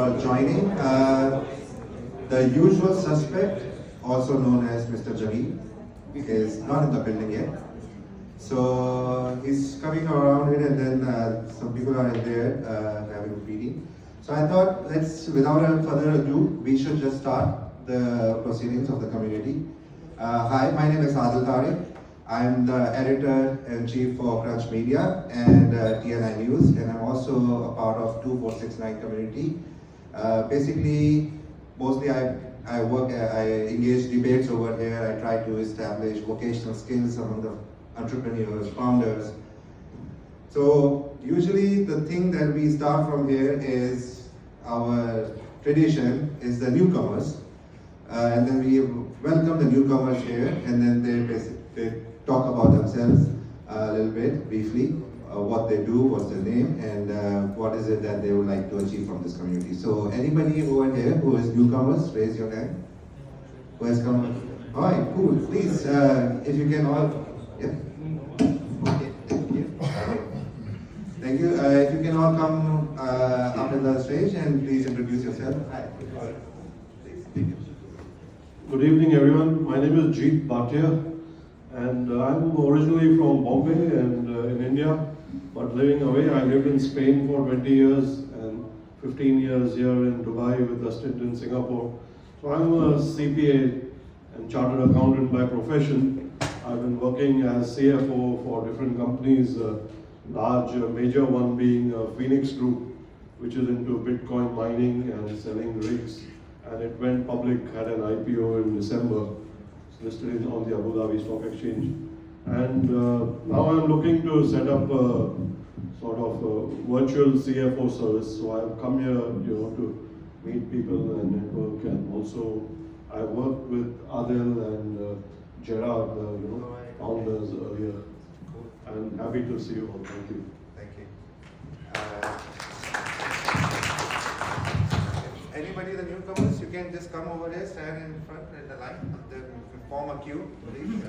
for joining. The usual suspect, also known as Mr. Javi, is not in the building yet. So he's coming around here, and then some people are in there having a meeting. So I thought, without further ado, we should just start the proceedings of the community. Hi, my name is Adil Tariq. I'm the editor-in-chief for Crunch Media and TNI News, and I'm also a part of 2469 community. Basically, mostly I engage debates over here. I try to establish vocational skills among the entrepreneurs, founders. So usually the thing that we start from here is our tradition is the newcomers. And then we welcome the newcomers here, and then they talk about themselves a little bit briefly, what they do, what's their name, and what is it that they would like to achieve from this community. So anybody over here who is newcomers, raise your hand. Who has come? All right, cool. Please, if you can all, yeah. Okay, thank you. Thank you. If you can all come up on the stage and please introduce yourself. Hi. Please, thank you. Good evening, everyone. My name is Jeet Bhatia, and I'm originally from Bombay and in India, but living away. I lived in Spain for 20 years and 15 years here in Dubai with a stint in Singapore. So I'm a CPA and chartered accountant by profession. I've been working as CFO for different companies, large major one being Phoenix Group, which is into Bitcoin mining and selling rigs. And it went public, had an IPO in December, listed on the Abu Dhabi Stock Exchange. And now I'm looking to set up a sort of a virtual CFO service. So I've come here, to meet people and network, and also I worked with Adil and Gerard, founders earlier. I'm happy to see you all. Thank you. Thank you. Anybody, the newcomers, you can just come over here, stand in front at the line, then form a queue, please.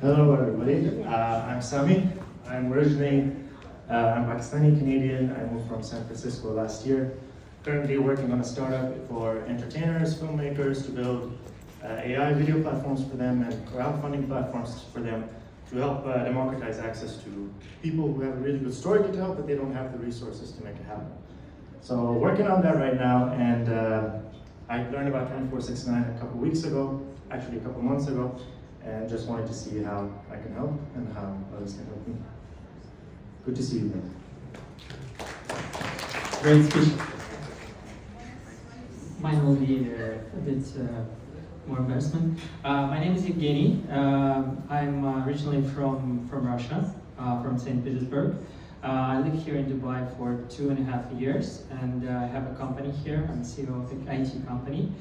Hello everybody, I'm Sami. I'm Pakistani Canadian. I moved from San Francisco last year. Currently working on a startup for entertainers, filmmakers to build AI video platforms for them and crowdfunding platforms for them to help democratize access to people who have a really good story to tell, but they don't have the resources to make it happen. So working on that right now, and I learned about 2469 a couple weeks ago, actually a couple months ago, and just wanted to see how I can help and how others can help me. Good to see you again. Great speech. Mine will be a bit more embarrassment. My name is Evgeny. I'm originally from Russia, from St. Petersburg. I live here in Dubai for 2.5 years, and I have a company here. I'm CEO of an IT company.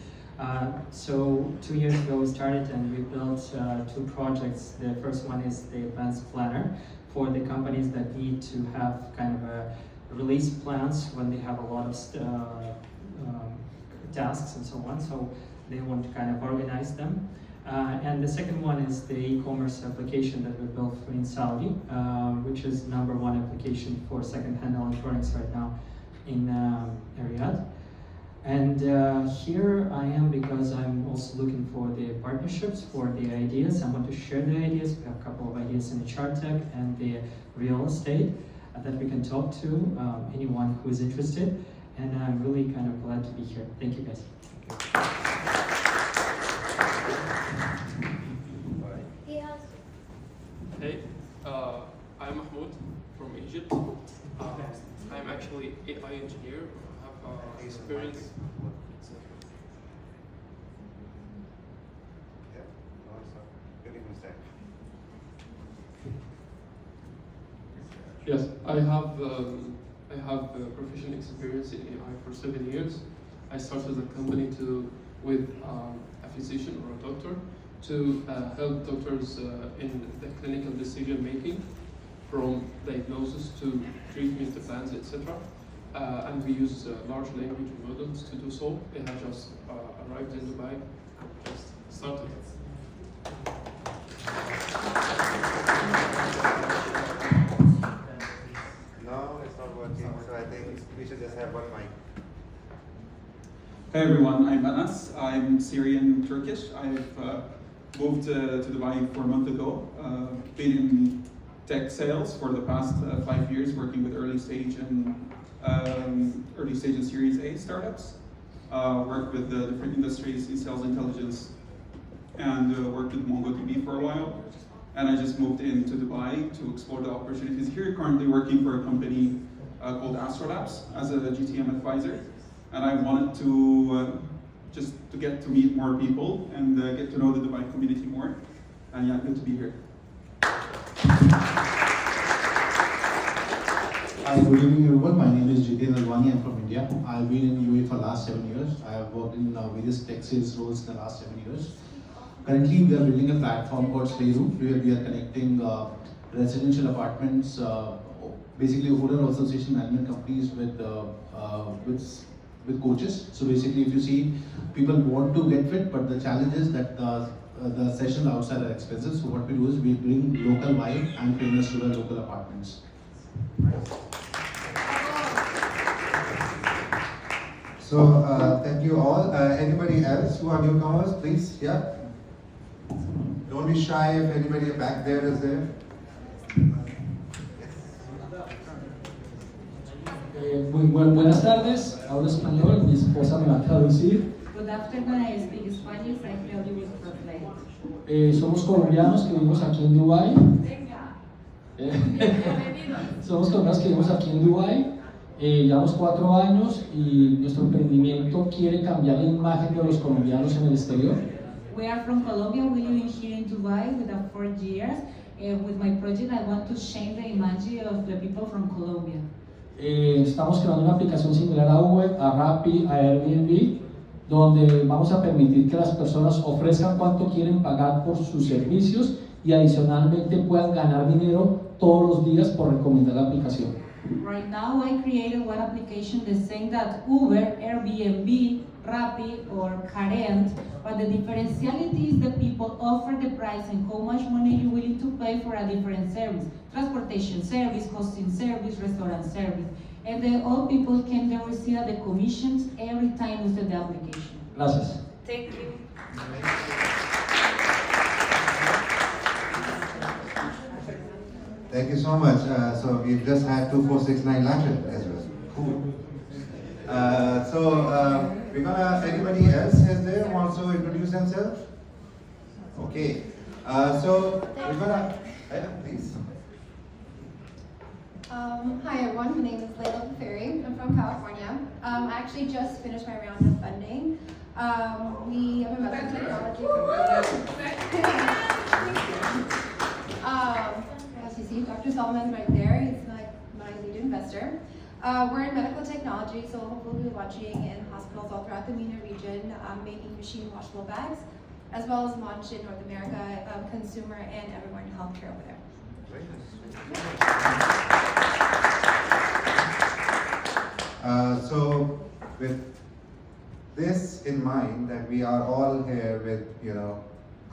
So 2 years ago we started, and we built 2 projects. The first one is the advanced planner for the companies that need to have kind of a release plans when they have a lot of tasks and so on. So they want to kind of organize them. And the second one is the e-commerce application that we built in Saudi, which is #1 application for second-hand electronics right now in Riyadh. And here I am because I'm also looking for the partnerships for the ideas. I want to share the ideas. We have a couple of ideas in the chart tech and the real estate that we can talk to anyone who is interested. And I'm really kind of glad to be here. Thank you, guys. Hey, I'm Mahmoud from Egypt. I'm actually AI engineer. I have experience. Yes, I have professional experience in AI for 7 years. I started a company with a physician or a doctor to help doctors in the clinical decision making, from diagnosis to treatment plans, etc. And we use large language models to do so. They have just arrived in Dubai, just started. No, it's not working. So I think we should just have one mic. Hey everyone, I'm Anas. I'm Syrian Turkish. I've moved to Dubai 4 months ago. Been in tech sales for the past 5 years, working with early stage and Series A startups. Worked with different industries in sales intelligence, and worked with MongoDB for a while. And I just moved into Dubai to explore the opportunities here. Currently working for a company called Astrolabs as a GTM advisor. And I wanted to just to get to meet more people and get to know the Dubai community more. And yeah, good to be here. Hi, good evening everyone. My name is Jiten Alwani. I'm from India. I've been in UAE for the last 7 years. I have worked in various tech sales roles in the last 7 years. Currently, we are building a platform called Slayroof, where we are connecting residential apartments, basically owner association management companies with coaches. So basically, if you see, people want to get fit, but the challenge is that the sessions outside are expensive. So what we do is we bring local vibe and trainers to the local apartments. So thank you all. Anybody else who are newcomers, please, yeah? Don't be shy if anybody back there is there. Buenas tardes, hablo español, mi esposa me va a traducir. Good afternoon, I speak Spanish, I help you with translate. Somos colombianos que vivimos aquí en Dubái. Somos colombianos que vivimos aquí en Dubái. Llevamos 4 años y nuestro emprendimiento quiere cambiar la imagen de los colombianos en el exterior. We are from Colombia, we live in here in Dubai with 4 years. With my project, I want to change the image of the people from Colombia. Estamos creando una aplicación similar a Uber, a Rappi, a Airbnb, donde vamos a permitir que las personas ofrezcan cuánto quieren pagar por sus servicios y adicionalmente puedan ganar dinero todos los días por recomendar la aplicación. Right now, I created one application that's saying that Uber, Airbnb, Rappi, or Carent, but the differentiality is the people offer the price and how much money you're willing to pay for a different service. Transportation service, hosting service, restaurant service. And then all people can then receive the commissions every time you use the application. Gracias. Thank you. Thank you so much. So we've just had 2469 luncheon as well. Cool. We're gonna, anybody else is there who wants to introduce themselves? Okay. We're gonna, please. Hi everyone, my name is Layla Baferi. I'm from California. I actually just finished my round of funding. We have a medical technology. As you see, Dr. Solomon right there, he's my lead investor. We're in medical technology, so hopefully we'll be launching in hospitals all throughout the MENA region, making machine washable bags, as well as launch in North America, consumer and everyone in healthcare over there. So with this in mind, that we are all here with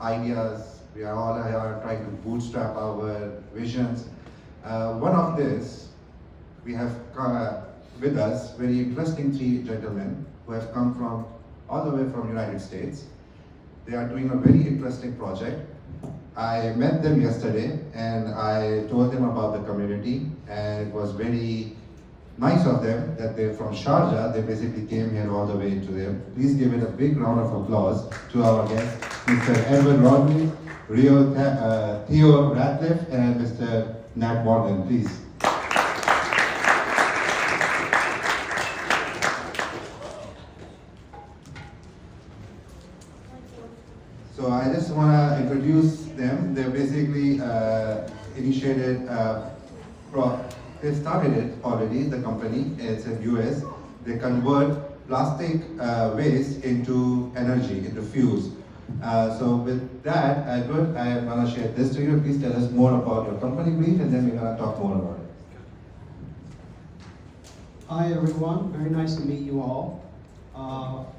ideas, we are all here trying to bootstrap our visions. One of this, we have with us very interesting 3 gentlemen who have come from all the way from United States. They are doing a very interesting project. I met them yesterday and I told them about the community, and it was very nice of them that they're from Sharjah. They basically came here all the way to them. Please give it a big round of applause to our guests, Mr. Edward Rodney, Theo Ratcliffe, and Mr. Nat Morgan, please. So I just want to introduce them. They're basically initiated, they started it already, the company. It's in US. They convert plastic waste into energy, into fuels. So with that, Edward, I am going to share this to you. Please tell us more about your company, please, and then we're going to talk more about it. Hi everyone, very nice to meet you all.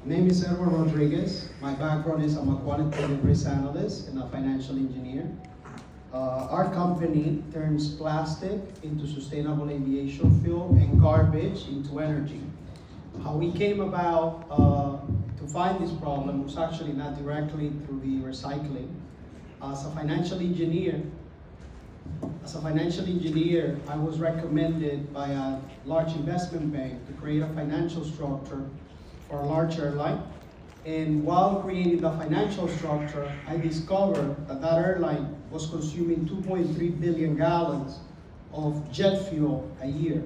Name is Edward Rodriguez. My background is I'm a quantitative risk analyst and a financial engineer. our company turns plastic into sustainable aviation fuel and garbage into energy. How we came about to find this problem was actually not directly through the recycling. As a financial engineer, I was recommended by a large investment bank to create a financial structure for a large airline. And while creating the financial structure, I discovered that that airline was consuming 2.3 billion gallons of jet fuel a year.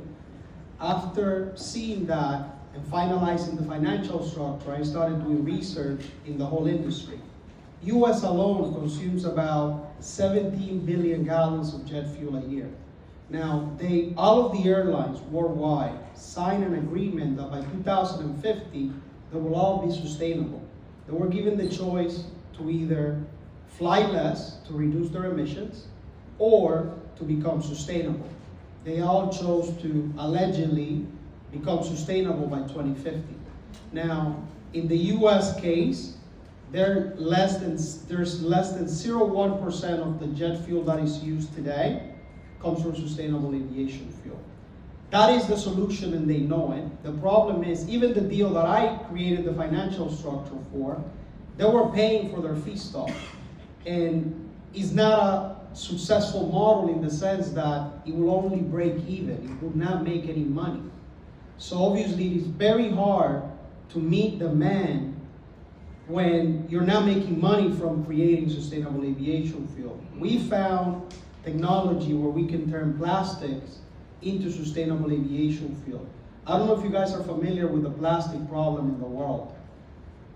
After seeing that and finalizing the financial structure, I started doing research in the whole industry. US alone consumes about 17 billion gallons of jet fuel a year. Now, all of the airlines worldwide signed an agreement that by 2050, they will all be sustainable. They were given the choice to either fly less to reduce their emissions or to become sustainable. They all chose to allegedly become sustainable by 2050. Now, in the US case, there's less than 0.1% of the jet fuel that is used today comes from sustainable aviation fuel. That is the solution and they know it. The problem is, even the deal that I created the financial structure for, they were paying for their feedstock. And it's not a successful model in the sense that it will only break even. It will not make any money. So obviously it is very hard to meet demand when you're not making money from creating sustainable aviation fuel. We found technology where we can turn plastics into sustainable aviation fuel. I don't know if you guys are familiar with the plastic problem in the world.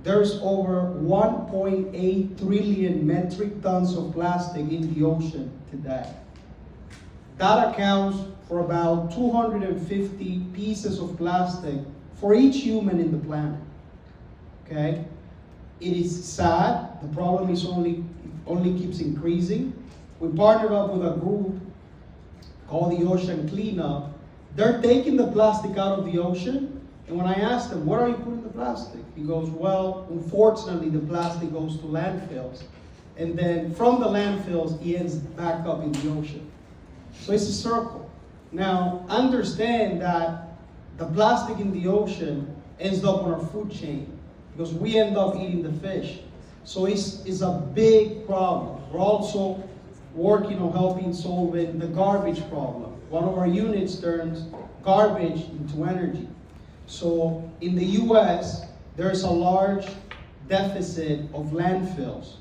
There's over 1.8 trillion metric tons of plastic in the ocean today. That accounts for about 250 pieces of plastic for each human in the planet. Okay? It is sad. The problem is only keeps increasing. We partnered up with a group called the Ocean Cleanup. They're taking the plastic out of the ocean, and when I asked them, where are you putting the plastic? He goes, well, unfortunately, the plastic goes to landfills. And then from the landfills, it ends back up in the ocean. So it's a circle. Now, understand that the plastic in the ocean ends up on our food chain because we end up eating the fish. So it's a big problem. We're also working on helping solve the garbage problem. One of our units turns garbage into energy. So in the US, there's a large deficit of landfills.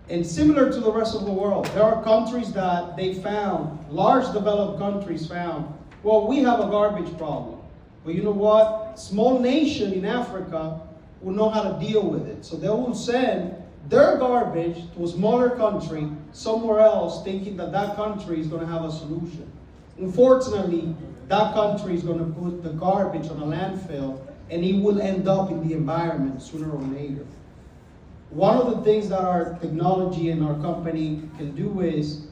And similar to the rest of the world, there are countries that they found, large developed countries found, well, we have a garbage problem. But you know what? Small nation in Africa will know how to deal with it. So they will send their garbage to a smaller country somewhere else, thinking that that country is going to have a solution. Unfortunately, that country is going to put the garbage on a landfill and it will end up in the environment sooner or later. One of the things that our technology and our company can do is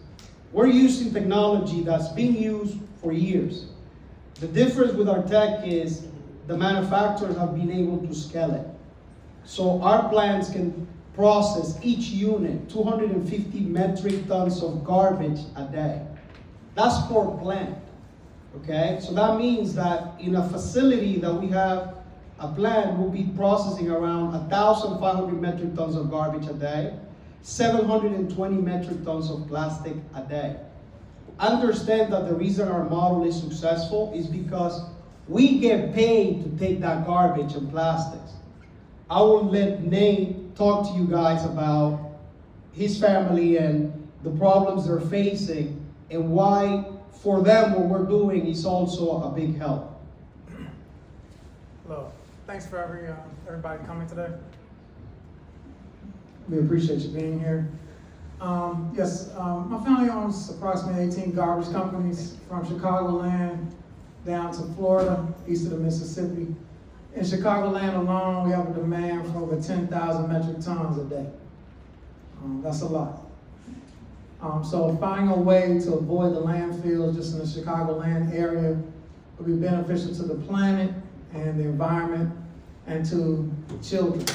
we're using technology that's been used for years. The difference with our tech is the manufacturers have been able to scale it. So our plants can process each unit 250 metric tons of garbage a day. That's per plant, okay? So that means that in a facility that we have a plant, we'll be processing around 1,500 metric tons of garbage a day, 720 metric tons of plastic a day. Understand that the reason our model is successful is because we get paid to take that garbage and plastics. I will let Nate talk to you guys about his family and the problems they're facing and why for them what we're doing is also a big help. Hello. Thanks for everybody coming today. We appreciate you being here. My family owns approximately 18 garbage companies from Chicagoland down to Florida, east of the Mississippi. In Chicagoland alone, we have a demand for over 10,000 metric tons a day. That's a lot. So finding a way to avoid the landfills just in the Chicagoland area would be beneficial to the planet and the environment and to children.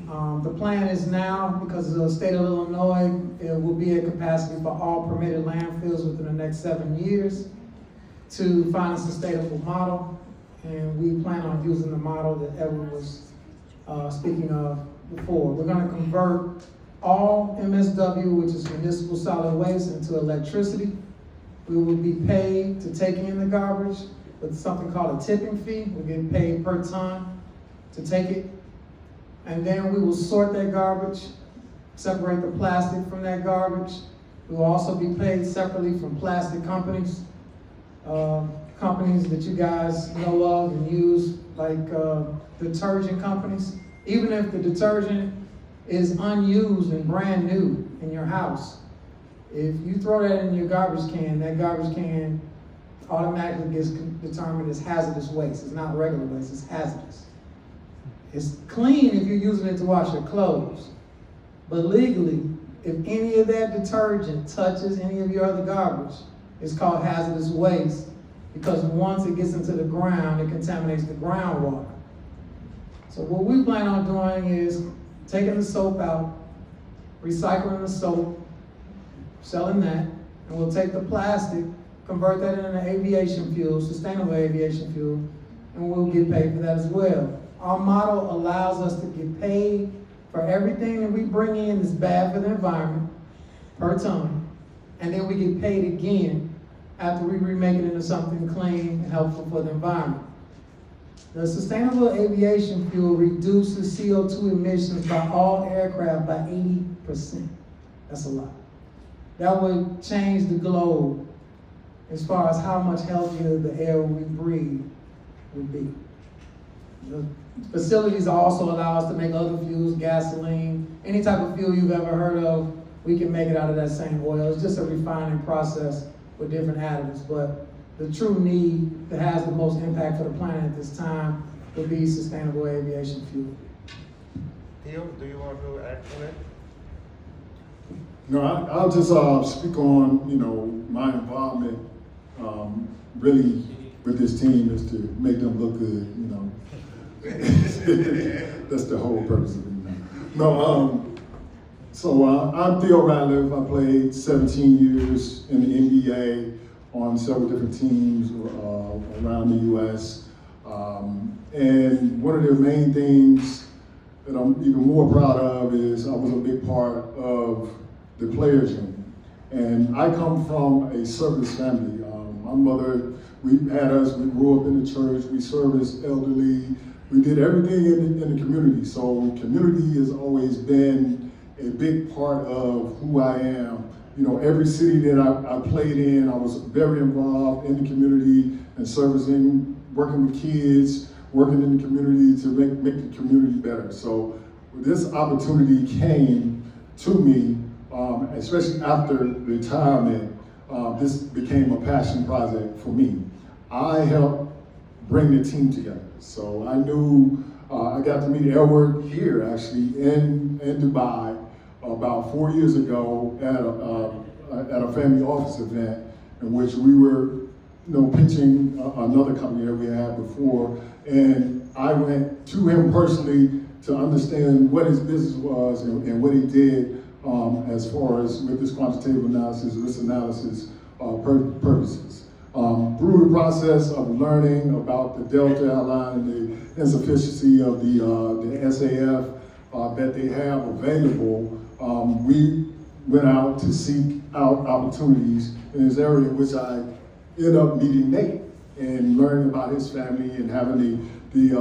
The plan is now, because of the state of Illinois, it will be at capacity for all permitted landfills within the next 7 years to find a sustainable model. And we plan on using the model that Edward was speaking of before. We're gonna convert all MSW, which is municipal solid waste, into electricity. We will be paid to take in the garbage with something called a tipping fee. We get paid per ton to take it. And then we will sort that garbage, separate the plastic from that garbage. We will also be paid separately from plastic companies, companies that you guys know of and use, like detergent companies. Even if the detergent is unused and brand new in your house, if you throw that in your garbage can, that garbage can automatically gets determined as hazardous waste. It's not regular waste, it's hazardous. It's clean if you're using it to wash your clothes. But legally, if any of that detergent touches any of your other garbage, it's called hazardous waste, because once it gets into the ground, it contaminates the groundwater. So what we plan on doing is taking the soap out, recycling the soap, selling that, and we'll take the plastic, convert that into aviation fuel, sustainable aviation fuel, and we'll get paid for that as well. Our model allows us to get paid for everything that we bring in that's bad for the environment per ton, and then we get paid again after we remake it into something clean and helpful for the environment. The sustainable aviation fuel reduces CO2 emissions by all aircraft by 80%. That's a lot. That would change the globe as far as how much healthier the air we breathe would be. The facilities also allow us to make other fuels, gasoline, any type of fuel you've ever heard of, we can make it out of that same oil. It's just a refining process with different additives, but the true need that has the most impact for the planet at this time would be sustainable aviation fuel. Theo, do you want to add to it? No, I'll just speak on, my involvement really with this team is to make them look good, That's the whole purpose of it. No, so I'm Theo Ratliff. I played 17 years in the NBA on several different teams around the U.S. And one of the main things that I'm even more proud of is I was a big part of the Players Union. And I come from a service family. My mother, we grew up in the church, we serviced elderly, we did everything in the community. So community has always been a big part of who I am. Every city that I played in, I was very involved in the community and servicing, working with kids, working in the community to make the community better. So this opportunity came to me, especially after retirement. This became a passion project for me. I helped bring the team together. So I knew, I got to meet Edward here actually in Dubai about 4 years ago at a family office event in which we were pitching another company that we had before. And I went to him personally to understand what his business was and what he did as far as with this quantitative analysis, risk analysis purposes. Through the process of learning about the Delta airline and the insufficiency of the SAF that they have available, we went out to seek out opportunities in this area, in which I ended up meeting Nate and learning about his family and having the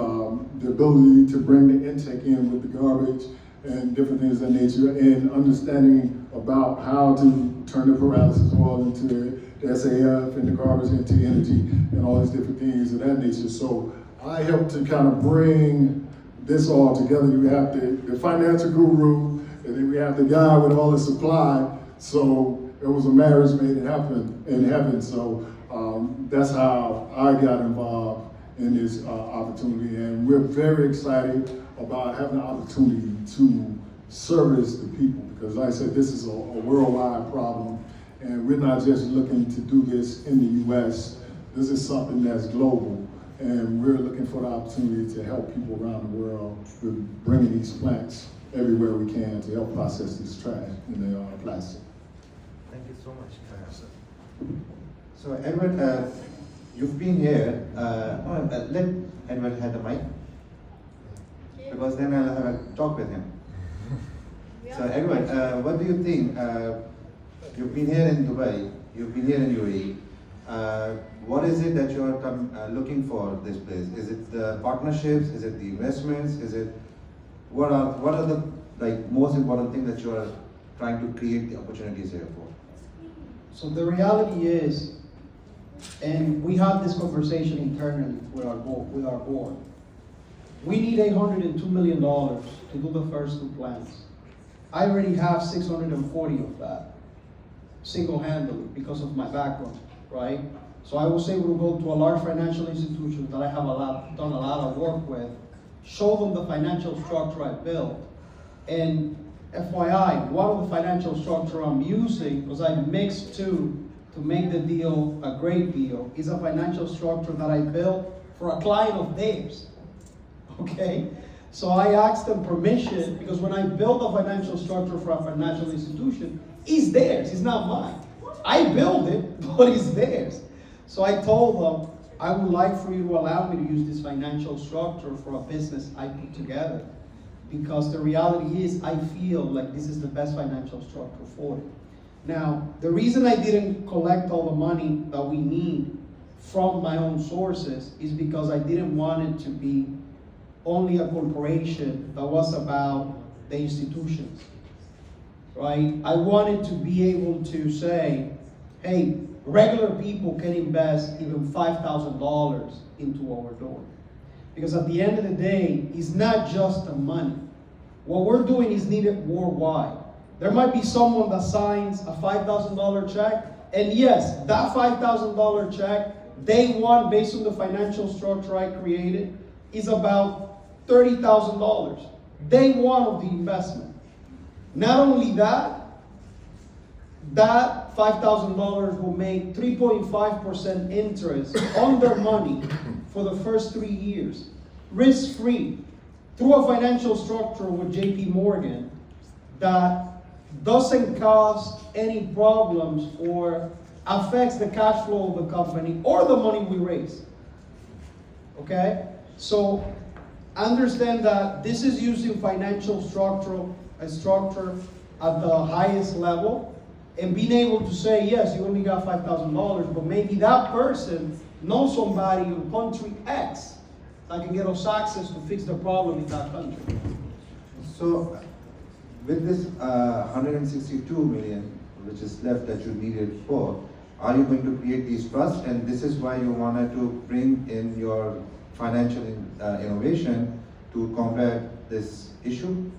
ability to bring the intake in with the garbage and different things of that nature, and understanding about how to turn the pyrolysis oil into the SAF and the garbage into energy and all these different things of that nature. So I helped to kind of bring this all together. We have the financial guru, and then we have the guy with all the supply. So it was a marriage made in heaven. So that's how I got involved in this opportunity. And we're very excited about having the opportunity to service the people, because like I said, this is a worldwide problem. And we're not just looking to do this in the US. This is something that's global. and we're looking for the opportunity to help people around the world with bringing these plants everywhere we can to help process this trash in the plastic. Thank you so much. So Edward, you've been here. Let Edward have the mic, because then I'll have a talk with him. So Edward, what do you think? You've been here in Dubai. You've been here in UAE. What is it that you are looking for this place? Is it the partnerships? Is it the investments? Is it what are the most important things that you are trying to create the opportunities here for? So the reality is, and we had this conversation internally with our board. We need $802 million to do the first 2 plants. I already have 640 of that, single-handedly, because of my background, right? So I was able to go to a large financial institution that I have done a lot of work with, show them the financial structure I built, and FYI, one of the financial structure I'm using, because I mixed two to make the deal a great deal, is a financial structure that I built for a client of theirs. Okay? So I asked them permission, because when I build a financial structure for a financial institution, it's theirs, it's not mine. I build it, but it's theirs. So I told them, I would like for you to allow me to use this financial structure for a business I put together. Because the reality is, I feel like this is the best financial structure for it. Now, the reason I didn't collect all the money that we need from my own sources is because I didn't want it to be only a corporation that was about the institutions, right? I wanted to be able to say, hey, regular people can invest even $5,000 into what we're doing. Because at the end of the day, it's not just the money. What we're doing is needed worldwide. There might be someone that signs a $5,000 check, and yes, that $5,000 check, day one, based on the financial structure I created, is about $30,000. Day one of the investment. Not only that, that $5,000 will make 3.5% interest on their money for the first 3 years, risk-free, through a financial structure with JP Morgan that doesn't cause any problems or affects the cash flow of the company or the money we raise. Okay? So understand that this is using financial structure at the highest level, and being able to say, yes, you only got $5,000, but maybe that person knows somebody in country X that can get us access to fix the problem in that country. So, with this 162 million, which is left that you needed for, are you going to create these trusts? And this is why you wanted to bring in your financial innovation to combat this issue?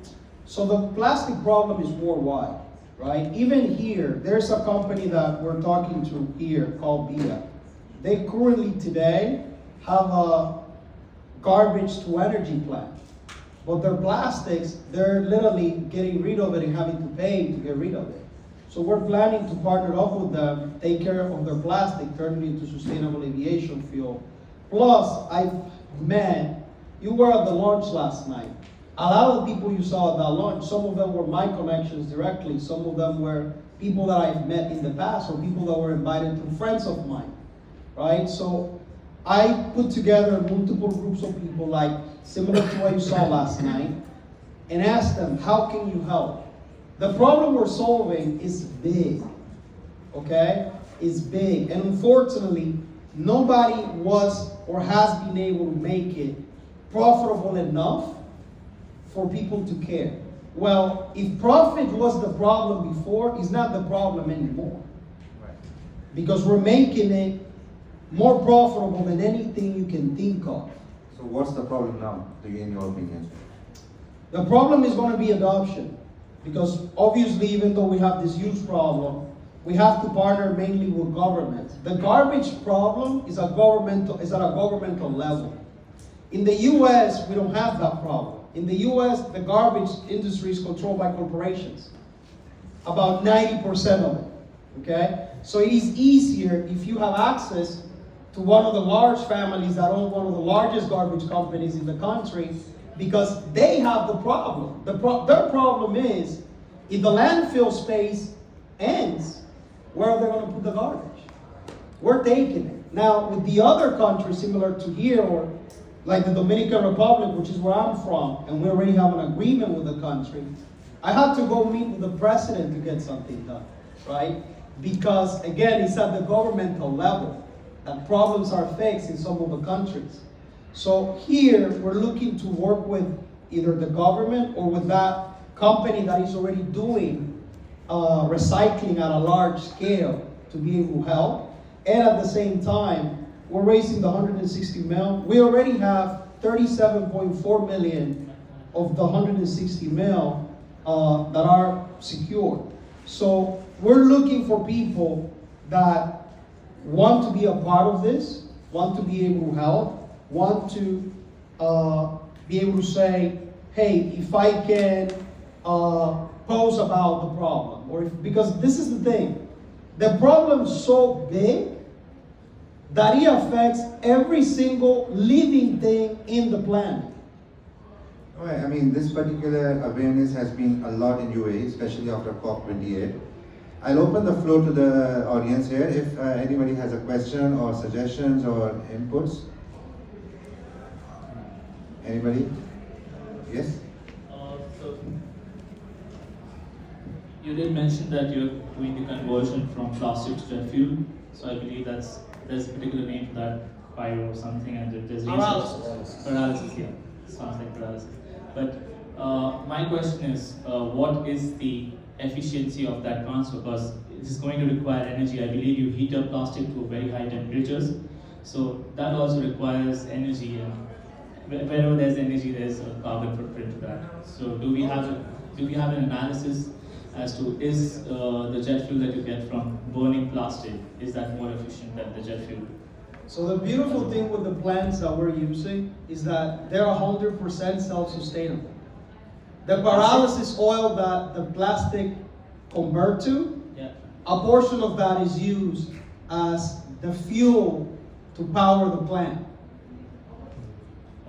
So the plastic problem is worldwide, right? Even here, there's a company that we're talking to here called BIA. They currently today have a garbage to energy plant. But their plastics, they're literally getting rid of it and having to pay to get rid of it. So we're planning to partner up with them, take care of their plastic, turn it into sustainable aviation fuel. Plus, I've met, you were at the launch last night. A lot of the people you saw at that launch, some of them were my connections directly, some of them were people that I've met in the past or people that were invited through friends of mine, right? So I put together multiple groups of people like similar to what you saw last night and asked them, how can you help? The problem we're solving is big, okay? It's big, and unfortunately, nobody was or has been able to make it profitable enough for people to care. Well, if profit was the problem before, it's not the problem anymore. Right. Because we're making it more profitable than anything you can think of. So what's the problem now, in your opinion? The problem is going to be adoption. Because obviously, even though we have this huge problem, we have to partner mainly with government. The garbage problem is at a governmental level. In the US, we don't have that problem. In the US, the garbage industry is controlled by corporations. About 90% of it, okay? So it is easier if you have access to one of the large families that own one of the largest garbage companies in the country, because they have the problem. Their problem is, if the landfill space ends, where are they going to put the garbage? We're taking it. Now, with the other countries similar to here, or like the Dominican Republic, which is where I'm from, and we already have an agreement with the country, I had to go meet with the president to get something done, right? Because, again, it's at the governmental level that problems are fixed in some of the countries. So here, we're looking to work with either the government or with that company that is already doing recycling at a large scale to be able to help. And at the same time, we're raising the 160 mil. We already have 37.4 million of the 160 mil that are secure. So we're looking for people that want to be a part of this, want to be able to help, want to be able to say, hey, if I can pose about the problem, or because this is the thing, the problem's so big that it affects every single living thing in the planet. Right, I mean, this particular awareness has been a lot in UAE, especially after COP28. I'll open the floor to the audience here if anybody has a question or suggestions or inputs. Anybody? Yes? So you did mention that you're doing the conversion from plastic to jet fuel. So I believe there's a particular name for that, pyro or something, and there's Paralysis. Paralysis, yeah. Sounds like paralysis. But my question is, what is the efficiency of that transfer? Because it is going to require energy. I believe you heat up plastic to very high temperatures. So that also requires energy, and wherever there's energy, there's a carbon footprint to that. So do we have an analysis as to is the jet fuel that you get from burning plastic, is that more efficient than the jet fuel? So the beautiful thing with the plants that we're using is that they're 100% self-sustainable. The pyrolysis oil that the plastic convert to, a portion of that is used as the fuel to power the plant.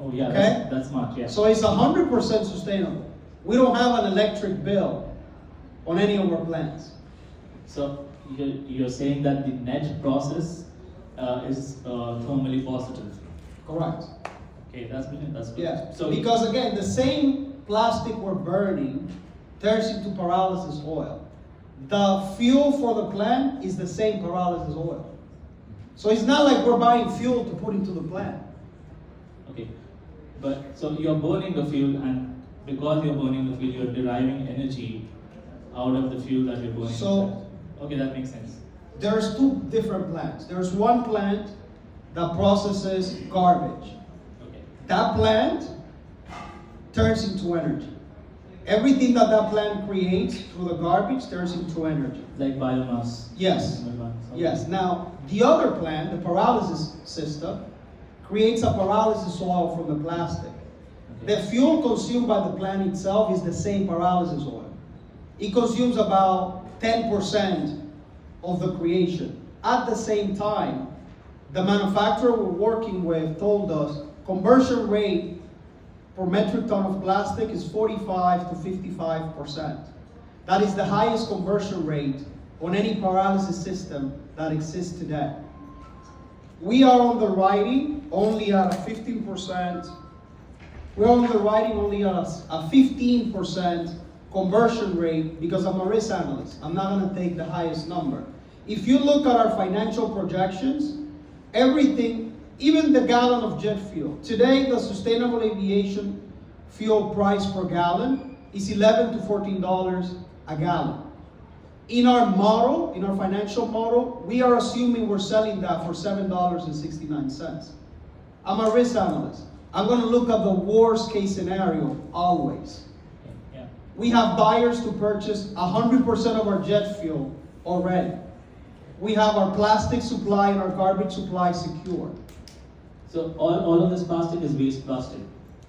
Oh yeah, Okay? that's smart, yeah. So it's 100% sustainable. We don't have an electric bill on any of our plants. So you're saying that the net process is thermally positive? Correct. Okay, that's brilliant, that's good. Yeah, So because again, the same plastic we're burning turns into pyrolysis oil. The fuel for the plant is the same pyrolysis oil. So it's not like we're buying fuel to put into the plant. okay, but so you're burning the fuel, and because you're burning the fuel, you're deriving energy out of the fuel that you're burning. So okay, that makes sense. there's two different plants. There's one plant that processes garbage. Okay. That plant turns into energy. Everything that plant creates through the garbage turns into energy. Like biomass. Yes. Biomass, okay. Yes. Now, the other plant, the pyrolysis system, creates a pyrolysis oil from the plastic. Okay. The fuel consumed by the plant itself is the same pyrolysis oil. It consumes about 10% of the creation. At the same time, the manufacturer we're working with told us conversion rate per metric ton of plastic is 45 to 55%. That is the highest conversion rate on any pyrolysis system that exists today. We are on the writing only at a 15%. We're on the writing only at a 15% conversion rate because I'm a risk analyst. I'm not going to take the highest number. If you look at our financial projections, everything, even the gallon of jet fuel. Today, the sustainable aviation fuel price per gallon is $11 to $14 a gallon. In our model, in our financial model, we are assuming we're selling that for $7.69. I'm a risk analyst. I'm going to look at the worst case scenario always. Yeah. We have buyers to purchase 100% of our jet fuel already. We have our plastic supply and our garbage supply secure. So all of this plastic is waste plastic.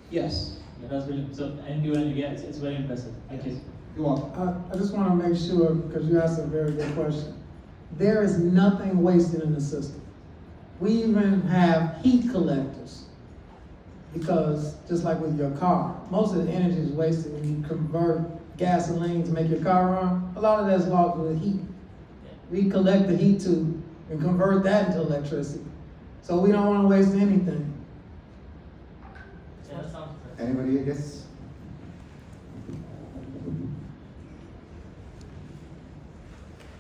Yes. Yeah, that's brilliant. So yeah, it's very impressive. Thank you. You're welcome. I just want to make sure, because you asked a very good question. There is nothing wasted in the system. We even have heat collectors. Because just like with your car, most of the energy is wasted when you convert gasoline to make your car run. A lot of that's lost with heat. We collect the heat tube and convert that into electricity. So we don't want to waste anything. Yeah, that sounds fair. Anybody, yes?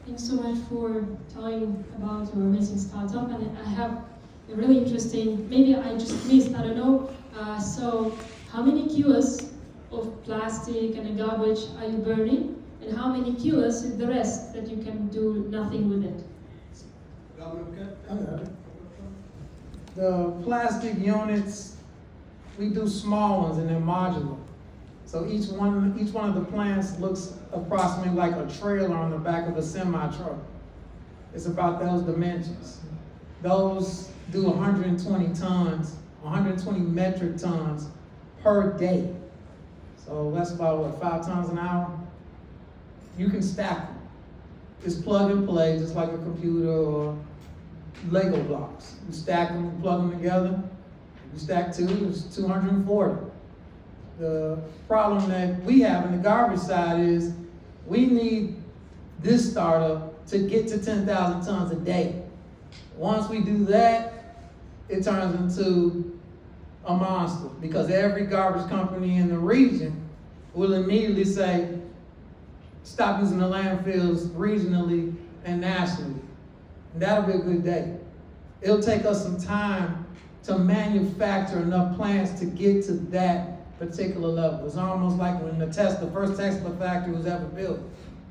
Thanks so much for telling about your amazing startup, and I have a really interesting, maybe I just missed, I don't know. So how many kilos of plastic and garbage are you burning, and how many kilos is the rest that you can do nothing with it? The plastic units, we do small ones and they're modular. So each one of the plants looks approximately like a trailer on the back of a semi-truck. It's about those dimensions. Those do 120 tons, 120 metric tons per day. So that's about, what, 5 tons an hour? You can stack them. It's plug and play, just like a computer or Lego blocks. You stack them, plug them together. You stack 2, it's 240. The problem that we have in the garbage side is we need this startup to get to 10,000 tons a day. Once we do that, it turns into a monster because every garbage company in the region will immediately say, stop using the landfills regionally and nationally. And that'll be a good day. It'll take us some time to manufacture enough plants to get to that particular level. It's almost like when the first Tesla factory was ever built.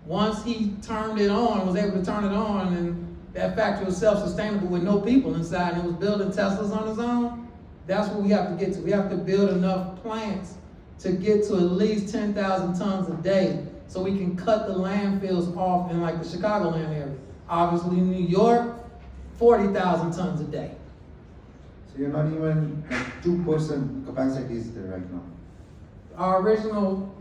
Once he turned it on, was able to turn it on, and that factory was self-sustainable with no people inside, and it was building Teslas on its own, that's what we have to get to. We have to build enough plants to get to at least 10,000 tons a day so we can cut the landfills off in like the Chicagoland area. Obviously in New York, 40,000 tons a day. So you're not even at 2% capacity is there right now. Our original,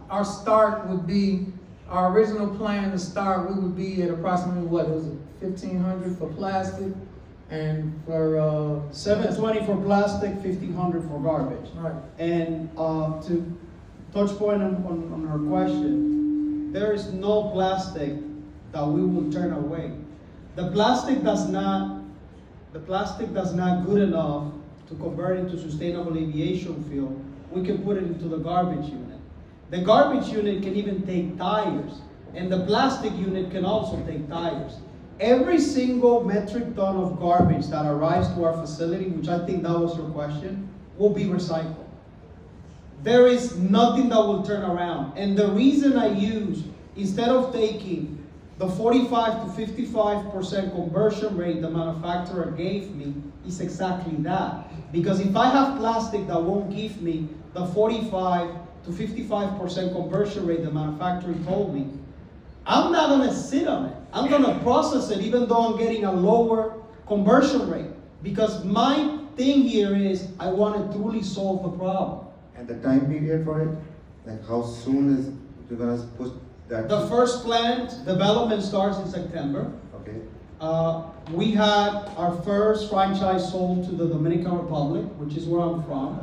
our start would be, our original plan to start, we would be at approximately what, was it 1,500 for plastic and for 720 for plastic, 1,500 for garbage. Right. And to touch point on her question, there is no plastic that we will turn away. The plastic does not good enough to convert into sustainable aviation fuel. We can put it into the garbage unit. The garbage unit can even take tires, and the plastic unit can also take tires. Every single metric ton of garbage that arrives to our facility, which I think that was your question, will be recycled. There is nothing that will turn around. And the reason I use, instead of taking the 45 to 55% conversion rate the manufacturer gave me, is exactly that. Because if I have plastic that won't give me the 45 to 55% conversion rate the manufacturer told me, I'm not gonna sit on it. I'm gonna process it even though I'm getting a lower conversion rate. Because my thing here is I want to truly solve the problem. And the time period for it? Like how soon is you're gonna push that? The first plant development starts in September. Okay. We had our first franchise sold to the Dominican Republic, which is where I'm from.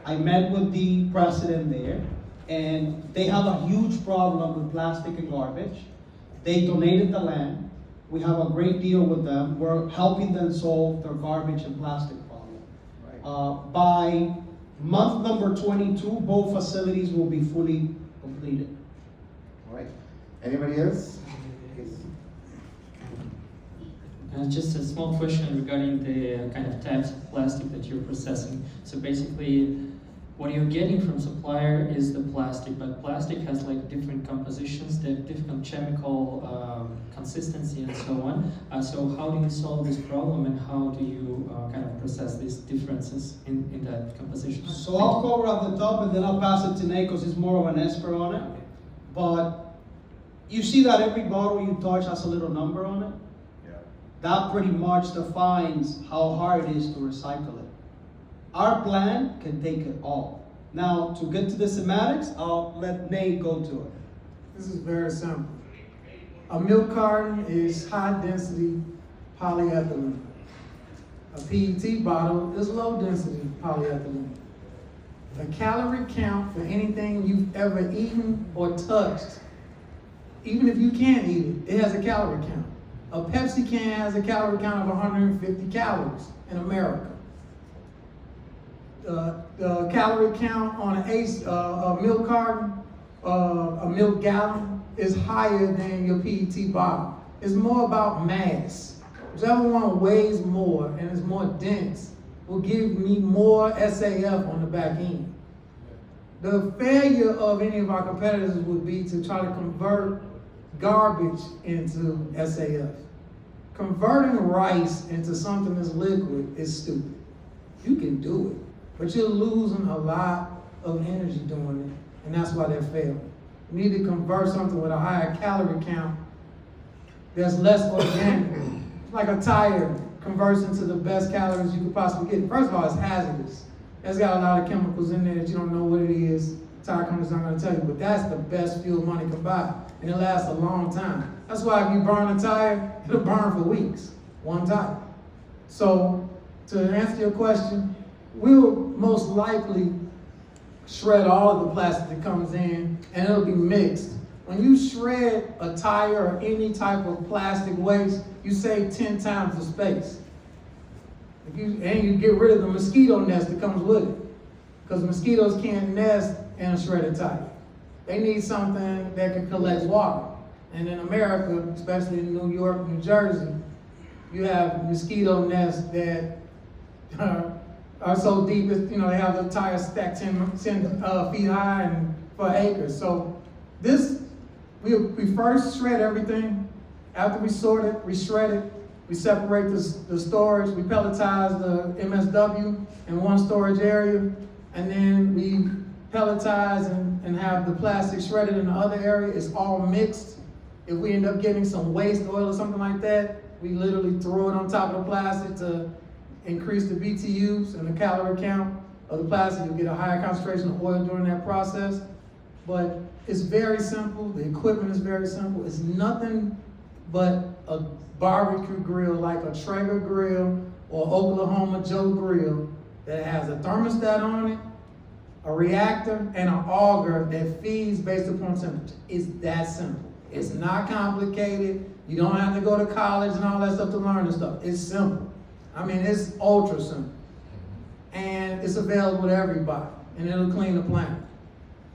I met with the president there, and they have a huge problem with plastic and garbage. They donated the land. We have a great deal with them. We're helping them solve their garbage and plastic problem. Right. By month number 22, both facilities will be fully completed. All right. Anybody else? Yes. Just a small question regarding the kind of types of plastic that you're processing. So basically, what you're getting from supplier is the plastic, but plastic has like different compositions, they have different chemical consistency and so on. So how do you solve this problem, and how do you kind of process these differences in that composition? So I'll cover at the top and then I'll pass it to Nate because he's more of an expert on it. But you see that every bottle you touch has a little number on it? Yeah. That pretty much defines how hard it is to recycle it. Our plant can take it all. Now, to get to the semantics, I'll let Nate go to it. This is very simple. A milk carton is high density polyethylene. A PET bottle is low density polyethylene. The calorie count for anything you've ever eaten or touched, even if you can't eat it, it has a calorie count. A Pepsi can has a calorie count of 150 calories in America. The calorie count on a milk carton, a milk gallon, is higher than your PET bottle. It's more about mass. Whichever one weighs more and is more dense will give me more SAF on the back end. The failure of any of our competitors would be to try to convert garbage into SAF. Converting rice into something that's liquid is stupid. You can do it, but you're losing a lot of energy doing it, and that's why they're failing. You need to convert something with a higher calorie count that's less organic. Like a tire converts into the best calories you could possibly get. First of all, it's hazardous. It's got a lot of chemicals in there that you don't know what it is. Tire companies aren't going to tell you, but that's the best fuel money can buy, and it lasts a long time. That's why if you burn a tire, it'll burn for weeks, one tire. So to answer your question, we'll most likely shred all of the plastic that comes in, and it'll be mixed. When you shred a tire or any type of plastic waste, you save 10 times the space. And you get rid of the mosquito nest that comes with it. Because mosquitoes can't nest in a shredded tire. They need something that can collect water. And in America, especially in New York, New Jersey, you have mosquito nests that are so deep, they have the tires stacked 10 feet high and for acres. So we first shred everything. After we sort it, we shred it, we separate the storage, we pelletize the MSW in one storage area, and then we pelletize and have the plastic shredded in the other area. It's all mixed. If we end up getting some waste oil or something like that, we literally throw it on top of the plastic to increase the BTUs and the calorie count of the plastic. You'll get a higher concentration of oil during that process. But it's very simple. The equipment is very simple. It's nothing but a barbecue grill like a Traeger grill or Oklahoma Joe grill that has a thermostat on it, a reactor, and an auger that feeds based upon temperature. It's that simple. It's not complicated. You don't have to go to college and all that stuff to learn this stuff. It's simple. I mean, it's ultra simple. And it's available to everybody, and it'll clean the planet.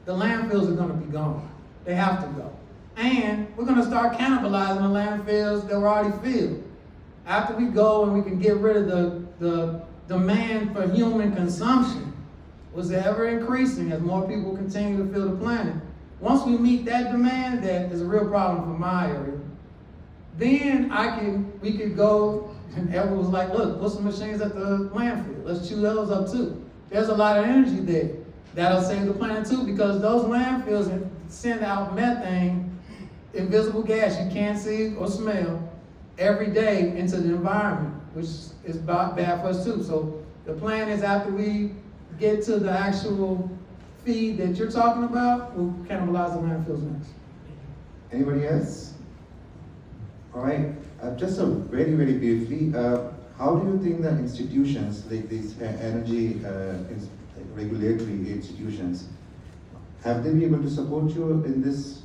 The landfills are gonna be gone. They have to go. And we're gonna start cannibalizing the landfills that were already filled. After we go and we can get rid of the demand for human consumption, was ever increasing as more people continue to fill the planet. Once we meet that demand, that is a real problem for my area, then we could go, and everyone was like, look, put some machines at the landfill. Let's chew those up too. There's a lot of energy there. That'll save the planet too, because those landfills send out methane, invisible gas you can't see or smell, every day into the environment, which is bad for us too. So the plan is after we get to the actual feed that you're talking about, we'll cannibalize the landfills next. Anybody else? All right, just very, very briefly, how do you think that institutions like these energy regulatory institutions, have they been able to support you in this?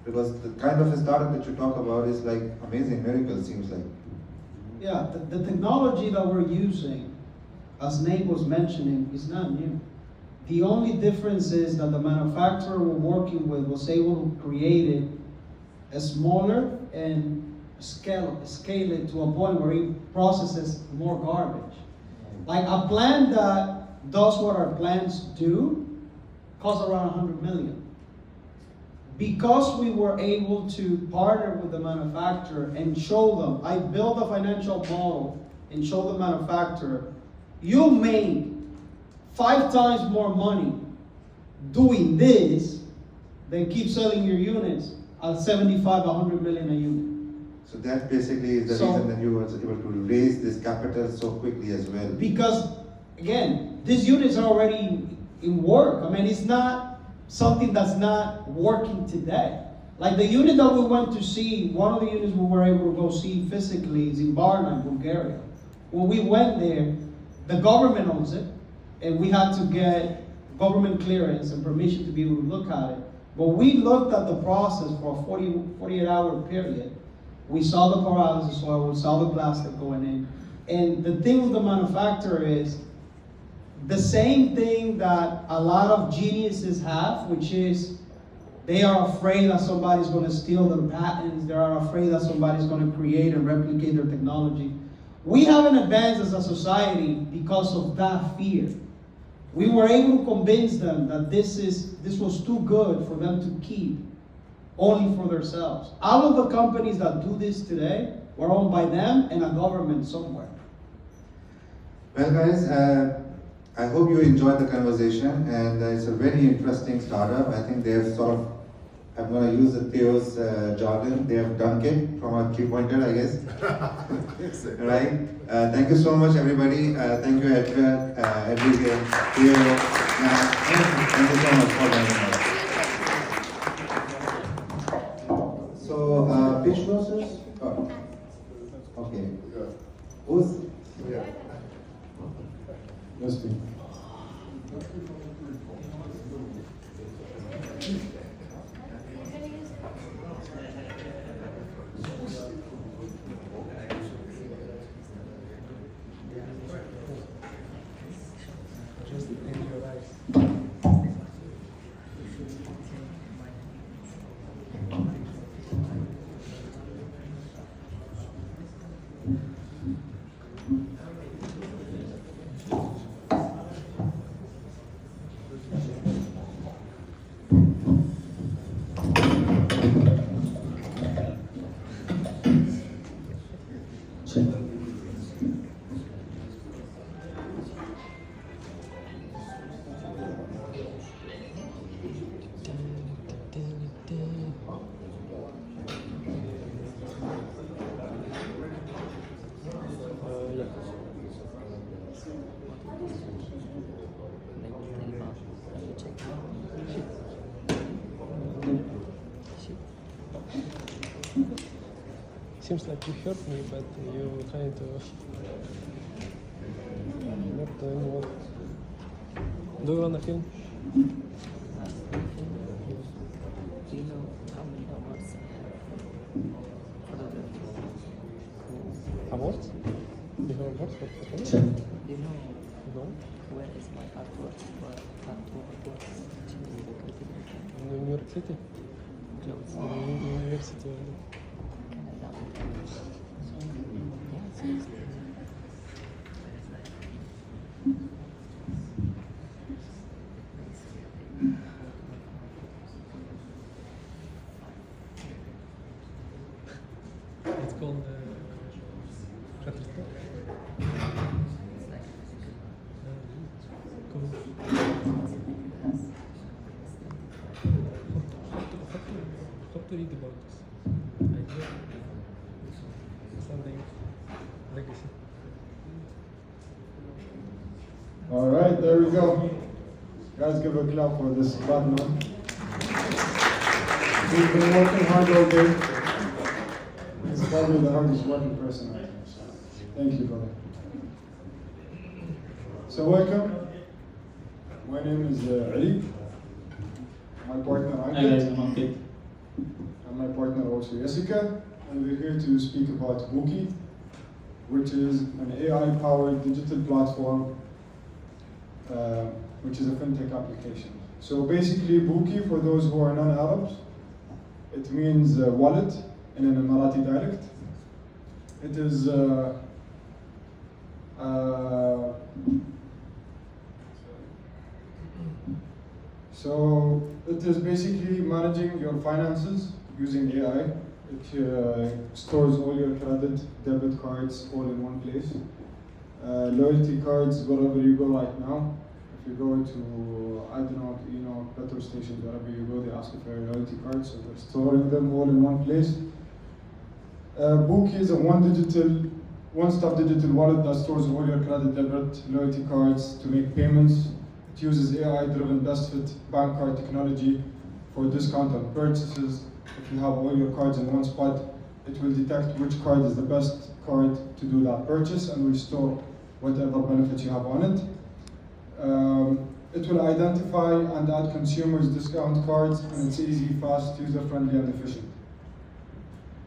Because the kind of a startup that you talk about is like amazing miracle, seems like. Yeah, the technology that we're using, as Nate was mentioning, is not new. The only difference is that the manufacturer we're working with was able to create it smaller and scale it to a point where it processes more garbage. Like a plant that does what our plants do costs around 100 million. Because we were able to partner with the manufacturer and show them, I built a financial model and show the manufacturer, you make 5 times more money doing this than keep selling your units at 75, 100 million a unit. So that basically is the reason that you were able to raise this capital so quickly as well. Because, again, these units are already in work. I mean, it's not something that's not working today. Like the unit that we went to see, one of the units we were able to go see physically is in Varna, Bulgaria. when we went there, the government owns it, and we had to get government clearance and permission to be able to look at it. But we looked at the process for a 48-hour period. We saw the pyrolysis oil, we saw the plastic going in. And the thing with the manufacturer is the same thing that a lot of geniuses have, which is they are afraid that somebody's going to steal their patents, they are afraid that somebody's going to create and replicate their technology. We haven't advanced as a society because of that fear. We were able to convince them that this was too good for them to keep only for themselves. All of the companies that do this today were owned by them and a government somewhere. Well, guys, I hope you enjoyed the conversation, and it's a very interesting startup. I think they have sort of, I'm going to use the Theo's jargon, they have dunked it from a three-pointer, I guess. Right? Thank you so much, everybody. Thank you, Edgar, Theo. Thank you so much for joining us. So, pitch process? Oh. Okay. Who's? Yeah. Let's do. Seems like you hurt me, but you trying to not doing what. Do you wanna film? Do you know how many awards I have for the Awards? You have awards for photography? Do you know No. where is my artwork for tattoo awards In New York City? clothes? In New York City. Canada. Yeah, seriously. It's called How to read about this? Idea? Something legacy. All right, there we go. Guys, give a clap for this platinum. We've been working hard all day. He's probably the hardest working person I know. So thank you, brother. So welcome. My name is Ali. My partner Ankit. And my partner also Jessica. And we're here to speak about Bookie, which is an AI-powered digital platform, which is a fintech application. So basically, Bookie, for those who are non-Arabs, it means wallet in an Emirati dialect. It is so it is basically managing your finances using AI. It stores all your credit, debit cards all in one place. Loyalty cards, wherever you go right now. If you go to, I don't know, you know, petrol stations, wherever you go, they ask you for your loyalty cards, so they're storing them all in one place. Bookie is a one-stop digital wallet that stores all your credit, debit, loyalty cards to make payments. It uses AI-driven best fit bank card technology for discount on purchases. If you have all your cards in one spot, it will detect which card is the best card to do that purchase, and will store whatever benefits you have on it. It will identify and add consumers' discount cards, and it's easy, fast, user-friendly, and efficient.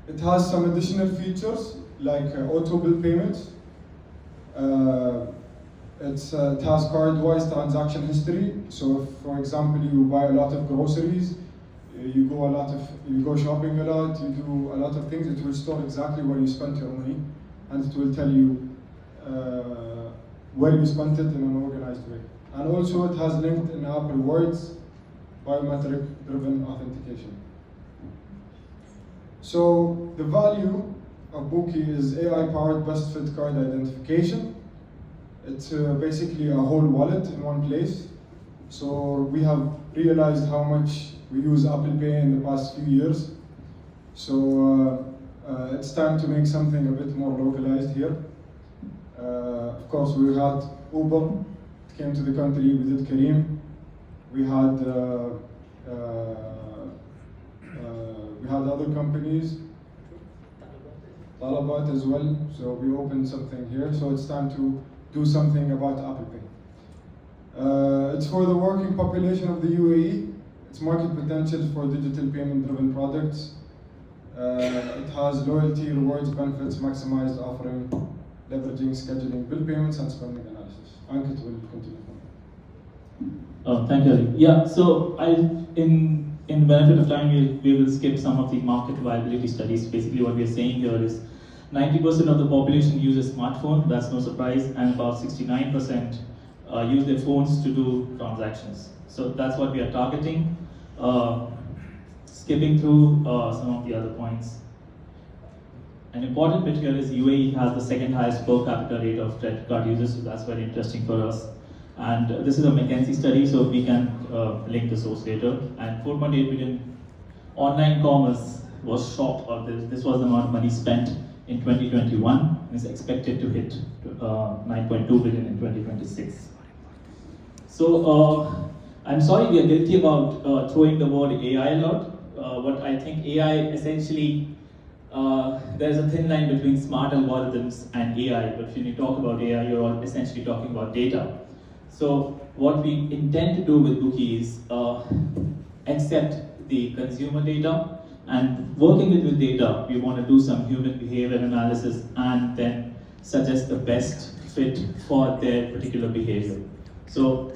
It has some additional features like auto bill payments. It has card-wise transaction history. So if, for example, you buy a lot of groceries, you go shopping a lot, you do a lot of things, it will store exactly where you spent your money, and it will tell you where you spent it in an organized way. And also it has linked in-app rewards, biometric-driven authentication. So the value of Bookie is AI-powered best fit card identification. It's basically a whole wallet in one place. So we have realized how much we use Apple Pay in the past few years. So it's time to make something a bit more localized here. Of course, we had Uber, it came to the country, we did Careem. We had other companies, Talabat as well, so we opened something here. So it's time to do something about Apple Pay. It's for the working population of the UAE. Its market potential for digital payment-driven products. It has loyalty, rewards, benefits, maximized offering, leveraging, scheduling, bill payments, and spending analysis. Ankit will continue. Thank you, Ali. Yeah, so in benefit of time, we will skip some of the market viability studies. Basically, what we are saying here is 90% of the population uses smartphone, that's no surprise, and about 69% use their phones to do transactions. So that's what we are targeting. Skipping through some of the other points. An important bit here is UAE has the second highest per capita rate of credit card users, so that's very interesting for us. And this is a McKinsey study, so we can link the source later. And 4.8 billion online commerce was shot, or this was the amount of money spent in 2021, and is expected to hit 9.2 billion in 2026. So I'm sorry we are guilty about throwing the word AI a lot. What I think AI essentially, there's a thin line between smart algorithms and AI, but when you talk about AI, you're all essentially talking about data. So what we intend to do with Bookie is accept the consumer data, and working with data, we want to do some human behavior analysis and then suggest the best fit for their particular behavior. So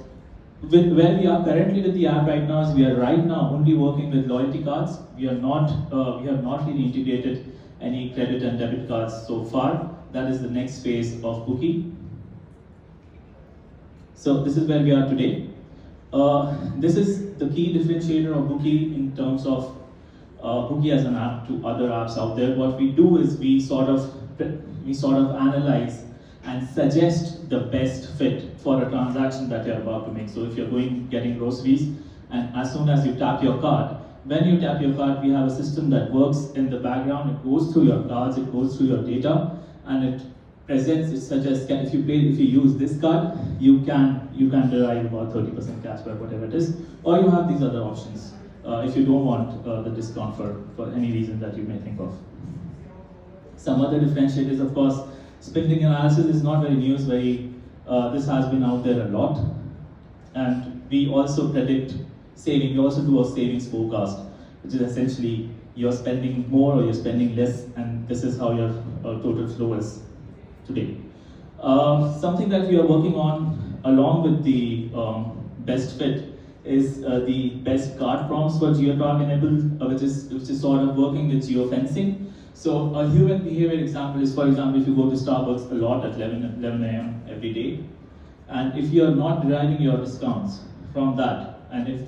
where we are currently with the app right now is we are right now only working with loyalty cards. We have not really integrated any credit and debit cards so far. That is the next phase of Bookie. So this is where we are today. This is the key differentiator of Bookie in terms of Bookie as an app to other apps out there. What we do is we sort of analyze and suggest the best fit for a transaction that you're about to make. So if you're getting groceries, and as soon as you tap your card, when you tap your card, we have a system that works in the background. It goes through your cards, it goes through your data, and it presents, it suggests if you use this card, you can derive about 30% cashback, whatever it is, or you have these other options if you don't want the discount for any reason that you may think of. Some other differentiators, of course, spending analysis is not very new. This has been out there a lot, and we also predict saving. We also do a savings forecast, which is essentially you're spending more or you're spending less, and this is how your total flow is today. Something that we are working on along with the best fit is the best card prompts for GeoTarget enabled, which is sort of working with geofencing. So a human behavior example is, for example, if you go to Starbucks a lot at 11 a.m. every day, and if you are not deriving your discounts from that, and if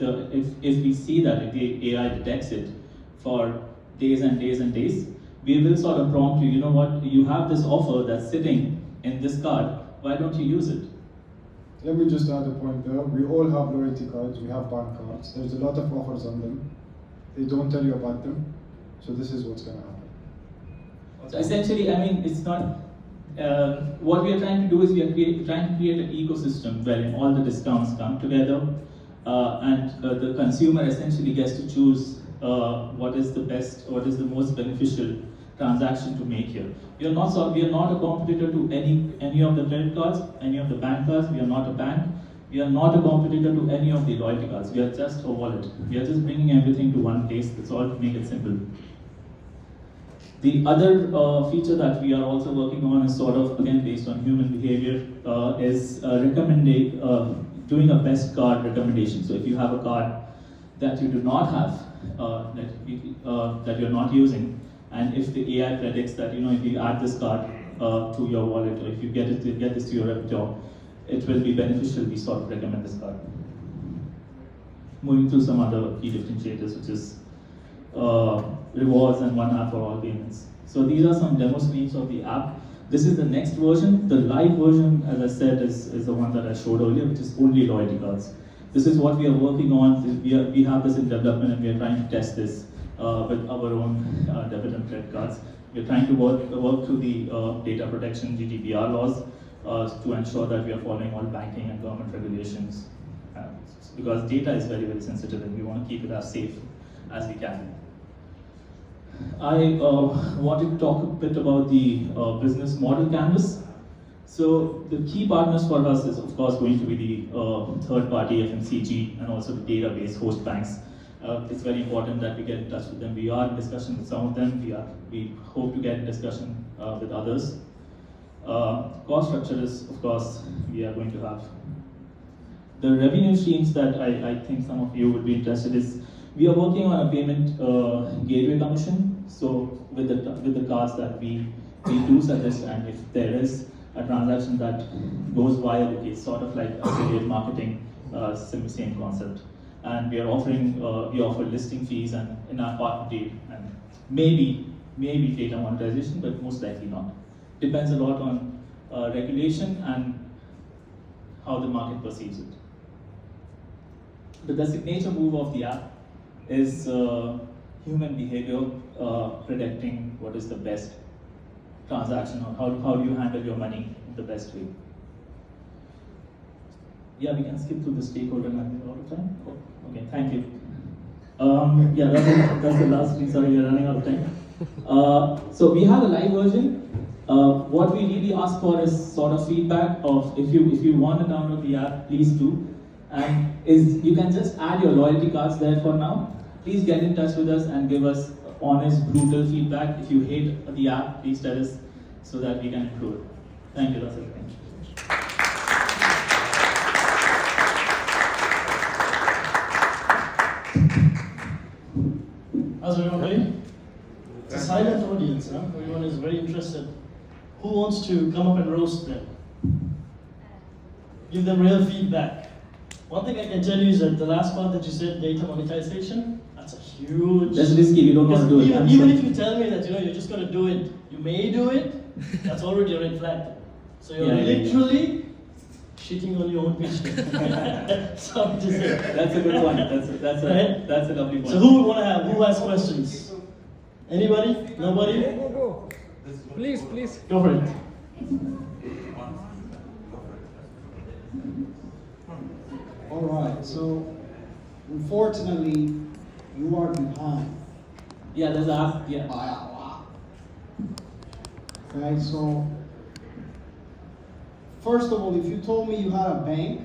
we see that the AI detects it for days and days and days, we will sort of prompt you, you know what, you have this offer that's sitting in this card, why don't you use it? Let me just add a point there. We all have loyalty cards, we have bank cards. There's a lot of offers on them. They don't tell you about them. So this is what's going to happen. So essentially, I mean, it's not, what we are trying to do is we are trying to create an ecosystem wherein all the discounts come together and the consumer essentially gets to choose what is the best, what is the most beneficial transaction to make here. We are not a competitor to any of the credit cards, any of the bank cards. We are not a bank. We are not a competitor to any of the loyalty cards. We are just a wallet. We are just bringing everything to one place. That's all, to make it simple. The other feature that we are also working on is sort of, again, based on human behavior, is doing a best card recommendation. So if you have a card that you do not have, that you're not using, and if the AI predicts that, if you add this card to your wallet, or if you get this to your repertoire, it will be beneficial. We sort of recommend this card. Moving through some other key differentiators, which is rewards and one app for all payments. So these are some demo screens of the app. This is the next version. The live version, as I said, is the one that I showed earlier, which is only loyalty cards. This is what we are working on. We have this in development, and we are trying to test this with our own debit and credit cards. We are trying to work through the data protection GDPR laws to ensure that we are following all banking and government regulations, because data is very, very sensitive, and we want to keep it as safe as we can. I wanted to talk a bit about the business model canvas. So the key partners for us is, of course, going to be the third-party FMCG and also the database host banks. It's very important that we get in touch with them. We are in discussion with some of them. We hope to get in discussion with others. Cost structure is, of course, we are going to have. The revenue streams that I think some of you would be interested is, we are working on a payment gateway commission. So with the cards that we do suggest, and if there is a transaction that goes viral, it's sort of like affiliate marketing, same concept. And we are offering, we offer listing fees and in our partner deal, and maybe data monetization, but most likely not. Depends a lot on regulation and how the market perceives it. The signature move of the app is human behavior predicting what is the best transaction, or how do you handle your money in the best way. Yeah, we can skip through the stakeholder management all the time. Oh, okay, thank you. Yeah, that's the last thing. Sorry, we're running out of time. So we have a live version. What we really ask for is sort of feedback of, if you want to download the app, please do. And you can just add your loyalty cards there for now. Please get in touch with us and give us honest, brutal feedback. If you hate the app, please tell us so that we can improve it. Thank you, that's it. Thank you. How's everyone doing? It's a silent audience, huh? Everyone is very interested. Who wants to come up and roast them? Give them real feedback. One thing I can tell you is that the last part that you said, data monetization, that's a huge... That's risky, we don't want to do it. Even if you tell me that you're just going to do it, you may do it, that's already a red flag. So you're literally shitting on your own pitch. Sorry to say. That's a good point. That's a lovely point. So who has questions? Anybody? Nobody? Go. Please. Go for it. All right, so unfortunately, you are behind. Yeah, there's an app. Yeah. Okay, so first of all, if you told me you had a bank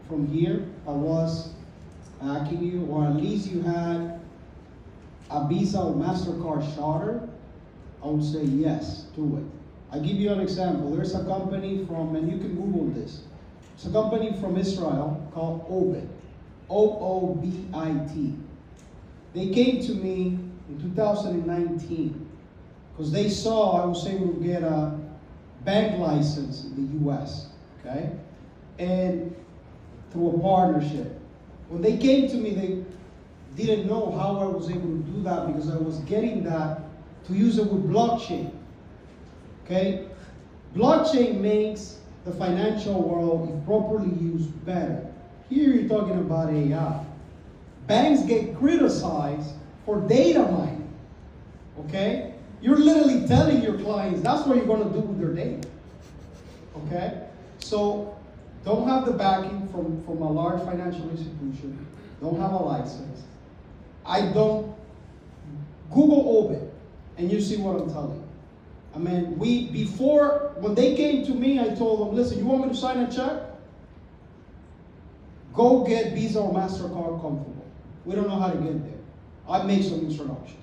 from here that was hacking you, or at least you had a Visa or MasterCard charter, I would say yes, do it. I'll give you an example. There's a company from, and you can Google this. It's a company from Israel called Obit, O-O-B-I-T. They came to me in 2019 because they saw I was able to get a bank license in the US, okay? And through a partnership. When they came to me, they didn't know how I was able to do that because I was getting that to use it with blockchain, okay? Blockchain makes the financial world, if properly used, better. Here you're talking about AI. Banks get criticized for data mining, okay? You're literally telling your clients that's what you're gonna do with their data, okay? So don't have the backing from a large financial institution, don't have a license. Google Obit, and you see what I'm telling you. I mean, when they came to me, I told them, listen, you want me to sign a check? Go get Visa or MasterCard comfortable. We don't know how to get there. I make some introductions.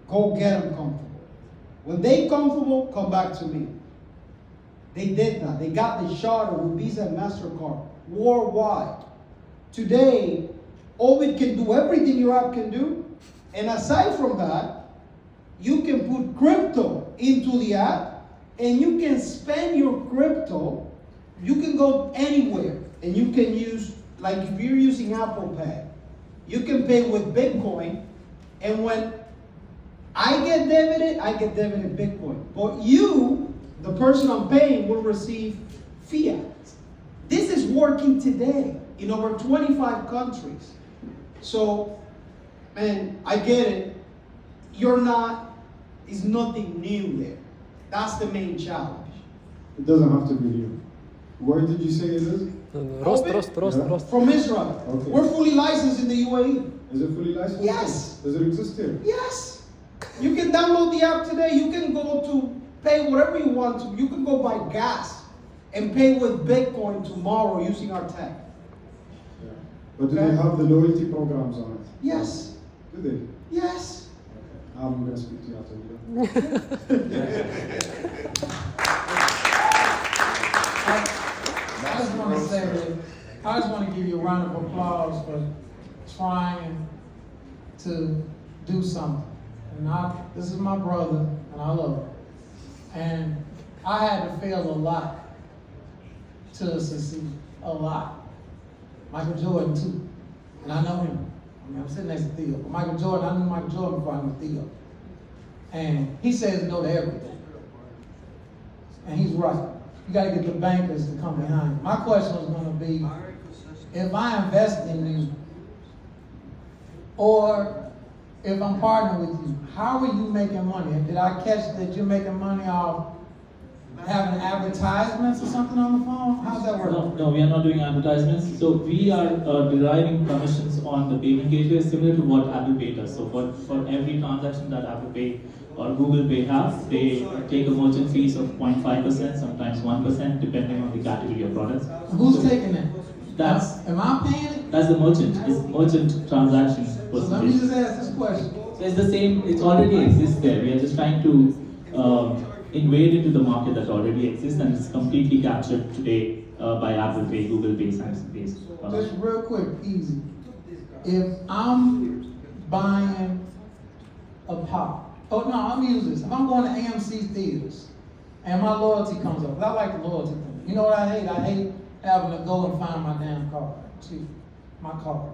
Go get them comfortable. When they comfortable, come back to me. They did that. They got the charter with Visa and MasterCard worldwide. Today, Ovid can do everything your app can do. And aside from that, you can put crypto into the app and you can spend your crypto. You can go anywhere and you can use, like if you're using Apple Pay, you can pay with Bitcoin. And when I get debited Bitcoin. But you, the person I'm paying, will receive fiat. This is working today in over 25 countries. So, man, I get it. It's nothing new there. That's the main challenge. It doesn't have to be new. Where did you say it is? Rost. From Israel. Okay. We're fully licensed in the UAE. Is it fully licensed? Yes. Does it exist here? Yes. You can download the app today. You can go to pay whatever you want to. You can go buy gas and pay with Bitcoin tomorrow using our tech. Yeah. But do they have the loyalty programs on it? Yes. Do they? Yes. I'm going to speak to you after video. I just want to say that I just want to give you a round of applause for trying to do something. And this is my brother, and I love him. And I had to fail a lot to succeed, a lot. Michael Jordan too, and I know him. I mean, I'm sitting next to Theo. But Michael Jordan, I knew Michael Jordan before I knew Theo. And he says no to everything. And he's right. You got to get the bankers to come behind you. My question was going to be, if I invest in you, or if I'm partnering with you, how are you making money? Did I catch that you're making money off having advertisements or something on the phone? How's that work? No, we are not doing advertisements. So we are deriving commissions on the payment gateway similar to what Apple Pay does. So for every transaction that Apple Pay or Google Pay have, they take a merchant fees of 0.5%, sometimes 1%, depending on the category of products. Who's taking it? Am I paying it? That's the merchant. It's merchant transaction percentage. So let me just ask this question. So it's the same. It already exists there. We are just trying to invade into the market that already exists, and it's completely captured today by Apple Pay, Google Pay, Samsung Pay. Just real quick, easy. If I'm buying a pop, I'm using this. If I'm going to AMC theaters and my loyalty comes up, 'cause I like the loyalty thing. You know what I hate? I hate having to go and find my damn card. See, my card.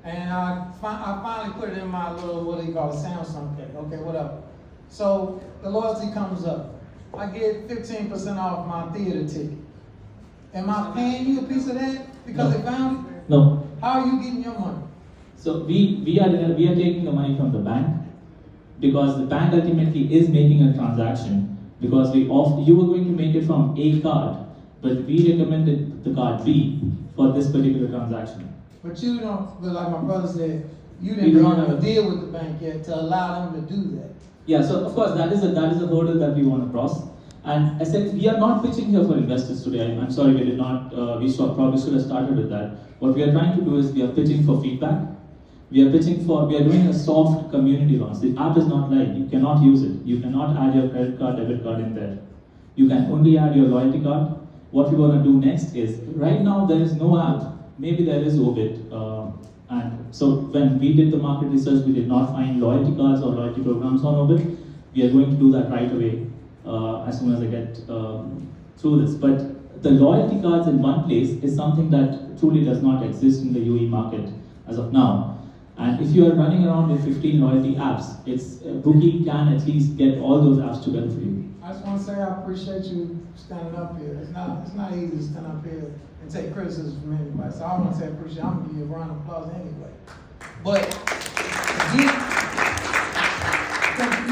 And I finally put it in my little, what do you call it, Samsung Pay. Okay, whatever. So the loyalty comes up. I get 15% off my theater ticket. Am I paying you a piece of that because they found it? No. How are you getting your money? So we are taking the money from the bank, because the bank ultimately is making a transaction, because you were going to make it from A card, but we recommended the card B for this particular transaction. But you don't, but like my brother said, you didn't run a deal with the bank yet to allow them to do that. Yeah, so of course that is a hurdle that we want to cross. And I said we are not pitching here for investors today. I'm sorry we did not. Probably should have started with that. What we are trying to do is we are pitching for feedback. We are doing a soft community launch. The app is not live. You cannot use it. You cannot add your credit card, debit card in there. You can only add your loyalty card. What we want to do next is, right now there is no app. Maybe there is Ovid. And so when we did the market research, we did not find loyalty cards or loyalty programs on Ovid. We are going to do that right away as soon as I get through this. But the loyalty cards in one place is something that truly does not exist in the UAE market as of now. And if you are running around with 15 loyalty apps, Bookie can at least get all those apps together for you. I just want to say I appreciate you standing up here. It's not easy to stand up here and take criticism from anybody. So I want to say I appreciate. I'm gonna give you a round of applause anyway. But you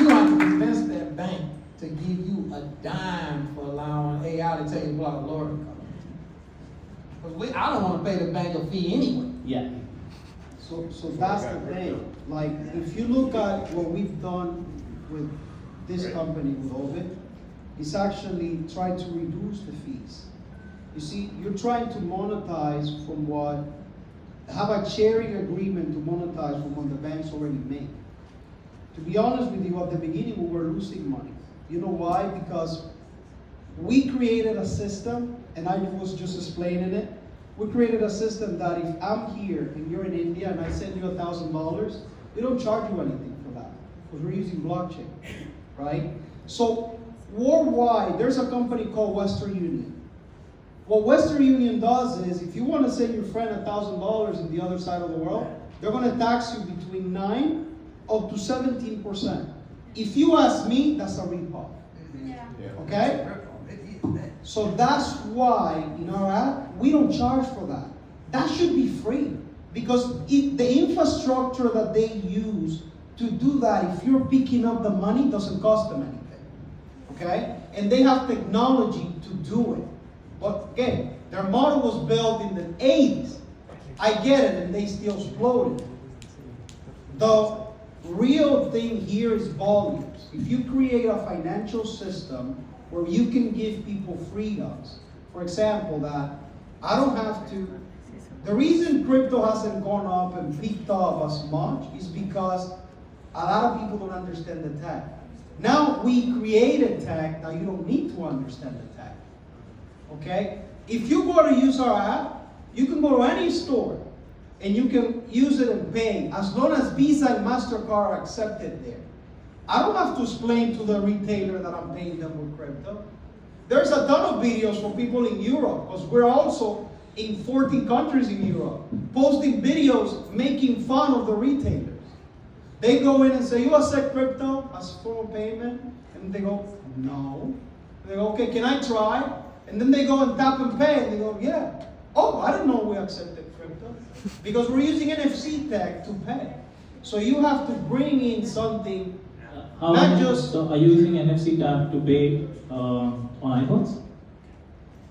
have to convince that bank to give you a dime for allowing AI to tell you about a loyalty card. Because I don't want to pay the bank a fee anyway. So that's the thing. Like, if you look at what we've done with this company, with Ovid, is actually try to reduce the fees. You see, you're trying to monetize from what, have a sharing agreement to monetize from what the banks already make. To be honest with you, at the beginning we were losing money. You know why? Because we created a system, and I was just explaining it. We created a system that if I'm here and you're in India and I send you $1,000, we don't charge you anything for that because we're using blockchain, right? So worldwide, there's a company called Western Union. What Western Union does is, if you want to send your friend $1,000 in the other side of the world, they're going to tax you between 9 up to 17%. If you ask me, that's a rip-off. Okay? So that's why in our app, we don't charge for that. That should be free. Because the infrastructure that they use to do that, if you're picking up the money, doesn't cost them anything. Okay? And they have technology to do it. But again, their model was built in the 80s. I get it, and they still exploded. The real thing here is volumes. If you create a financial system where you can give people freedoms, for example, that I don't have to, the reason crypto hasn't gone up and picked up as much is because a lot of people don't understand the tech. Now we created tech that you don't need to understand the tech. Okay? If you go to use our app, you can go to any store and you can use it and pay as long as Visa and MasterCard are accepted there. I don't have to explain to the retailer that I'm paying them with crypto. There's a ton of videos for people in Europe because we're also in 14 countries in Europe posting videos making fun of the retailers. They go in and say, you accept crypto as a form of payment? And they go, no. They go, okay, can I try? And then they go and tap and pay, and they go, yeah. Oh, I didn't know we accepted crypto. Because we're using NFC tech to pay. So you have to bring in something, not just... So are you using NFC tap to pay on iPhones?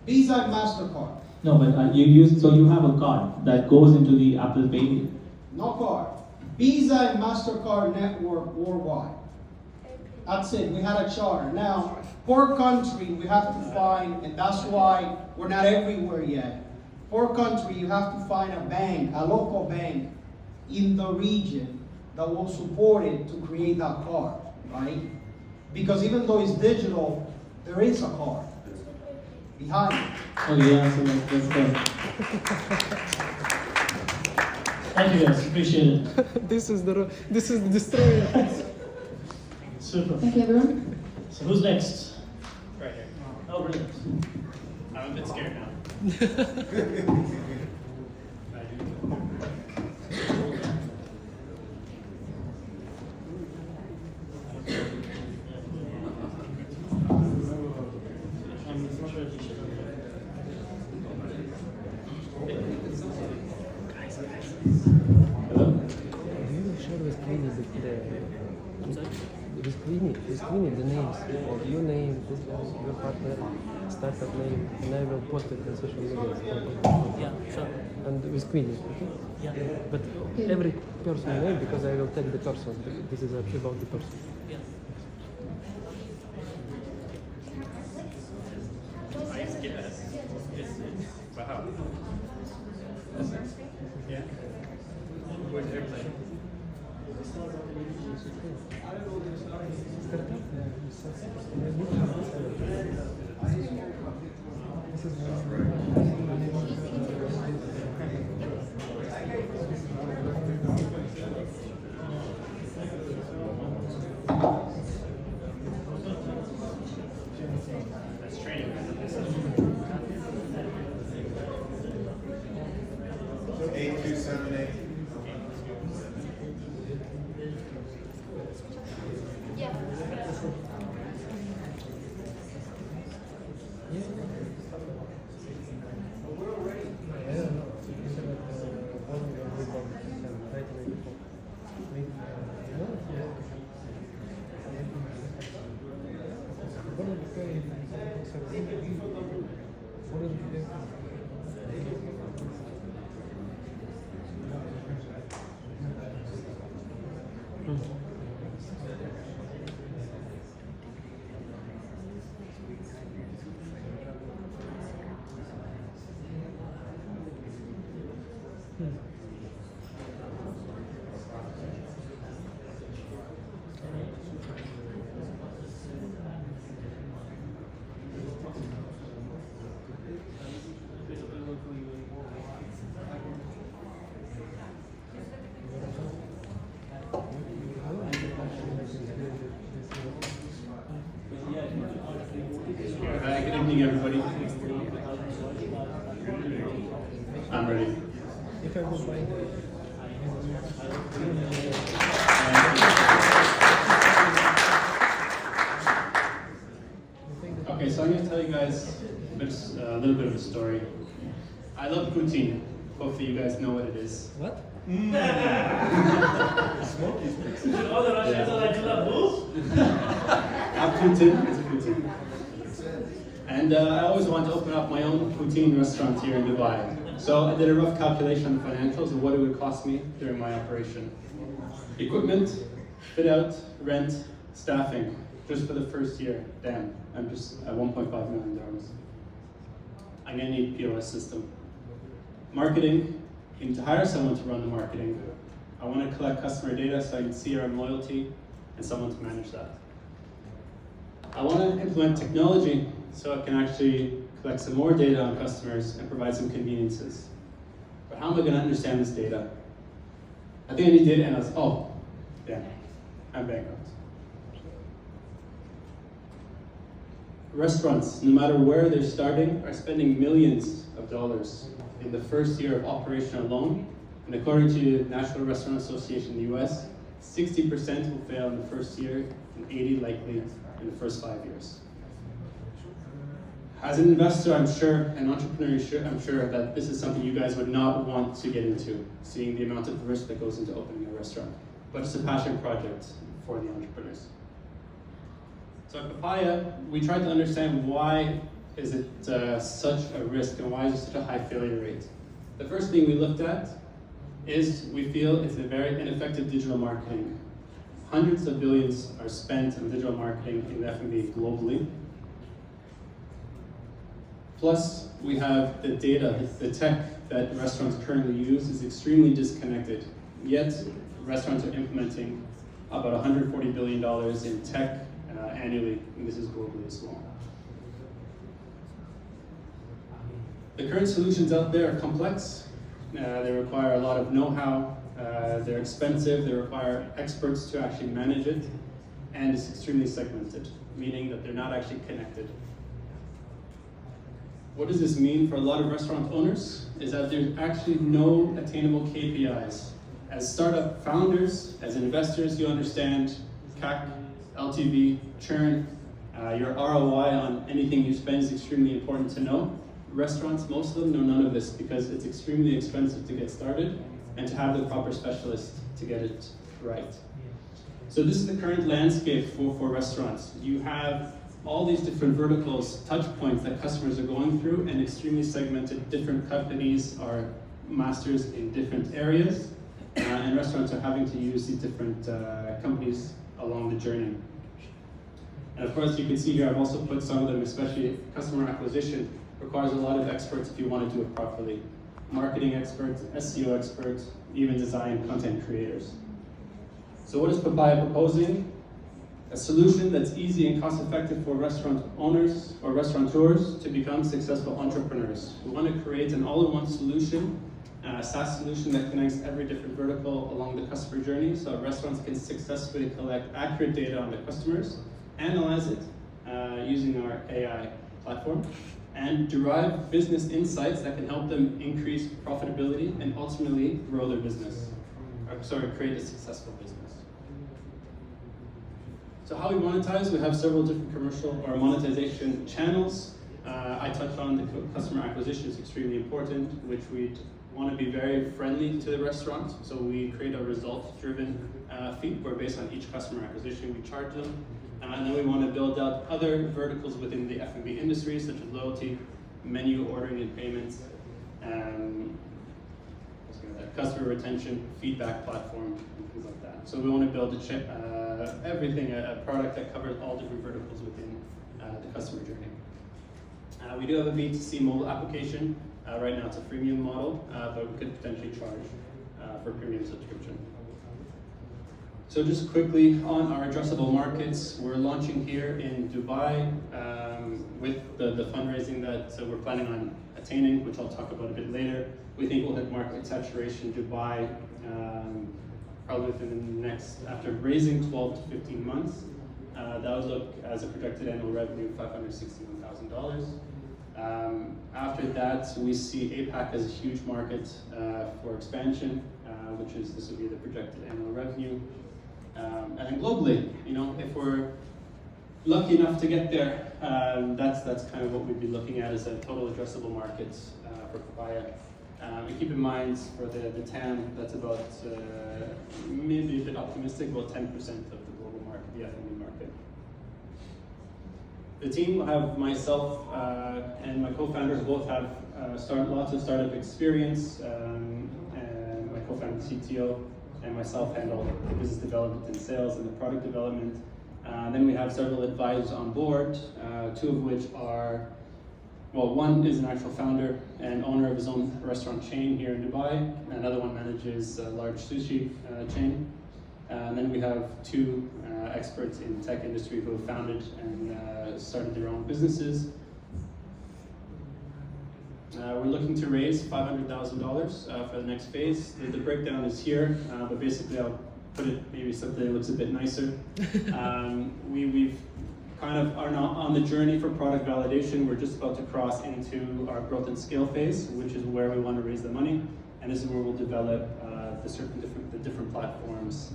Visa and MasterCard. No, but you have a card that goes into the Apple Pay? No card. Visa and MasterCard network worldwide. That's it. We had a charter. Now, per country, we have to find, and that's why we're not everywhere yet. Per country, you have to find a bank, a local bank in the region that will support it to create that card, right? Because even though it's digital, there is a card behind it. Oh yeah, so let's go. Thank you guys, appreciate it. This is the destroyer. Super. Thank you, everyone. So who's next? Right here. Oh, brilliant. I'm a bit scared now. The screen, the names of your name, your partner, startup name, and I will post it on social media. Yeah, sure. And with screen, okay? Yeah. But every person name, because I will take the person. This is about the person. Yeah. Wow. Yeah. Where's everything? That's training. 8278. evening, everybody. I'm ready. If I would mind. Okay, so I'm going to tell you guys a little bit of a story. I love poutine. Hopefully you guys know what it is. What? Smoky sticks. All the Russians are like, you love booze? Poutine, it's a poutine. And I always wanted to open up my own poutine restaurant here in Dubai. So I did a rough calculation on the financials of what it would cost me during my operation. Equipment, fit out, rent, staffing, just for the first year. Damn, I'm just at $1.5 million. I'm gonna need POS system. Marketing, you need to hire someone to run the marketing. I want to collect customer data so I can see our loyalty and someone to manage that. I want to implement technology so I can actually collect some more data on customers and provide some conveniences. But how am I going to understand this data? I think I need data and I was, oh, damn, I'm bankrupt. Restaurants, no matter where they're starting, are spending millions of dollars in the first year of operation alone. And according to the National Restaurant Association in the US, 60% will fail in the first year and 80% likely in the first 5 years. As an investor, I'm sure, an entrepreneur, I'm sure that this is something you guys would not want to get into, seeing the amount of risk that goes into opening a restaurant. But it's a passion project for the entrepreneurs. So at Papaya, we tried to understand why is it such a risk and why is there such a high failure rate. The first thing we looked at is we feel it's a very ineffective digital marketing. Hundreds of billions are spent on digital marketing in F&B globally. Plus, we have the data, the tech that restaurants currently use is extremely disconnected. Yet, restaurants are implementing about $140 billion in tech annually, and this is globally as well. The current solutions out there are complex. They require a lot of know-how. They're expensive. They require experts to actually manage it, and it's extremely segmented, meaning that they're not actually connected. What does this mean for a lot of restaurant owners? Is that there's actually no attainable KPIs. As startup founders, as investors, you understand CAC, LTV, churn, your ROI on anything you spend is extremely important to know. Restaurants, most of them know none of this because it's extremely expensive to get started and to have the proper specialist to get it right. So this is the current landscape for restaurants. You have all these different verticals, touch points that customers are going through, and extremely segmented. Different companies are masters in different areas, and restaurants are having to use these different companies along the journey. And of course, you can see here, I've also put some of them, especially customer acquisition, requires a lot of experts if you want to do it properly. Marketing experts, SEO experts, even design content creators. So what is Papaya proposing? A solution that's easy and cost-effective for restaurant owners or restaurateurs to become successful entrepreneurs. We want to create an all-in-one solution, a SaaS solution that connects every different vertical along the customer journey, so restaurants can successfully collect accurate data on their customers, analyze it using our AI platform, and derive business insights that can help them increase profitability and ultimately grow their business, create a successful business. So how we monetize, we have several different commercial or monetization channels. I touched on the customer acquisition is extremely important, which we want to be very friendly to the restaurant. So we create a results-driven fee where based on each customer acquisition, we charge them. And then we want to build out other verticals within the F&B industry, such as loyalty, menu ordering and payments, customer retention, feedback platform, and things like that. So we want to build everything, a product that covers all different verticals within the customer journey. We do have a B2C mobile application. Right now it's a freemium model, but we could potentially charge for premium subscription. So just quickly on our addressable markets, we're launching here in Dubai with the fundraising that we're planning on attaining, which I'll talk about a bit later. We think we'll hit market saturation in Dubai probably within the next, after raising 12 to 15 months. that would look as a projected annual revenue of $561,000. After that, we see APAC as a huge market for expansion, which is, this would be the projected annual revenue. And then globally, you know, if we're lucky enough to get there, that's kind of what we'd be looking at as a total addressable market for Papaya. And keep in mind, for the TAM, that's about, maybe a bit optimistic, about 10% of the global market, the F&B market. The team will have myself and my co-founders both have lots of startup experience, and my co-founder, CTO, and myself handle the business development and sales and the product development. Then we have several advisors on board, two of which are, well, one is an actual founder and owner of his own restaurant chain here in Dubai. Another one manages a large sushi chain. And then we have two experts in the tech industry who have founded and started their own businesses. We're looking to raise $500,000 for the next phase. The breakdown is here, but basically I'll put it maybe something that looks a bit nicer. We've kind of are now on the journey for product validation. We're just about to cross into our growth and scale phase, which is where we want to raise the money. And this is where we'll develop the different platforms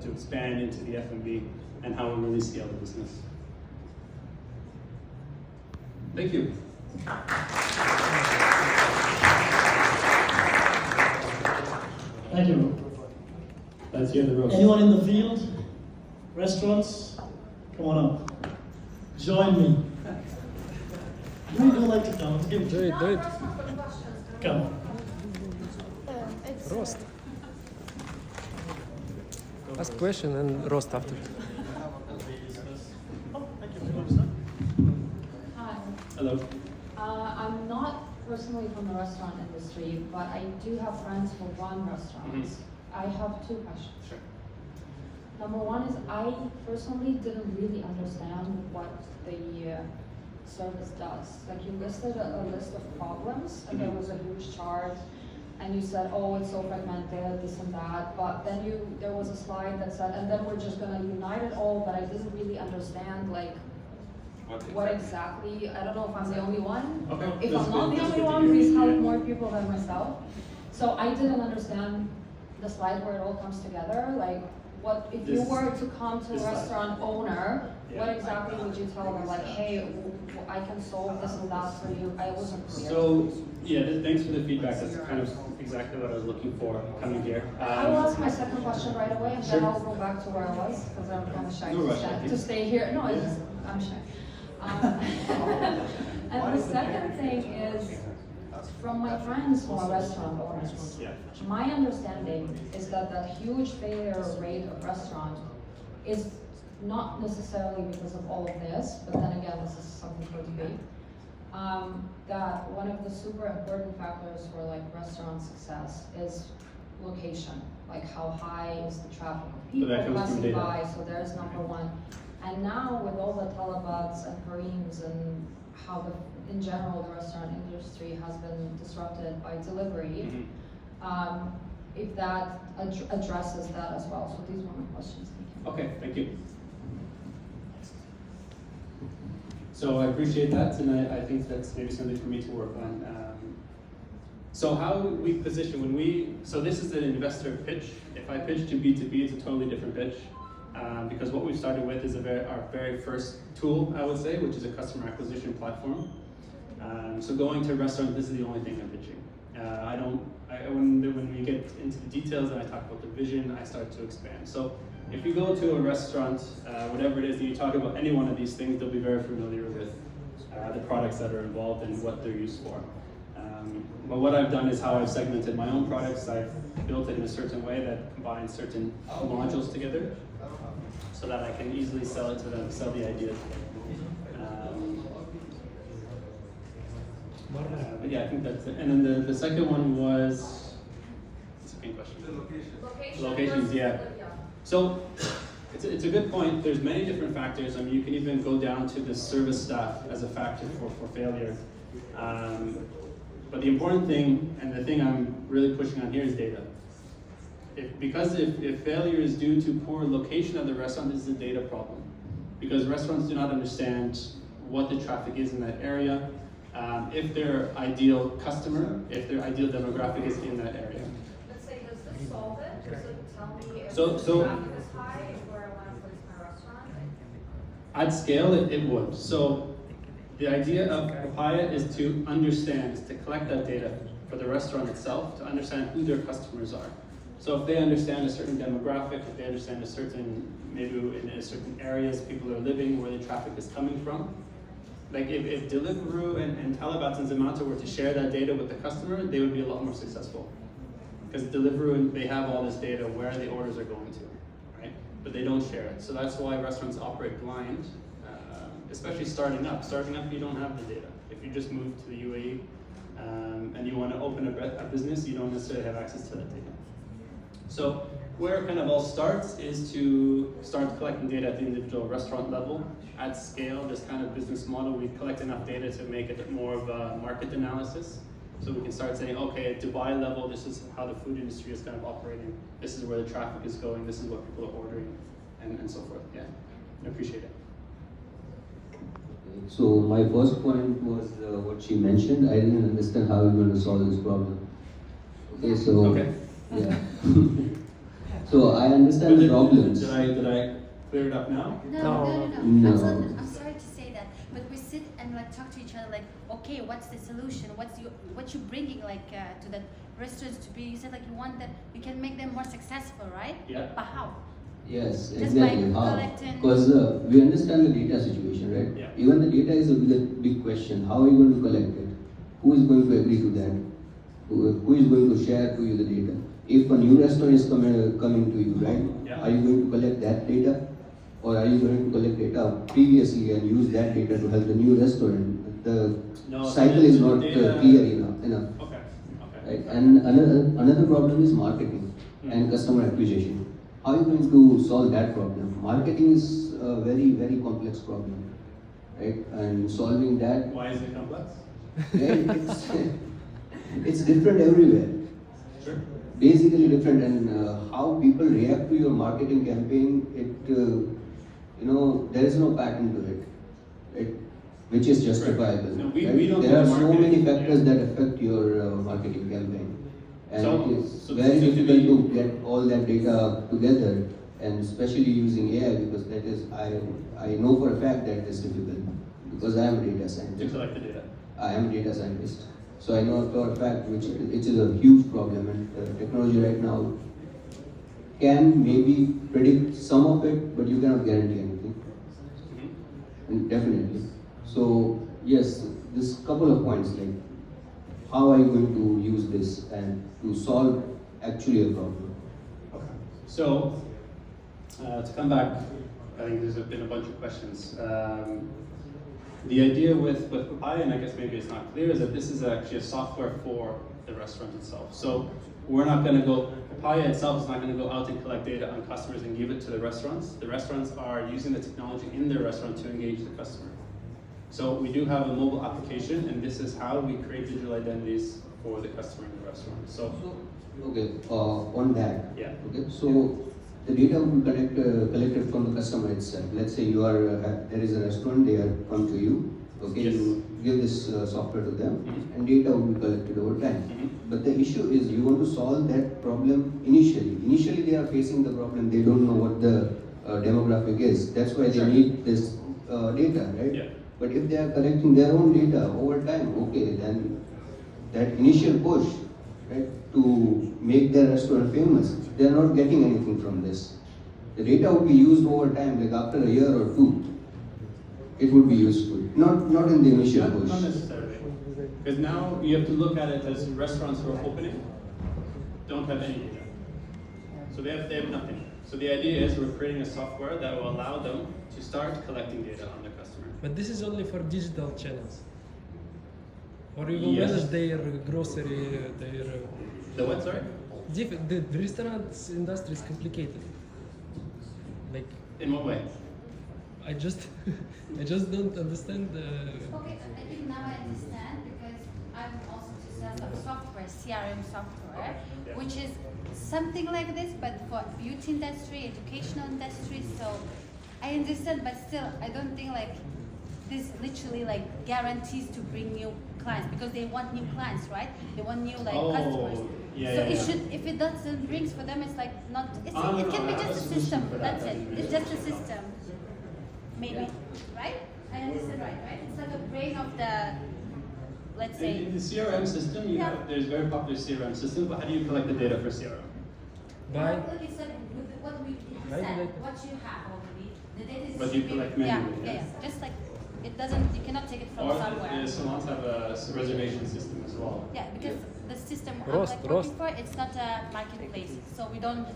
to expand into the F&B and how we really scale the business. Thank you. Thank you. Let's hear the roast. Anyone in the field? Restaurants? Come on up. Join me. You don't like to come. Do it. Come. Roast. Ask question and roast after. Hi. Hello. I'm not personally from the restaurant industry, but I do have friends who run restaurants. I have two questions. Sure. Number one is I personally didn't really understand what the service does. Like you listed a list of problems, and there was a huge chart, and you said, oh, it's so fragmented, this and that, but then there was a slide that said, and then we're just gonna unite it all, but I didn't really understand like what exactly, I don't know if I'm the only one. Okay. If I'm not the only one, please help more people than myself. So I didn't understand the slide where it all comes together. Like, what if you were to come to a restaurant owner, what exactly would you tell them? Like, hey, I can solve this and that for you. I wasn't clear. So, yeah, thanks for the feedback. That's kind of exactly what I was looking for coming here. I will ask my second question right away, and then I'll go back to where I was, because I'm kind of shy to stay here. No, I'm shy. And the second thing is, from my friends who are restaurant owners, my understanding is that huge failure rate of restaurant is not necessarily because of all of this, but then again, this is something for debate. That one of the super important factors for like restaurant success is location, like how high is the traffic of people passing by. So there's number one. And now with all the talabaats and Kareems and how in general the restaurant industry has been disrupted by delivery, if that addresses that as well. So these were my questions. Thank you. Okay, thank you. So I appreciate that, and I think that's maybe something for me to work on. So how we position so this is an investor pitch. If I pitch to B2B, it's a totally different pitch. Because what we've started with is our very first tool, I would say, which is a customer acquisition platform. So going to a restaurant, this is the only thing I'm pitching. When we get into the details and I talk about the vision, I start to expand. So if you go to a restaurant, whatever it is, and you talk about any one of these things, they'll be very familiar with the products that are involved and what they're used for. But what I've done is how I've segmented my own products. I've built it in a certain way that combines certain modules together so that I can easily sell it to them, sell the idea to them. But yeah, I think that's it. And then the second one was, the second question. Locations, yeah. So it's a good point. There's many different factors. I mean, you can even go down to the service staff as a factor for failure. But the important thing, and the thing I'm really pushing on here, is data. If failure is due to poor location of the restaurant, this is a data problem. because restaurants do not understand what the traffic is in that area, if their ideal customer, if their ideal demographic is in that area. Let's say, does this solve it? Does it tell me if So- the traffic is high, where I want to place my restaurant? At scale, it would. So the idea of Papaya is to understand, is to collect that data for the restaurant itself, to understand who their customers are. So if they understand a certain demographic, if they understand a certain, maybe in a certain areas people are living, where the traffic is coming from, like if Deliveroo and Talabats and Zomato were to share that data with the customer, they would be a lot more successful. Because Deliveroo, they have all this data where the orders are going to, right? But they don't share it. So that's why restaurants operate blind, especially starting up. Starting up, you don't have the data. If you just move to the UAE and you want to open a business, you don't necessarily have access to that data. So where it kind of all starts is to start collecting data at the individual restaurant level. At scale, this kind of business model, we collect enough data to make it more of a market analysis. So we can start saying, okay, at Dubai level, this is how the food industry is kind of operating. This is where the traffic is going. This is what people are ordering, and so forth. Yeah, I appreciate it. So my first point was what she mentioned. I didn't understand how we're going to solve this problem. Okay, so yeah. So I understand the problems. Did I clear it up now? No. I'm sorry to say that, but we sit and like talk to each other like, okay, what's the solution? What you bringing like to the restaurants to be? You said like you want that you can make them more successful, right? Yeah. But how? Yes, Just by exactly. How? collecting- Because we understand the data situation, right? Yeah. Even the data is a big question. How are you going to collect it? Who is going to agree to that? Who is going to share to you the data? If a new restaurant is coming to you, right? Yeah. Are you going to collect that data? Or are you going to collect data previously and use that data to help the new restaurant? The No, cycle so is the not data- clear enough. Okay. Right? And another problem is marketing and customer acquisition. How are you going to solve that problem? Marketing is a very complex problem, right? And solving that, Why is it complex? it's different everywhere. Sure. Basically different, and how people react to your marketing campaign, there is no pattern to it, right? Which is justifiable. No, we right? don't There do are so marketing, many factors that affect your marketing campaign. And So- it is so very to difficult be- to get all that data together, and especially using AI, because that is, I know for a fact that is difficult, because I am a data To scientist. collect the data. I am a data scientist. So I know for a fact which is a huge problem, and technology right now can maybe predict some of it, but you cannot guarantee anything. And definitely. So yes, this couple of points, like how are you going to use this and to solve actually a problem? So, to come back, I think there's been a bunch of questions. The idea with Papaya, and I guess maybe it's not clear, is that this is actually a software for the restaurant itself. So we're not going to go, Papaya itself is not going to go out and collect data on customers and give it to the restaurants. The restaurants are using the technology in their restaurant to engage the customer. So we do have a mobile application, and this is how we create digital identities for the customer in the restaurant. So Okay, on that. Yeah. Okay, so the data will be collected from the customer itself. Let's say you are there is a restaurant, they are come to you. Okay, Yes. you give this software to them, Mhm. and data will be collected over time. Mhm. But the issue is you want to solve that problem initially. Initially, they are facing the problem. They don't know what the demographic is. That's why they Sure. need this data, right? Yeah. But if they are collecting their own data over time, okay, then that initial push, right, to make their restaurant famous, they are not getting anything from this. The data would be used over time, like after a year or two, it would be useful. Not in the initial push. Not necessarily. Because now you have to look at it as restaurants who are opening don't have any data. So they have nothing. So the idea is we're creating a software that will allow them to start collecting data on their customer. But this is only for digital channels. Or you will Yes. manage their grocery, their... The what, sorry? The restaurant industry is complicated. Like... In what way? I just don't understand the... Okay, I think now I understand because I'm also to sell some software, CRM software, which is something like this, but for beauty industry, educational industry. So I understand, but still, I don't think like this literally like guarantees to bring new clients because they want new clients, right? They want new like customers. Yeah, So yeah, it yeah. should, if it doesn't brings for them, it's like not. It's, No, it can no, be I have just a a system. solution for that. That's it. It's just a system. Maybe, right? I understand, right? It's like a brain of the, let's say. In the CRM system, you Yeah. have, there's very popular CRM system, but how do you collect the data for CRM? By Like you said, with what we Right, said, like- what you have already, the data is. But you distributed- collect Yeah, manually, yeah, yes? yeah. Just like it doesn't, you cannot take it from Or somewhere. the salons have a reservation system as well. Yeah, because the system Roast, I'm like roast. working for, it's not a marketplace, so we don't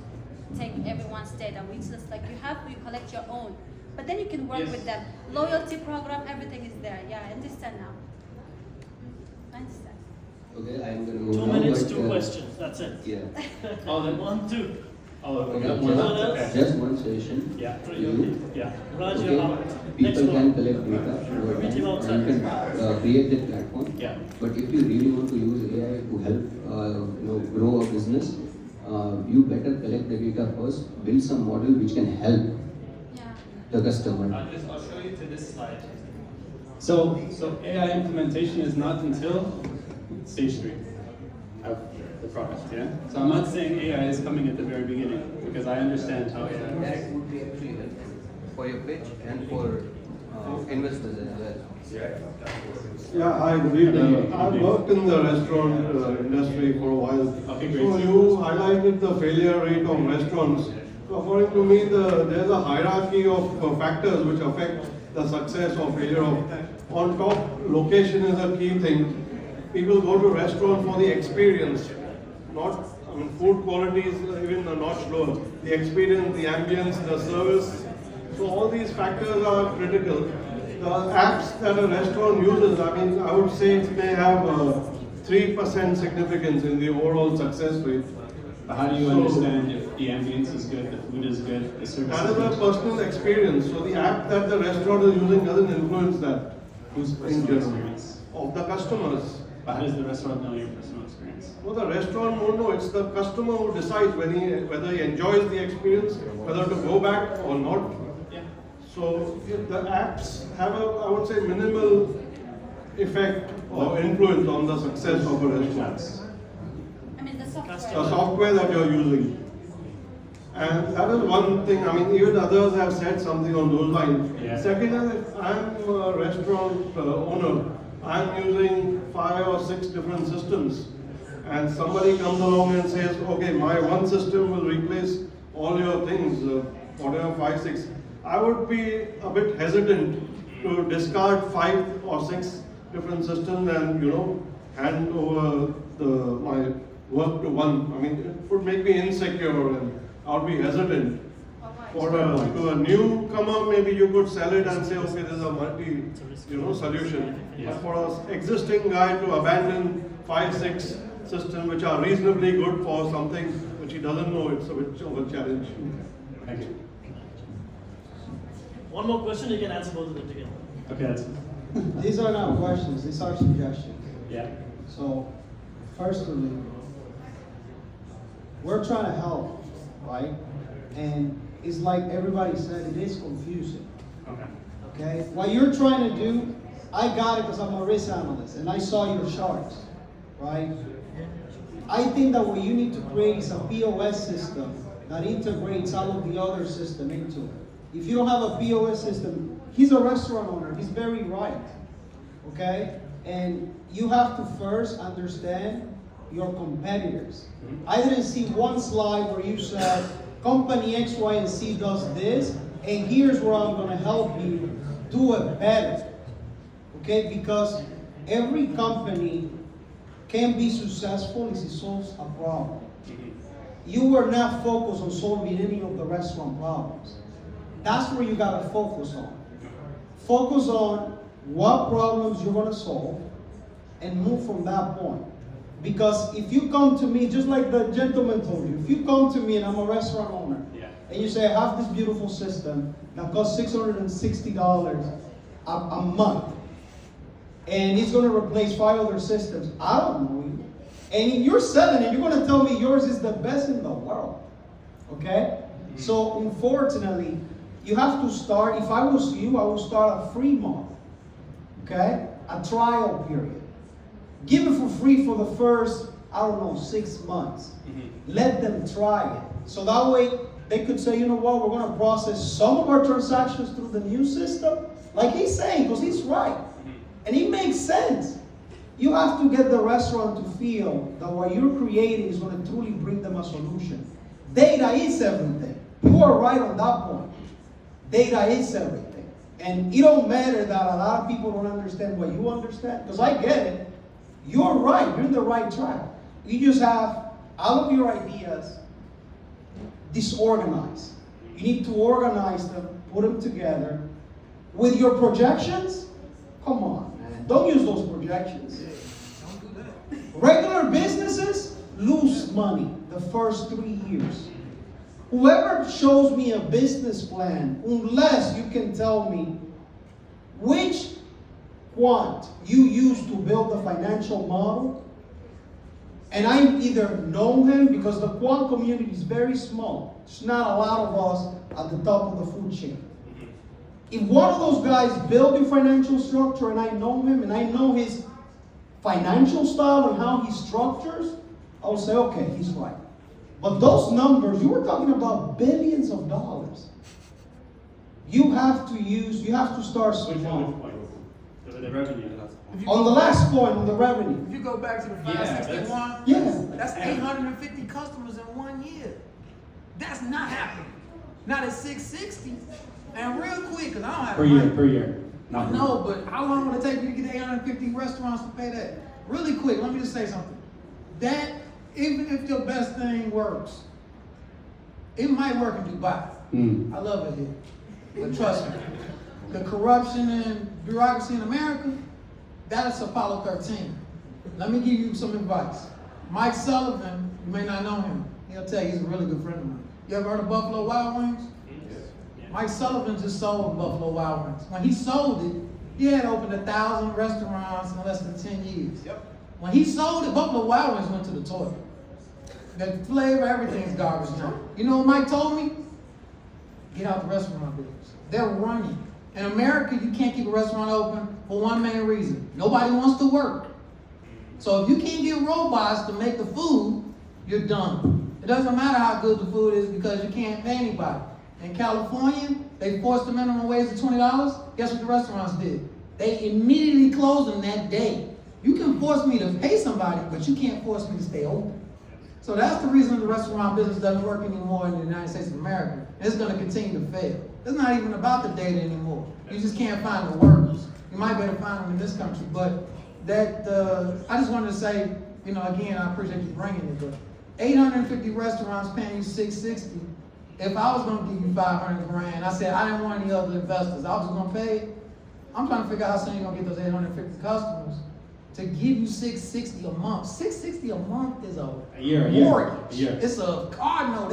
take everyone's data. We just like you collect your own, but then you can work Yes. with them. Loyalty program, everything is there. Yeah, I understand now. I understand. Okay, I'm gonna move 2 now, minutes, but, 2 questions, that's it. Yeah. Oh, then 1, 2. Oh, Okay, okay. just, just one session. Yeah. You, Yeah. Raj, okay, you're out. Next people can one. collect data over Meet him time outside. and you can create that platform. Yeah. But if you really want to use AI to help grow a business, you better collect the data first, build some model which can help Yeah. the customer. I'll show you to this slide. So AI implementation is not until stage 3 of the product, yeah? So I'm not saying AI is coming at the very beginning, because I understand how AI works. That would be actually helpful for your pitch and for investors as well. Yeah, I believe that. I've worked in the restaurant industry for a while. Okay, great. So you highlighted the failure rate of restaurants. So according to me, there's a hierarchy of factors which affect the success or failure of. On top, location is a key thing. People go to restaurant for the experience, not, I mean, food quality is even a notch lower. The experience, the ambience, the service. So all these factors are critical. The apps that a restaurant uses, I mean, I would say it may have 3% significance in the overall success rate. But how do you So- understand if the ambience is good, the food is good, the service That is is a good? personal experience. So the app that the restaurant is using doesn't influence that. Whose in personal general. experience? Of the customers. But how does the restaurant know your personal experience? Well, the restaurant won't know. It's the customer who decides whether he enjoys the experience, whether to go back or not. Yeah. So the apps have I would say, minimal effect or influence on the success of a restaurant. I mean, the software. The software that you're using. And that is one thing, I mean, even others have said something on those lines. Yeah. Second is, if I'm a restaurant owner, I'm using 5 or 6 different systems. And somebody comes along and says, okay, my one system will replace all your things, whatever 5, 6. I would be a bit hesitant to discard 5 or 6 different systems and, hand over my work to one. I mean, it would make me insecure and I would be hesitant. To a newcomer, maybe you could sell it and say, okay, this is a multi, solution. Yeah. But for an existing guy to abandon 5, 6 systems which are reasonably good for something which he doesn't know, it's a bit of a challenge. Thank you. One more question, you can answer both of them together. Okay, that's it. These are not questions, these are suggestions. Yeah. So, firstly, we're trying to help, right? And it's like everybody said, it is confusing. Okay. Okay? What you're trying to do, I got it because I'm a risk analyst and I saw your charts, right? I think that what you need to create is a POS system that integrates all of the other system into it. If you don't have a POS system, he's a restaurant owner, he's very right, okay? And you have to first understand your competitors. I didn't see one slide where you said, company X, Y, and Z does this, and here's where I'm gonna help you do it better, okay? Because every company can be successful if it solves a problem. You were not focused on solving any of the restaurant problems. That's where you gotta focus on. Focus on what problems you're gonna solve and move from that point. Because if you come to me, just like the gentleman told you, if you come to me and I'm a restaurant owner, and you say, I have this beautiful system that costs $660 a month, and it's gonna replace 5 other systems, I don't know you. And you're selling it, you're gonna tell me yours is the best in the world, okay? So unfortunately, you have to start, if I was you, I would start a free model, okay? A trial period. Give it for free for the first, 6 months. Let them try it. So that way, they could say, you know what, we're going to process some of our transactions through the new system. Like he's saying, because he's right. And it makes sense. You have to get the restaurant to feel that what you're creating is going to truly bring them a solution. Data is everything. You are right on that point. Data is everything. And it don't matter that a lot of people don't understand what you understand, because I get it. You're right. You're in the right track. You just have all of your ideas disorganized. You need to organize them, put them together. With your projections, come on, man. Don't use those projections. Regular businesses lose money the first 3 years. Whoever shows me a business plan, unless you can tell me which quant you use to build the financial model, and I either know him, because the quant community is very small. There's not a lot of us at the top of the food chain. If one of those guys built your financial structure and I know him and I know his financial style and how he structures, I will say, okay, he's right. But those numbers, you were talking about billions of dollars. You have to start small. The revenue. On the last point, on the revenue. If you go back to the Yeah, 561, that's 850 customers in 1 year. That's not happening. Not at 660. And real quick, because I don't have Per year. I know, but how long would it take you to get 850 restaurants to pay that? Really quick, let me just say something. That, even if your best thing works, it might work in Dubai. I love it here. But trust me, the corruption and bureaucracy in America, that is Apollo 13. Let me give you some advice. Mike Sullivan, you may not know him. He'll tell you he's a really good friend of mine. You ever heard of Buffalo Wild Wings? Mike Sullivan just sold Buffalo Wild Wings. When he sold it, he had opened 1,000 restaurants in less than 10 years. When he sold it, Buffalo Wild Wings went to the toilet. The flavor, everything's garbage now. You know what Mike told me? Get out the restaurant business. They're running. In America, you can't keep a restaurant open for one main reason. Nobody wants to work. So if you can't get robots to make the food, you're done. It doesn't matter how good the food is because you can't pay anybody. In California, they forced the minimum wage to $20. Guess what the restaurants did? They immediately closed them that day. You can force me to pay somebody, but you can't force me to stay open. So that's the reason the restaurant business doesn't work anymore in the United States of America. It's going to continue to fail. It's not even about the data anymore. You just can't find the workers. You might be able to find them in this country, but I just wanted to say, again, I appreciate you bringing it, but 850 restaurants paying you $660. If I was going to give you $500 grand, I said I didn't want any other investors. I was going to pay it. I'm trying to figure out how soon you're going to get those 850 customers to give you $660 a month. $660 a month is a mortgage. A year. It's a car note.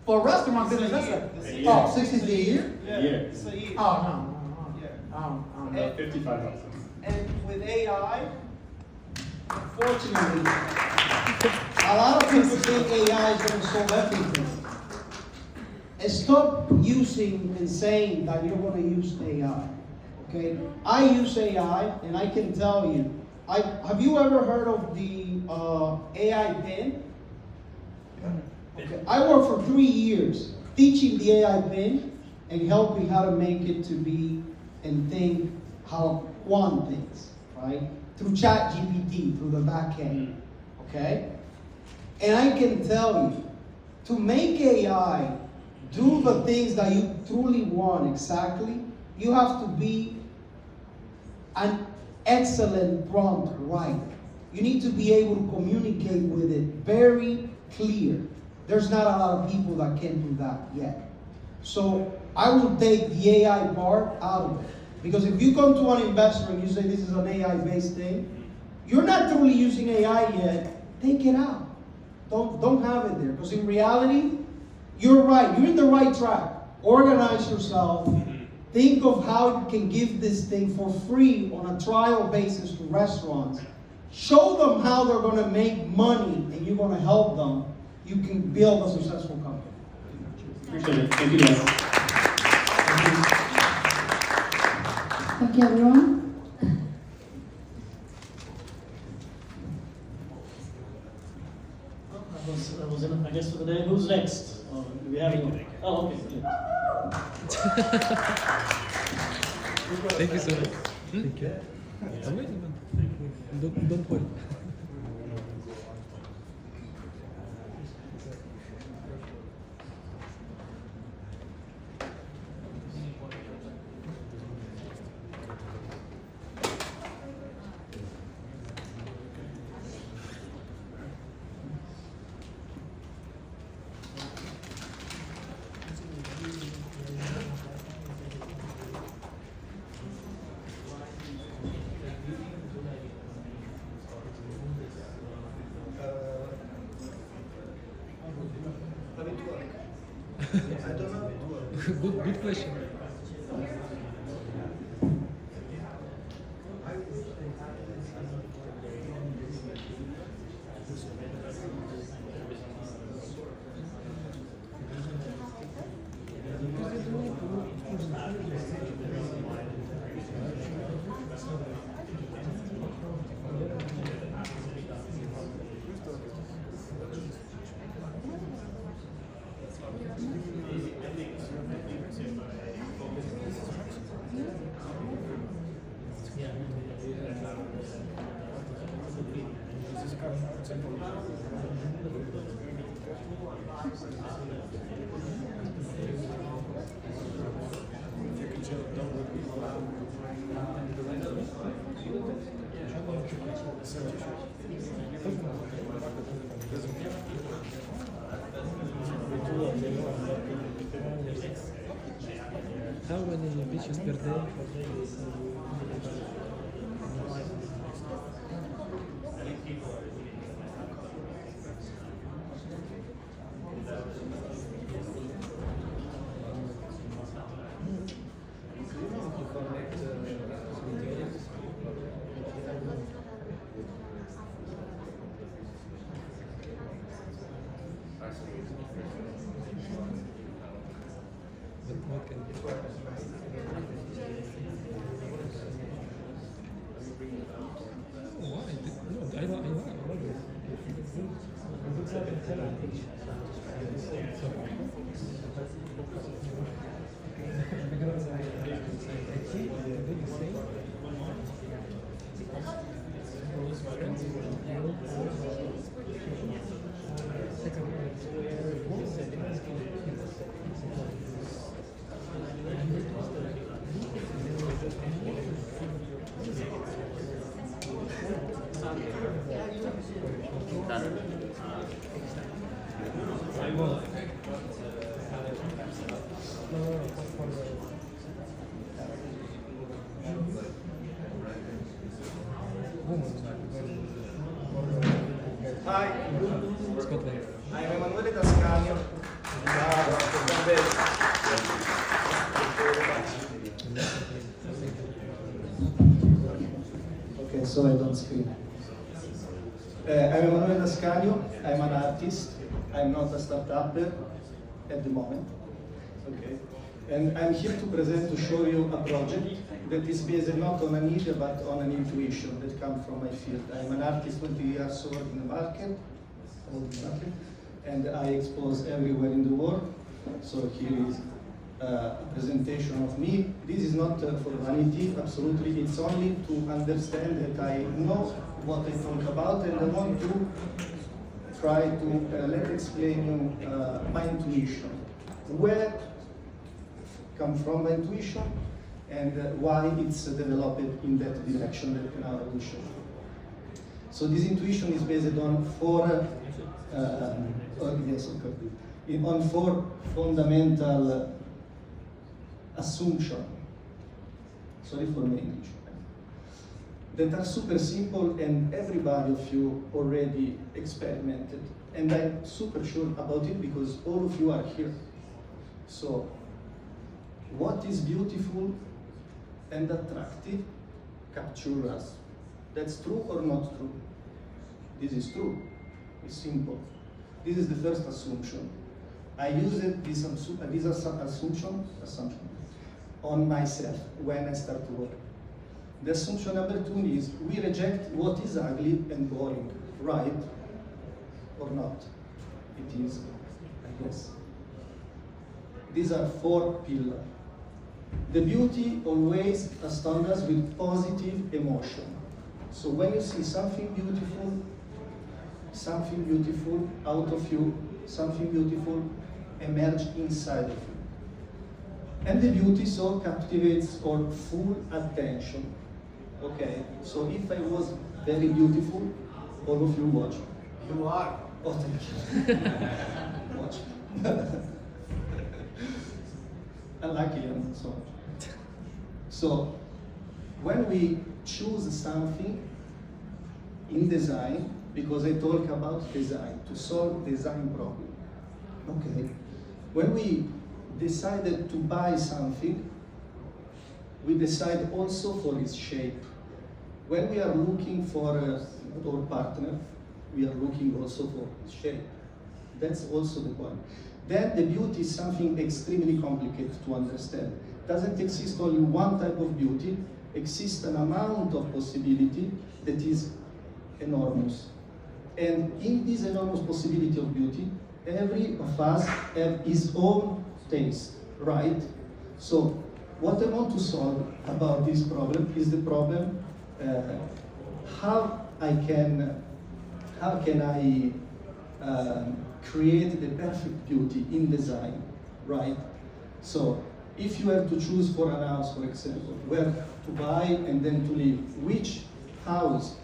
For a restaurant business, that's a year. 60 a year? A year. It's a year. Oh, no. I don't know. 55,000. And with AI, unfortunately, a lot of people think AI is going to solve everything. And stop using and saying that you're going to use AI. Okay? I use AI, and I can tell you. Have you ever heard of the AI PIN? Okay. I worked for 3 years teaching the AI PIN and helping how to make it to be and think how quant thinks, right? Through ChatGPT, through the back end. Okay? And I can tell you, to make AI do the things that you truly want exactly, you have to be an excellent prompt writer. You need to be able to communicate with it very clear. There's not a lot of people that can do that yet. So I will take the AI part out of it. Because if you come to an investor and you say this is an AI-based thing, you're not truly using AI yet, take it out. Don't have it there. Because in reality, you're right. You're in the right track. Organize yourself. Think of how you can give this thing for free on a trial basis to restaurants. Show them how they're going to make money and you're going to help them. You can build a successful company. Appreciate it. Thank you, guys. Okay, everyone. That was enough, I guess, for the day. Who's next? Oh, do we have anyone? Oh, okay. Thank you so much. Thank you. Don't worry. Good question. How many beaches per day? What can why? No, I love Hi, Scotland. I'm Emanuele Tascagno. Okay, so I don't speak. I'm Emanuele Tascagno. I'm an artist. I'm not a startupper at the moment. Okay. And I'm here to present, to show you a project that is based not on a need but on an intuition that comes from my field. I'm an artist, 20 years old in the market, and I expose everywhere in the world. So here is a presentation of me. This is not for vanity, absolutely. It's only to understand that I know what I talk about, and I want to try to let explain you my intuition. Where come from my intuition and why it's developed in that direction that now I will show you. So this intuition is based on four fundamental assumptions. Sorry for my English. That are super simple and everybody of you already experimented. And I'm super sure about it because all of you are here. So, what is beautiful and attractive captures us. That's true or not true? This is true. It's simple. This is the first assumption. I use this assumption on myself when I start to work. The assumption number 2 is we reject what is ugly and boring, right or not? It is, I guess. These are 4 pillars. The beauty always astounds us with positive emotion. So when you see something beautiful out of you, something beautiful emerge inside of you. And the beauty so captivates our full attention. Okay, so if I was very beautiful, all of you watch. You are. Oh, thank you. Watch. Unlucky, I'm not so much. So, when we choose something in design, because I talk about design, to solve design problem. Okay. When we decided to buy something, we decide also for its shape. When we are looking for our partner, we are looking also for its shape. That's also the point. Then the beauty is something extremely complicated to understand. Doesn't exist only one type of beauty, exists an amount of possibility that is enormous. And in this enormous possibility of beauty, every of us have his own taste, right? So what I want to solve about this problem is the problem how can I create the perfect beauty in design, right? So if you have to choose for an house, for example, where to buy and then to live, which house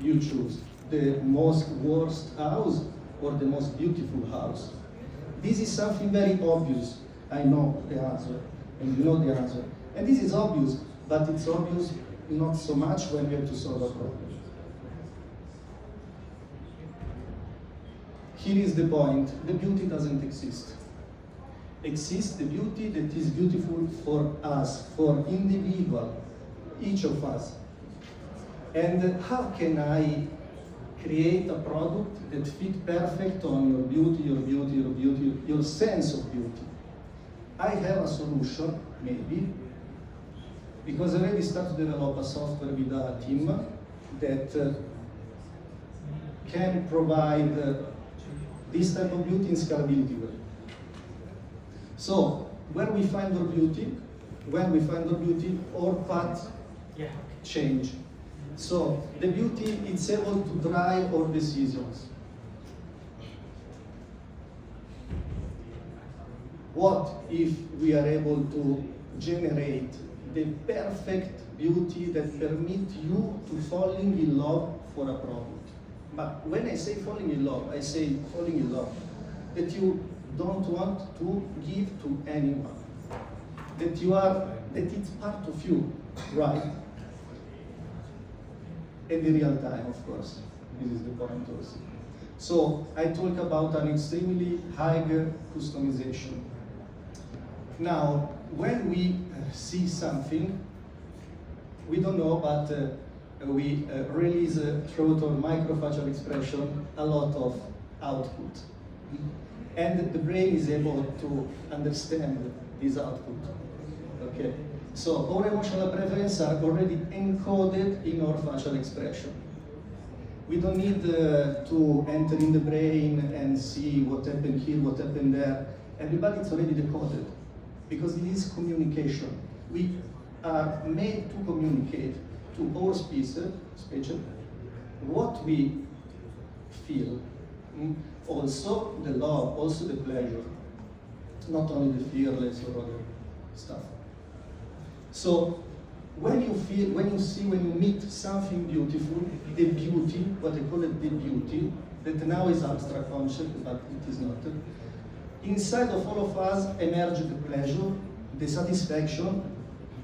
you choose? The most worst house or the most beautiful house? This is something very obvious. I know the answer, and you know the answer. And this is obvious, but it's obvious not so much when we have to solve a problem. Here is the point. The beauty doesn't exist. Exists the beauty that is beautiful for us, for individual, each of us. And how can I create a product that fits perfect on your beauty, your sense of beauty? I have a solution, maybe, because I already started to develop a software with a team that can provide this type of beauty in scalability way. So, when we find our beauty, our path change. So, the beauty is able to drive our decisions. What if we are able to generate the perfect beauty that permits you to falling in love for a product? But when I say falling in love, I say falling in love that you don't want to give to anyone. That it's part of you, right? In the real time, of course. This is the point also. So I talk about an extremely high customization. Now, when we see something, we don't know, but we release through our microfacial expression a lot of output. And the brain is able to understand this output. Okay? So our emotional preferences are already encoded in our facial expression. We don't need to enter in the brain and see what happened here, what happened there. Everybody's already decoded, because it is communication. We are made to communicate to our species what we feel. Also the love, also the pleasure, not only the fearless or other stuff. So when you feel, when you meet something beautiful, the beauty, what I call it the beauty, that now is abstract concept, but it is not. Inside of all of us emerge the pleasure, the satisfaction,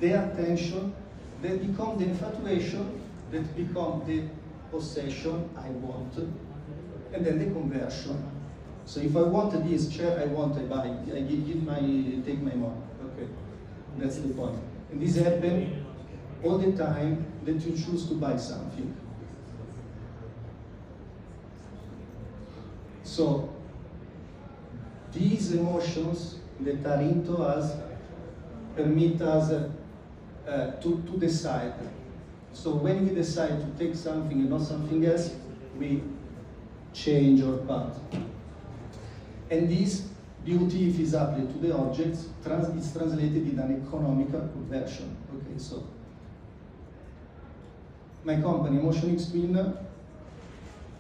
the attention, that become the infatuation, that become the possession, I want, and then the conversion. So if I wanted this chair, I buy it. I take my money. Okay, that's the point. And this happens all the time that you choose to buy something. So these emotions that are into us permit us to decide. So when we decide to take something and not something else, we change our path. And this beauty, if is applied to the objects, is translated in an economical version. Okay, so my company, Emotionix Twin,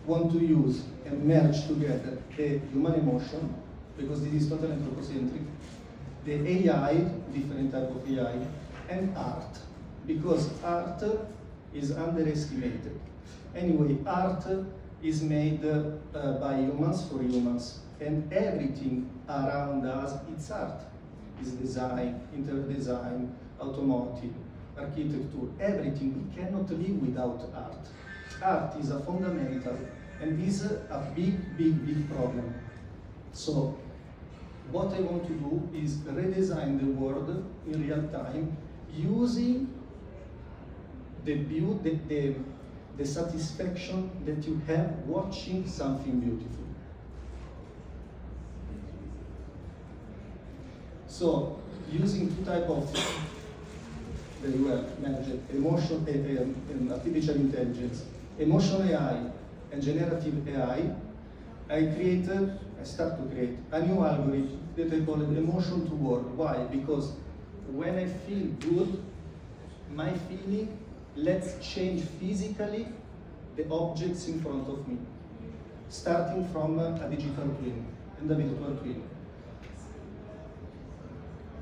want to use and merge together the human emotion, because this is totally anthropocentric, the AI, different type of AI, and art, because art is underestimated. Anyway, art is made by humans for humans, and everything around us, it's art. It's design, interior design, automotive, architecture, everything. We cannot live without art. Art is a fundamental and is a big problem. So what I want to do is redesign the world in real time using the beauty, the satisfaction that you have watching something beautiful. So using two types of very well managed emotion and artificial intelligence, emotional AI and generative AI, I start to create a new algorithm that I call it emotion to word. Why? Because when I feel good, my feeling, let's change physically the objects in front of me, starting from a digital twin and a virtual twin.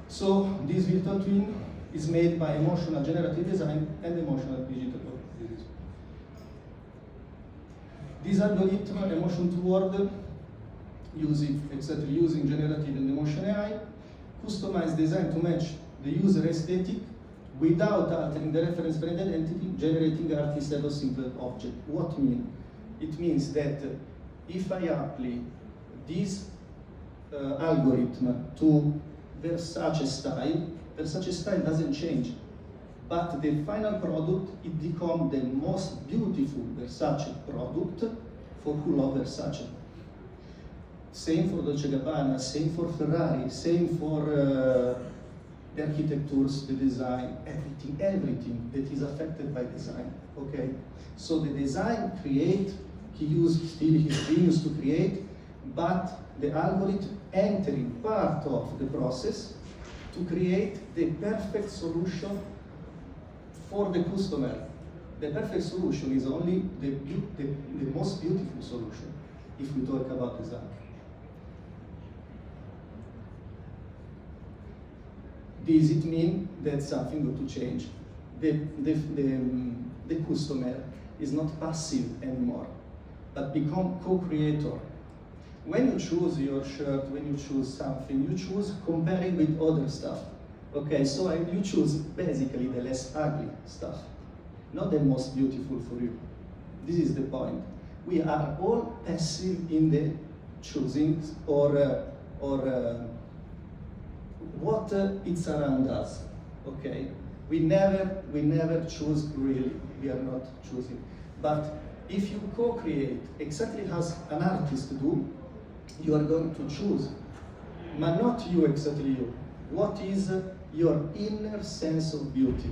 So this virtual twin is made by emotional generative design and emotional digital design. This algorithm, emotion to word, using generative and emotion AI, customized design to match the user aesthetic without altering the reference brand identity, generating artist level simple object. What mean? It means that if I apply this algorithm to Versace style doesn't change, but the final product, it becomes the most beautiful Versace product for who love Versace. Same for Dolce & Gabbana, same for Ferrari, same for the architectures, the design, everything that is affected by design, okay? So the design he used still his genius to create, but the algorithm entering part of the process to create the perfect solution for the customer. The perfect solution is only the most beautiful solution if we talk about design. Does it mean that something got to change? The customer is not passive anymore, but become co-creator. When you choose your shirt, when you choose something, you choose comparing with other stuff. Okay, so you choose basically the less ugly stuff, not the most beautiful for you. This is the point. We are all passive in the choosing or what it's around us. Okay, we never choose really. We are not choosing. But if you co-create exactly as an artist do, you are going to choose, but not you exactly you. What is your inner sense of beauty?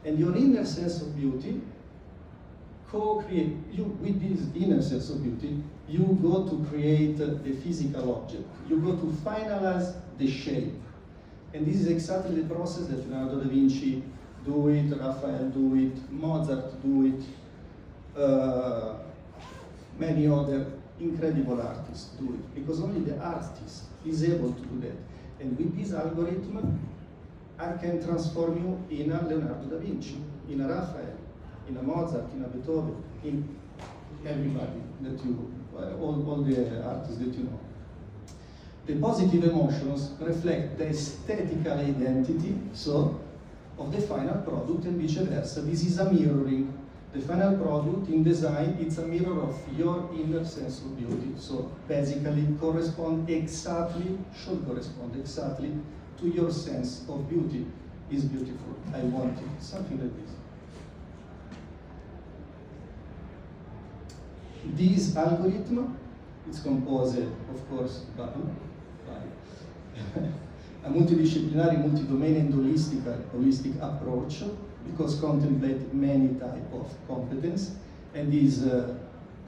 And your inner sense of beauty, co-create, you with this inner sense of beauty, you go to create the physical object. You go to finalize the shape. And this is exactly the process that Leonardo da Vinci do it, Raphael do it, Mozart do it, many other incredible artists do it, because only the artist is able to do that. And with this algorithm, I can transform you in a Leonardo da Vinci, in a Raphael, in a Mozart, in a Beethoven, in everybody that you, all the artists that you know. The positive emotions reflect the aesthetical identity, so, of the final product, and vice versa. This is a mirroring. The final product in design, it's a mirror of your inner sense of beauty. So basically should correspond exactly to your sense of beauty. Is beautiful, I want it, something like this. This algorithm is composed, of course, by a multidisciplinary, multi-domain and holistic approach because contemplate many type of competence, and these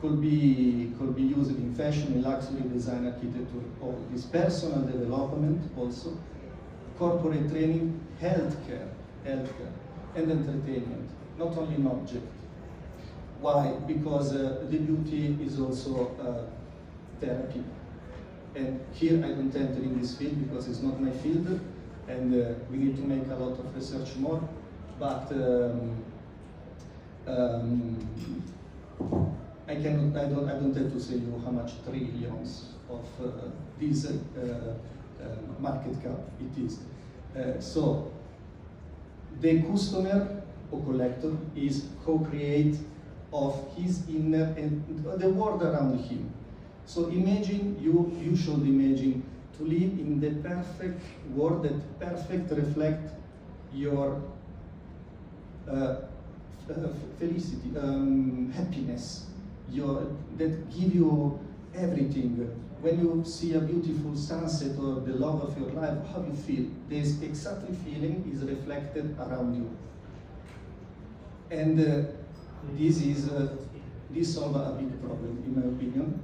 could be used in fashion, in luxury design, architecture, all this personal development also, corporate training, healthcare, and entertainment, not only an object. Why? Because the beauty is also therapy. And here I don't enter in this field because it's not my field, and we need to make a lot of research more. But I don't have to say you how much trillions of this market cap it is. So the customer or collector is co-create of his inner and the world around him. So imagine, you should imagine to live in the perfect world that perfect reflect your felicity, happiness, that give you everything. When you see a beautiful sunset or the love of your life, how you feel? This exactly feeling is reflected around you. And this solves a big problem, in my opinion.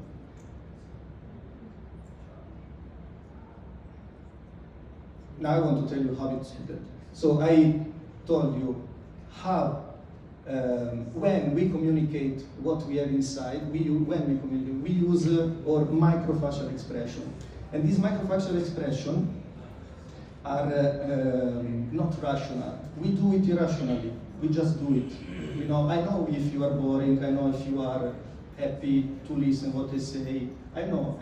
Now I want to tell you how it's done. So I told you how, when we communicate what we have inside, we use our microfacial expression. And these microfacial expressions are not rational. We do it irrationally. We just do it. You know, I know if you are boring. I know if you are happy to listen what I say. I know.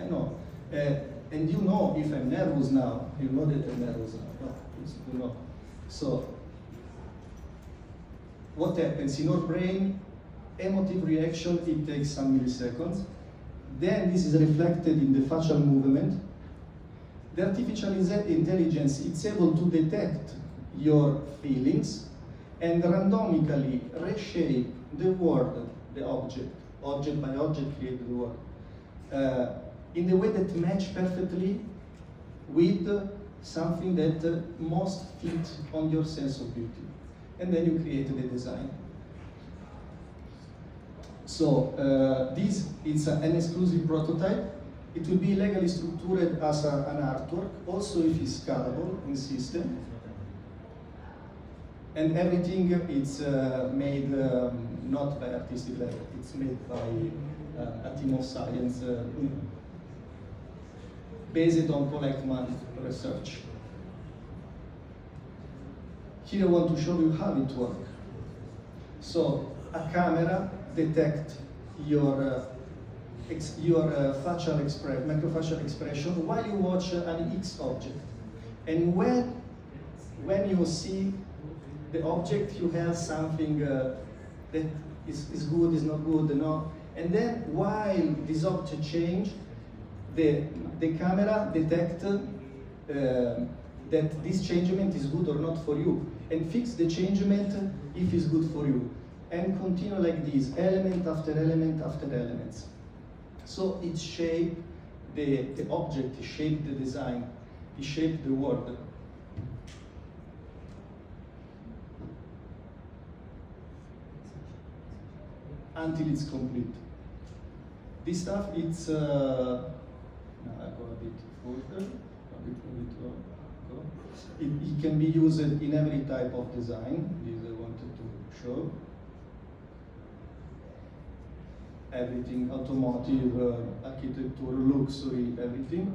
And you know if I'm nervous now. You know that I'm nervous now. No, you know. So what happens in our brain? Emotive reaction. It takes some milliseconds. Then this is reflected in the facial movement. The artificial intelligence is able to detect your feelings and randomically reshape the word, the object by object, create the word, in the way that match perfectly with something that most fit on your sense of beauty. And then you create the design. So this is an exclusive prototype. It will be legally structured as an artwork, also if it's scalable in system. And everything is made not by artistic level, it's made by a team of science based on Paul Ekman research. Here I want to show you how it works. So a camera detects your facial expression, microfacial expression while you watch an X object. And when you see the object, you have something that is good, is not good, you know. And then while this object change, the camera detects that this changement is good or not for you, and fix the changement if it's good for you, and continue like this, element after element after elements. So it shapes the object, it shapes the design, it shapes the world. Until it's complete. This stuff, it's, now I go a bit further, it can be used in every type of design. This I wanted to show. Everything, automotive, architecture, luxury, everything.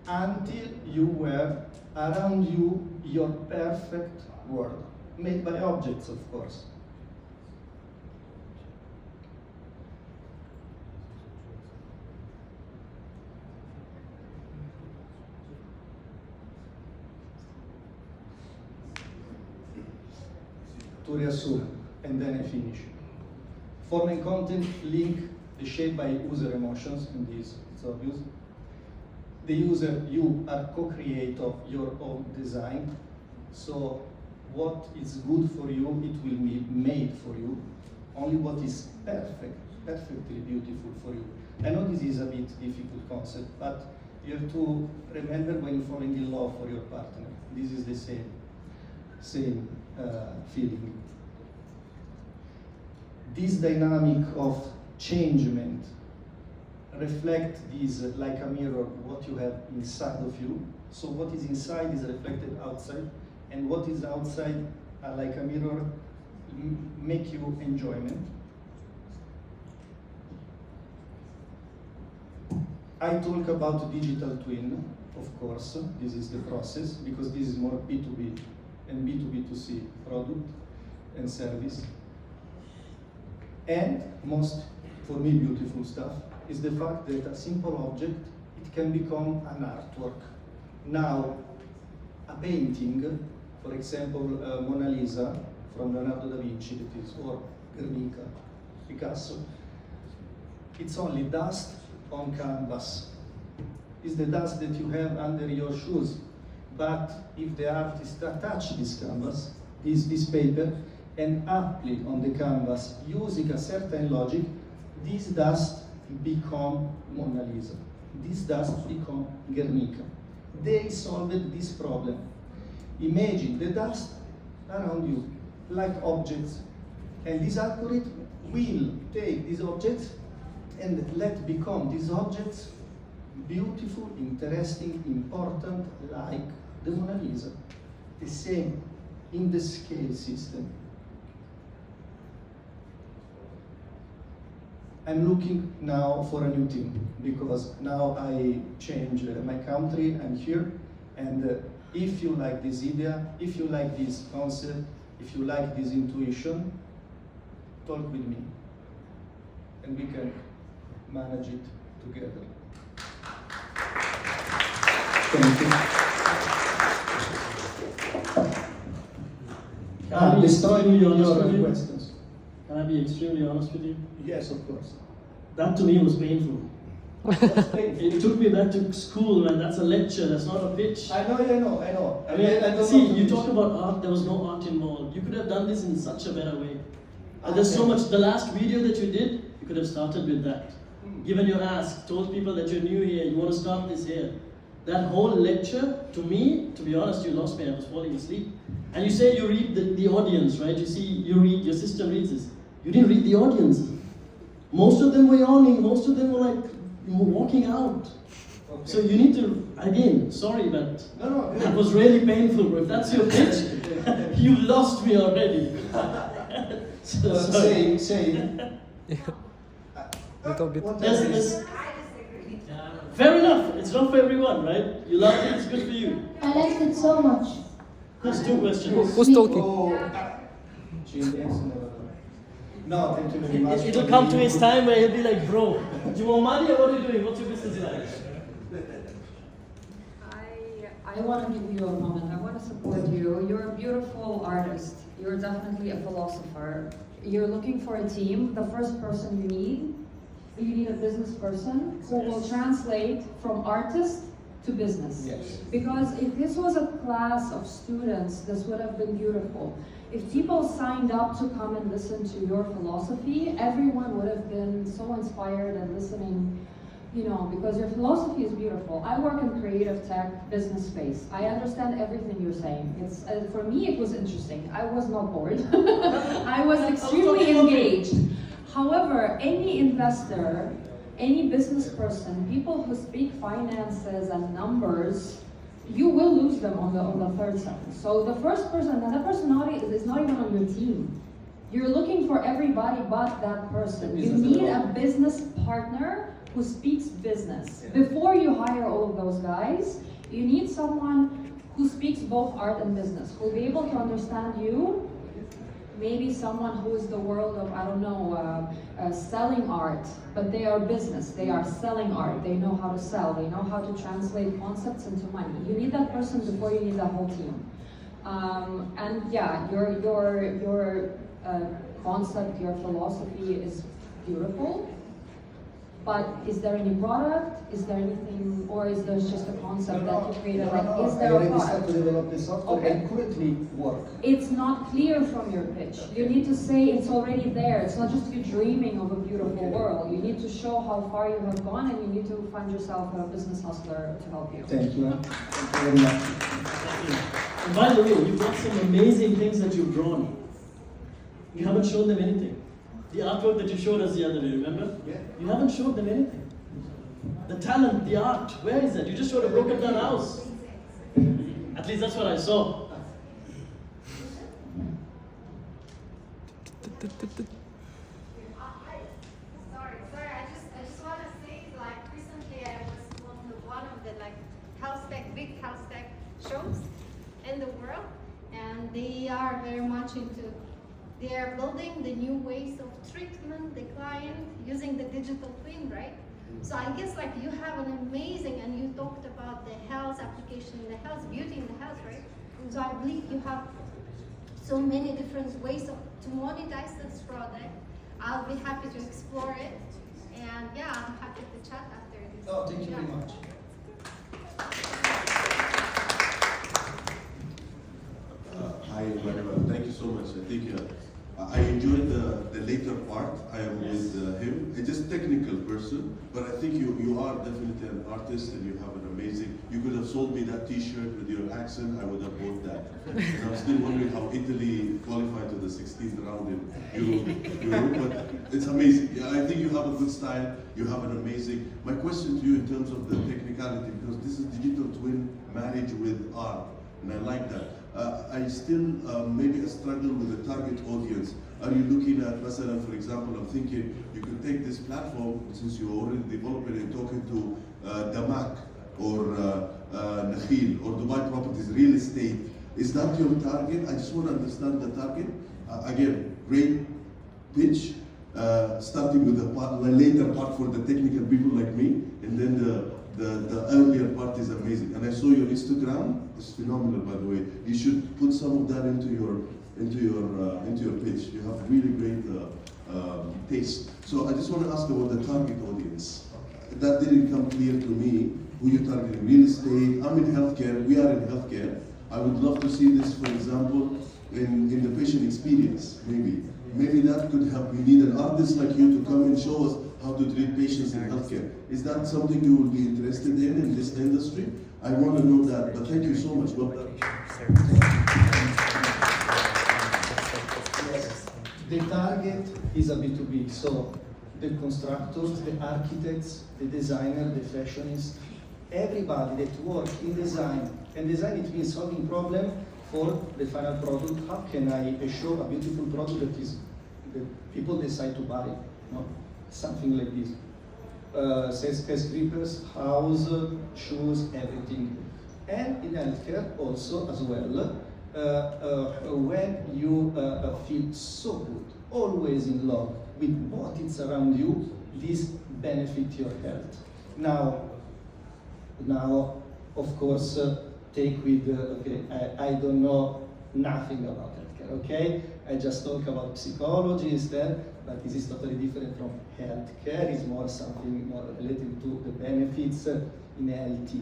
Until you have around you your perfect world, made by objects, of course. To reassume, and then I finish. Form and content link is shaped by user emotions, and this it's obvious. The user, you are co-creator of your own design, so what is good for you, it will be made for you. Only what is perfectly beautiful for you. I know this is a bit difficult concept, but you have to remember when you fall in love for your partner. This is the same. same feeling. This dynamic of changement reflect this like a mirror, what you have inside of you. So what is inside is reflected outside, and what is outside, like a mirror, make you enjoyment. I talk about digital twin, of course, this is the process, because this is more B2B and B2B2C product and service. And most, for me, beautiful stuff is the fact that a simple object, it can become an artwork. Now, a painting, for example, Mona Lisa from Leonardo da Vinci, that is, or Guernica, Picasso, it's only dust on canvas. It's the dust that you have under your shoes. But if the artist touch this canvas, this paper, and apply on the canvas using a certain logic, this dust become Mona Lisa. This dust become Guernica. They solved this problem. Imagine the dust around you, like objects, and this algorithm will take these objects and let become these objects beautiful, interesting, important, like the Mona Lisa. The same in the scale system. I'm looking now for a new team, because now I change my country, I'm here, and if you like this idea, if you like this concept, if you like this intuition, talk with me, and we can manage it together. Thank you. Can Your questions. Can I be extremely honest with you? Yes, of course. That to me was painful. It took me back to school, man. That's a lecture, that's not a pitch. I know. I mean, see, you talk about art, there was no art involved. You could have done this in such a better way. And there's so much, the last video that you did, you could have started with that. Given your ask, told people that you're new here, you want to start this here. That whole lecture, to me, to be honest, you lost me, I was falling asleep. And you say you read the audience, right? You see, you read, your system reads this. You didn't read the audience. Most of them were yawning, most of them were like walking out. Okay. So you need to, again, sorry, but that was really painful, bro. If that's your pitch, you lost me already. Same. Little bit. Fair enough, it's not for everyone, right? You love it, it's good for you. I liked it so much. There's two questions. Who's talking? No, thank you very much. It'll come to his time where he'll be like, bro, do you want money or what are you doing? What's your business like? I want to give you a moment. I want to support you. You're a beautiful artist. You're definitely a philosopher. You're looking for a team. The first person you need a business person who will translate from artist to business. Yes. Because if this was a class of students, this would have been beautiful. If people signed up to come and listen to your philosophy, everyone would have been so inspired and listening, you know, because your philosophy is beautiful. I work in creative tech business space. I understand everything you're saying. It's for me, it was interesting. I was not bored. I was extremely engaged. However, any investor, any business person, people who speak finances and numbers, you will lose them on the third sentence. So the first person, and that personality is not even on your team. You're looking for everybody but that person. You need a business partner who speaks business. Yeah. Before you hire all of those guys, you need someone who speaks both art and business, who will be able to understand you. Maybe someone who is the world of, I don't know, selling art, but they are business, they are selling art, they know how to sell, they know how to translate concepts into money. You need that person before you need that whole team. And yeah, your concept, your philosophy is beautiful, but is there any product? Is there anything, or is there just a concept that you created? Is there a product? I already started to develop the software and currently work. It's not clear from your pitch. You need to say it's already there. It's not just you dreaming of a beautiful world. You need to show how far you have gone, and you need to find yourself a business hustler to help you. Thank you. Thank you very much. And by the way, you've got some amazing things that you've drawn. You haven't shown them anything. The artwork that you showed us the other day, remember? Yeah. You haven't showed them anything. The talent, the art, where is that? You just showed a broken down house. At least that's what I saw. Sorry, I just want to say, like, recently I was on one of the, like, big health tech shows in the world, and they are very much they are building the new ways of treatment, the client, using the digital twin, right? So I guess, like, you have an amazing, and you talked about the health application in the health, beauty in the health, right? So I believe you have so many different ways to monetize this product. I'll be happy to explore it, and yeah, I'm happy to chat after this. Oh, thank you very much. Hi, Manuel. Thank you so much. I think I enjoyed the later part. I am with him. It's just technical person, but I think you are definitely an artist and you have an amazing. You could have sold me that T-shirt with your accent. I would have bought that. And I'm still wondering how Italy qualified to the 16th round in Euro, but it's amazing. Yeah, I think you have a good style. You have an amazing. My question to you in terms of the technicality, because this is digital twin marriage with art, and I like that. I still maybe struggle with the target audience. Are you looking at, for example, I'm thinking you could take this platform, since you're already developing and talking to Damak or Nakhil or Dubai Properties, real estate. Is that your target? I just want to understand the target. Again, great pitch, starting with the later part for the technical people like me, and then the earlier part is amazing. And I saw your Instagram; it's phenomenal, by the way. You should put some of that into your pitch. You have really great taste. So I just want to ask about the target audience. That didn't come clear to me. Who you targeting? Real estate. I'm in healthcare. We are in healthcare. I would love to see this, for example, in the patient experience. Maybe that could help. We need an artist like you to come and show us how to treat patients in healthcare. Is that something you would be interested in this industry? I want to know that, but thank you so much. Well done. The target is a B2B, so the constructors, the architects, the designer, the fashionists, everybody that work in design. And design, it means solving problem for the final product. How can I show a beautiful product that people decide to buy? No? Something like this. Skyscrapers, house, shoes, everything. And in healthcare also as well, when you feel so good, always in love with what is around you, this benefit your health. Now, of course, take with, okay, I don't know nothing about healthcare, okay? I just talk about psychology instead, but this is totally different from healthcare. It's more something more related to the benefits in health.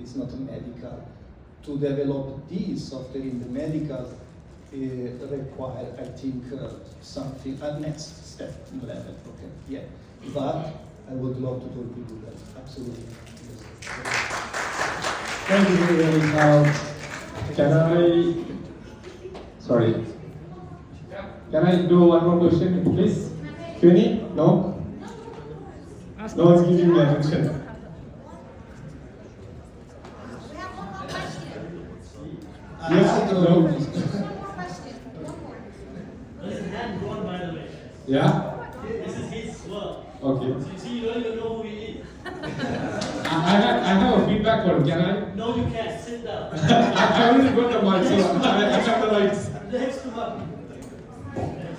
It's not medical. To develop this software in the medical require, I think, something, a next step in level, okay? Yeah, but I would love to talk with you guys, absolutely. Thank you very much. Can I do one more question, please? Q&A? No? No one's giving me attention. Yes? No? There's a hand drawn, by the way. Yeah? This is his work. Okay. So you see, you don't even know who he is. I have a feedback for him. Can I? No, you can't. Sit down. I already got the mic, so I have the lights. Next one.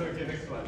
Okay, next one.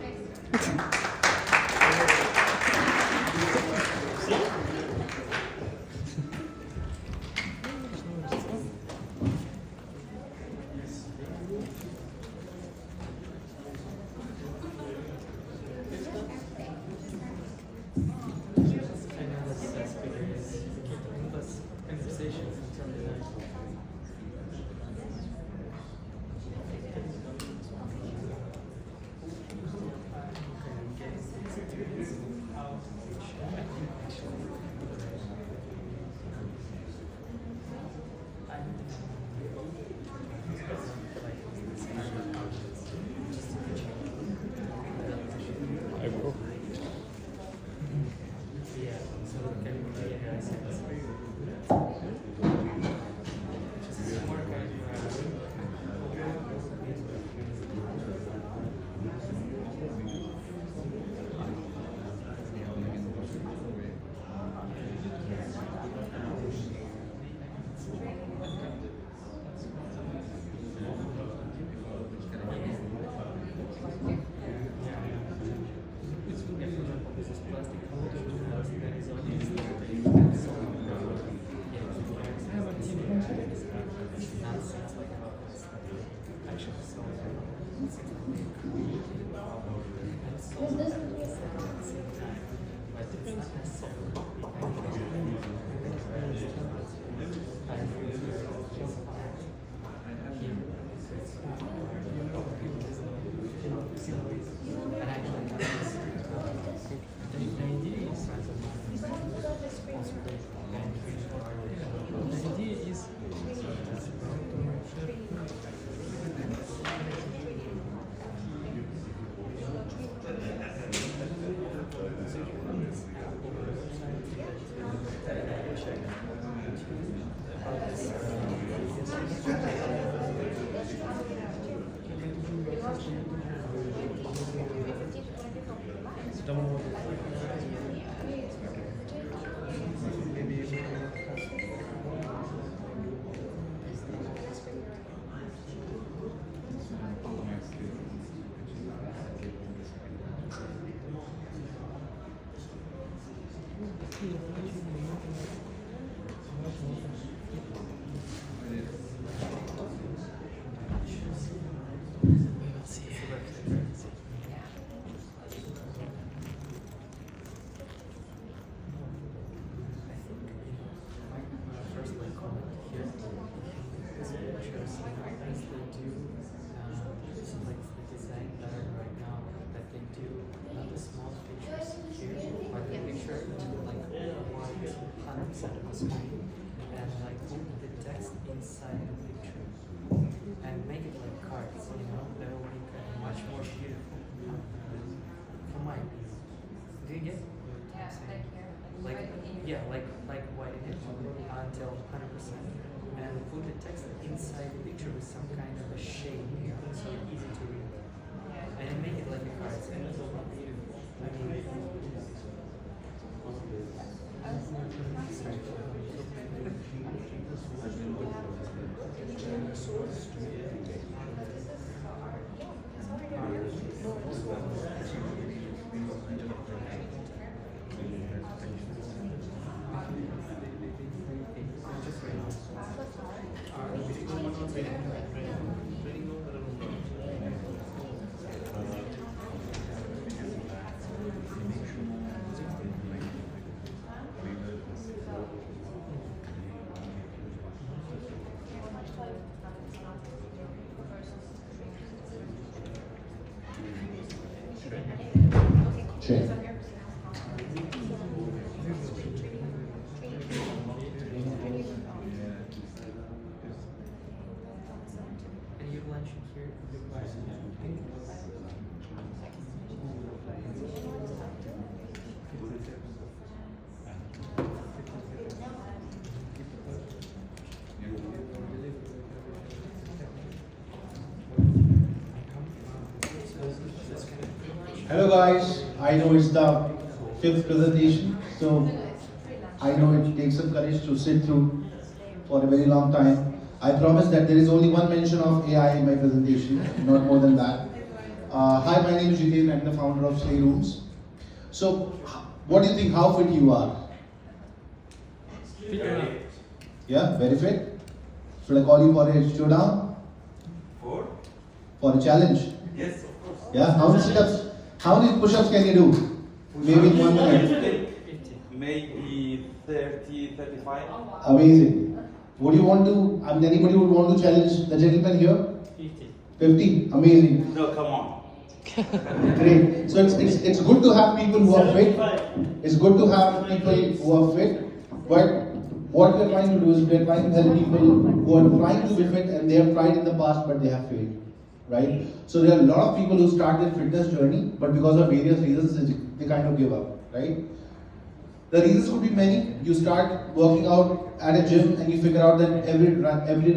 designers that do like the design pattern right now that they do not the small pictures here, but the picture to like 100% of the screen and like put the text inside the picture and make it like cards, you know, that will make it much more beautiful. From my opinion. Do you get what I'm saying? Like, yeah, like whiten it until 100% and put the text inside the picture with some kind of a shape, so easy to read. And then make it like a card, and it will be beautiful. I mean, Check. and you're launching here the class. Hello guys, I know it's the 5th presentation, so I know it takes some courage to sit through for a very long time. I promise that there is only one mention of AI in my presentation, not more than that. Hi, my name is Jiten, I'm the founder of Slay Rooms. So, what do you think, how fit you are? Yeah, very fit? Should I call you for a showdown? For a challenge? Yes, of course. Yeah, how many sit-ups? How many push-ups can you do? Maybe in 1 minute. Maybe 30, 35. Amazing. Would you want to, I mean, anybody would want to challenge the gentleman here? 50. 50? Amazing. No, come on. Great. So it's good to have people who are fit. It's good to have people who are fit. But what we're trying to do is we're trying to help people who are trying to be fit and they have tried in the past but they have failed. Right? So there are a lot of people who start their fitness journey, but because of various reasons, they kind of give up, right? The reasons could be many. You start working out at a gym and you figure out that every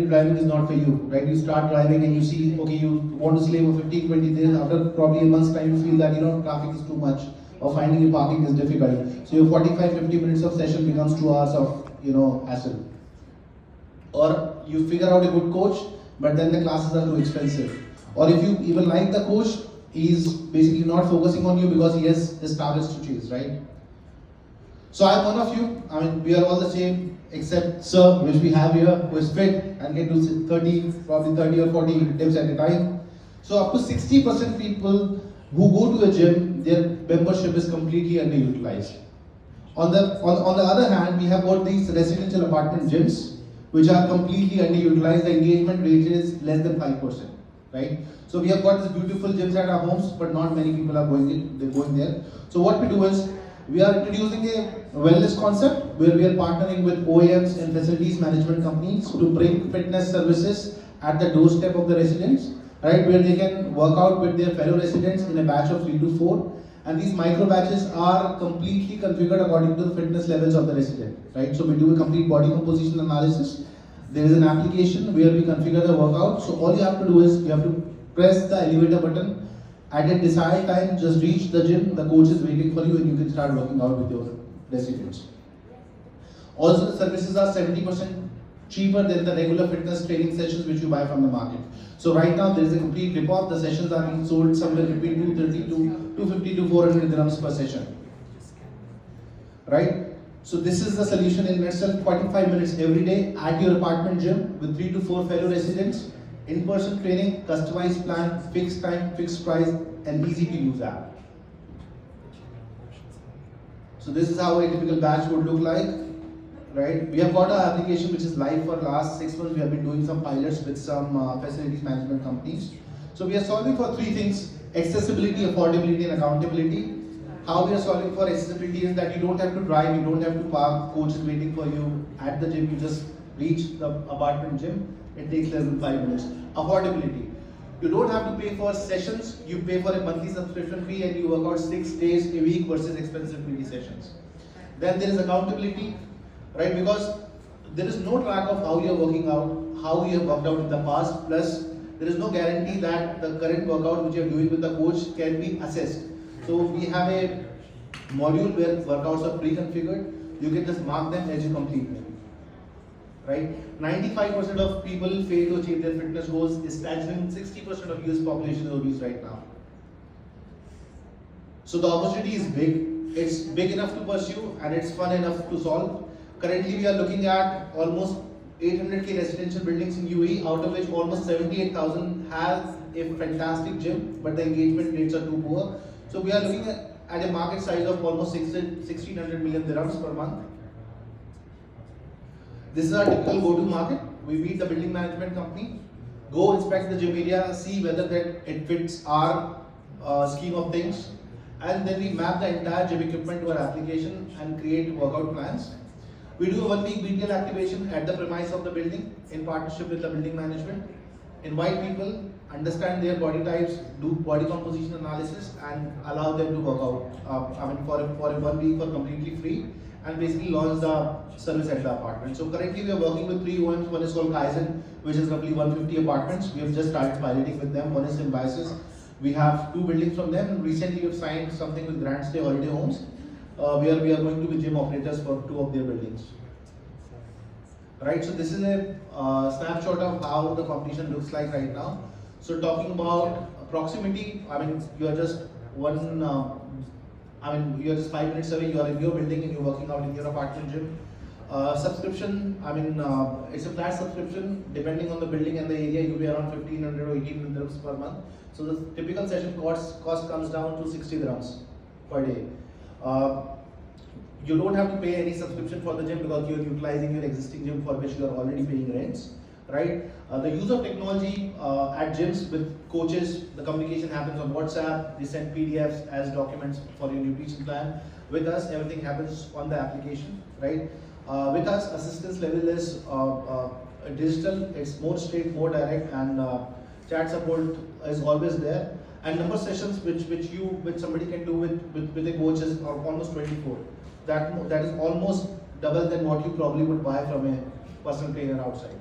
driving is not for you, right? You start driving and you see, okay, you want to slay for 15, 20 days. After probably a month's time, you feel that, traffic is too much or finding your parking is difficult. So your 45, 50 minutes of session becomes 2 hours of, hassle. Or you figure out a good coach, but then the classes are too expensive. Or if you even like the coach, he's basically not focusing on you because he has his targets to chase, right? So I'm one of you. I mean, we are all the same, except Sir, which we have here, who is fit and can do 30 or 40 dips at a time. So up to 60% people who go to a gym, their membership is completely underutilized. On the other hand, we have got these residential apartment gyms, which are completely underutilized. The engagement rate is less than 5%. Right? So we have got these beautiful gyms at our homes, but not many people are going there. So what we do is, we are introducing a wellness concept where we are partnering with OEMs and facilities management companies to bring fitness services at the doorstep of the residents, right? Where they can work out with their fellow residents in a batch of 3 to 4. And these micro batches are completely configured according to the fitness levels of the resident, right? So we do a complete body composition analysis. There is an application where we configure the workout. So all you have to do is you have to press the elevator button. At a desired time, just reach the gym. The coach is waiting for you, and you can start working out with your residents. Also, the services are 70% cheaper than the regular fitness training sessions which you buy from the market. So right now there is a complete rip-off. The sessions are being sold somewhere between 230 to 250 to 400 dirhams per session. Right? So this is the solution in itself. 45 minutes every day at your apartment gym with 3 to 4 fellow residents. In-person training, customized plan, fixed time, fixed price, and easy to use app. So this is how a typical batch would look like. right? We have got our application which is live for last 6 months. We have been doing some pilots with some facilities management companies. So we are solving for three things: accessibility, affordability, and accountability. How we are solving for accessibility is that you don't have to drive, you don't have to park, coach is waiting for you at the gym, you just reach the apartment gym, it takes less than 5 minutes. Affordability, you don't have to pay for sessions, you pay for a monthly subscription fee and you work out 6 days a week versus expensive PT sessions. Then there is accountability, right? Because there is no track of how you are working out, how you have worked out in the past, plus there is no guarantee that the current workout which you are doing with the coach can be assessed. So we have a module where workouts are pre-configured. You can just mark them as you complete them, right? 95% of people fail to achieve their fitness goals. Is staggering. 60% of US population is obese right now. So the opportunity is big. It's big enough to pursue and it's fun enough to solve. Currently we are looking at almost 800k residential buildings in UAE, out of which almost 78,000 has a fantastic gym, but the engagement rates are too poor. So we are looking at a market size of almost 1,600 million dirhams per month. This is our typical go-to market. We meet the building management company, go inspect the gym area, see whether that it fits our scheme of things, and then we map the entire gym equipment to our application and create workout plans. We do a 1-week BTL activation at the premise of the building in partnership with the building management. Invite people, understand their body types, do body composition analysis, and allow them to work out. For a 1 week for completely free, and basically launch the service at the apartment. So currently we are working with 3 OMs. One is called Kaizen, which is roughly 150 apartments. We have just started piloting with them. One is Symbiosis. We have 2 buildings from them. Recently we have signed something with Grand Stay Holiday Homes. We are going to be gym operators for 2 of their buildings. Right, so this is a snapshot of how the competition looks like right now. So talking about proximity, I mean, you are just you are just 5 minutes away, you are in your building and you're working out in your apartment gym. Subscription, it's a flat subscription. Depending on the building and the area, you'll be around 1,500 or 1,800 dirhams per month. So the typical session cost comes down to 60 dirhams per day. You don't have to pay any subscription for the gym because you're utilizing your existing gym for which you are already paying rents, right? The use of technology at gyms with coaches, the communication happens on WhatsApp, they send PDFs as documents for your nutrition plan. With us, everything happens on the application, right? With us, assistance level is digital, it's more straight, more direct, and chat support is always there. And number of sessions which somebody can do with a coach is almost 24. That is almost double than what you probably would buy from a personal trainer outside,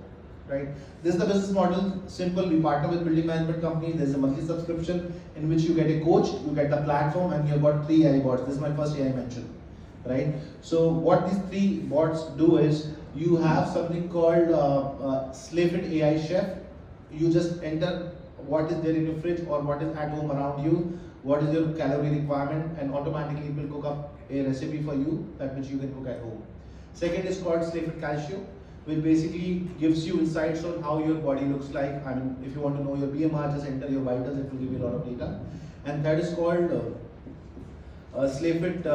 right? This is the business model, simple. We partner with building management companies. There's a monthly subscription in which you get a coach, you get the platform, and you've got 3 AI bots. This is my first AI mention, right? So what these 3 bots do is, you have something called Slayfit AI Chef. You just enter what is there in your fridge or what is at home around you, what is your calorie requirement, and automatically it will cook up a recipe for you that which you can cook at home. Second is called Slayfit Calcio, which basically gives you insights on how your body looks like. If you want to know your BMR, just enter your vitals, it will give you a lot of data. And third is called Slayfit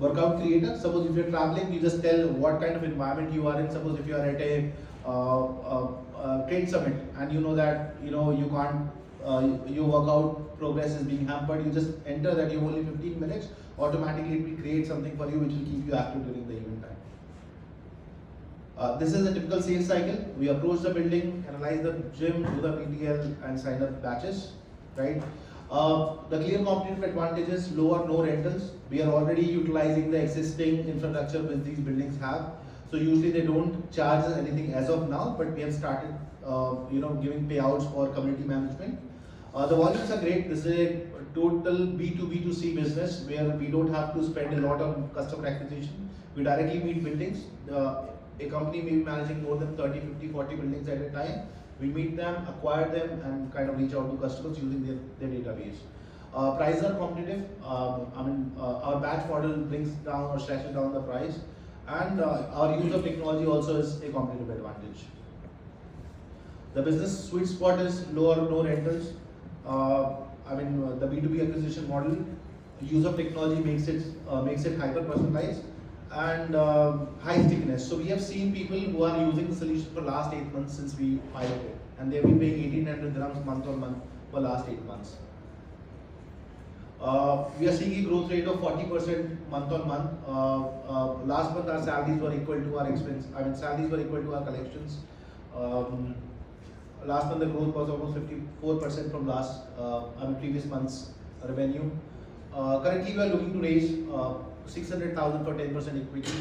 Workout Creator. Suppose if you're traveling, you just tell what kind of environment you are in. Suppose if you are at a trade summit and you know that you can't, your workout progress is being hampered, you just enter that you have only 15 minutes, automatically it will create something for you which will keep you active during the event time. This is a typical sales cycle. We approach the building, analyze the gym, do the PTL, and sign up batches, right? The clear competitive advantage is low or no rentals. We are already utilizing the existing infrastructure which these buildings have. So usually they don't charge us anything as of now, but we have started giving payouts for community management. The volumes are great. This is a total B2B2C business where we don't have to spend a lot on customer acquisition. We directly meet buildings. A company may be managing more than 30, 50, 40 buildings at a time. We meet them, acquire them, and kind of reach out to customers using their database. Prices are competitive. Our batch model brings down or stretches down the price, and our use of technology also is a competitive advantage. The business sweet spot is low or no rentals. The B2B acquisition model, use of technology makes it hyper personalized, and high stickiness. So we have seen people who are using the solution for last 8 months since we piloted, and they've been paying 1800 dirhams month on month for last 8 months. We are seeing a growth rate of 40% month on month. Last month our salaries were equal to our expense. I mean, salaries were equal to our collections. Last month the growth was almost 54% from previous month's revenue. Currently we are looking to raise 600,000 for 10% equity.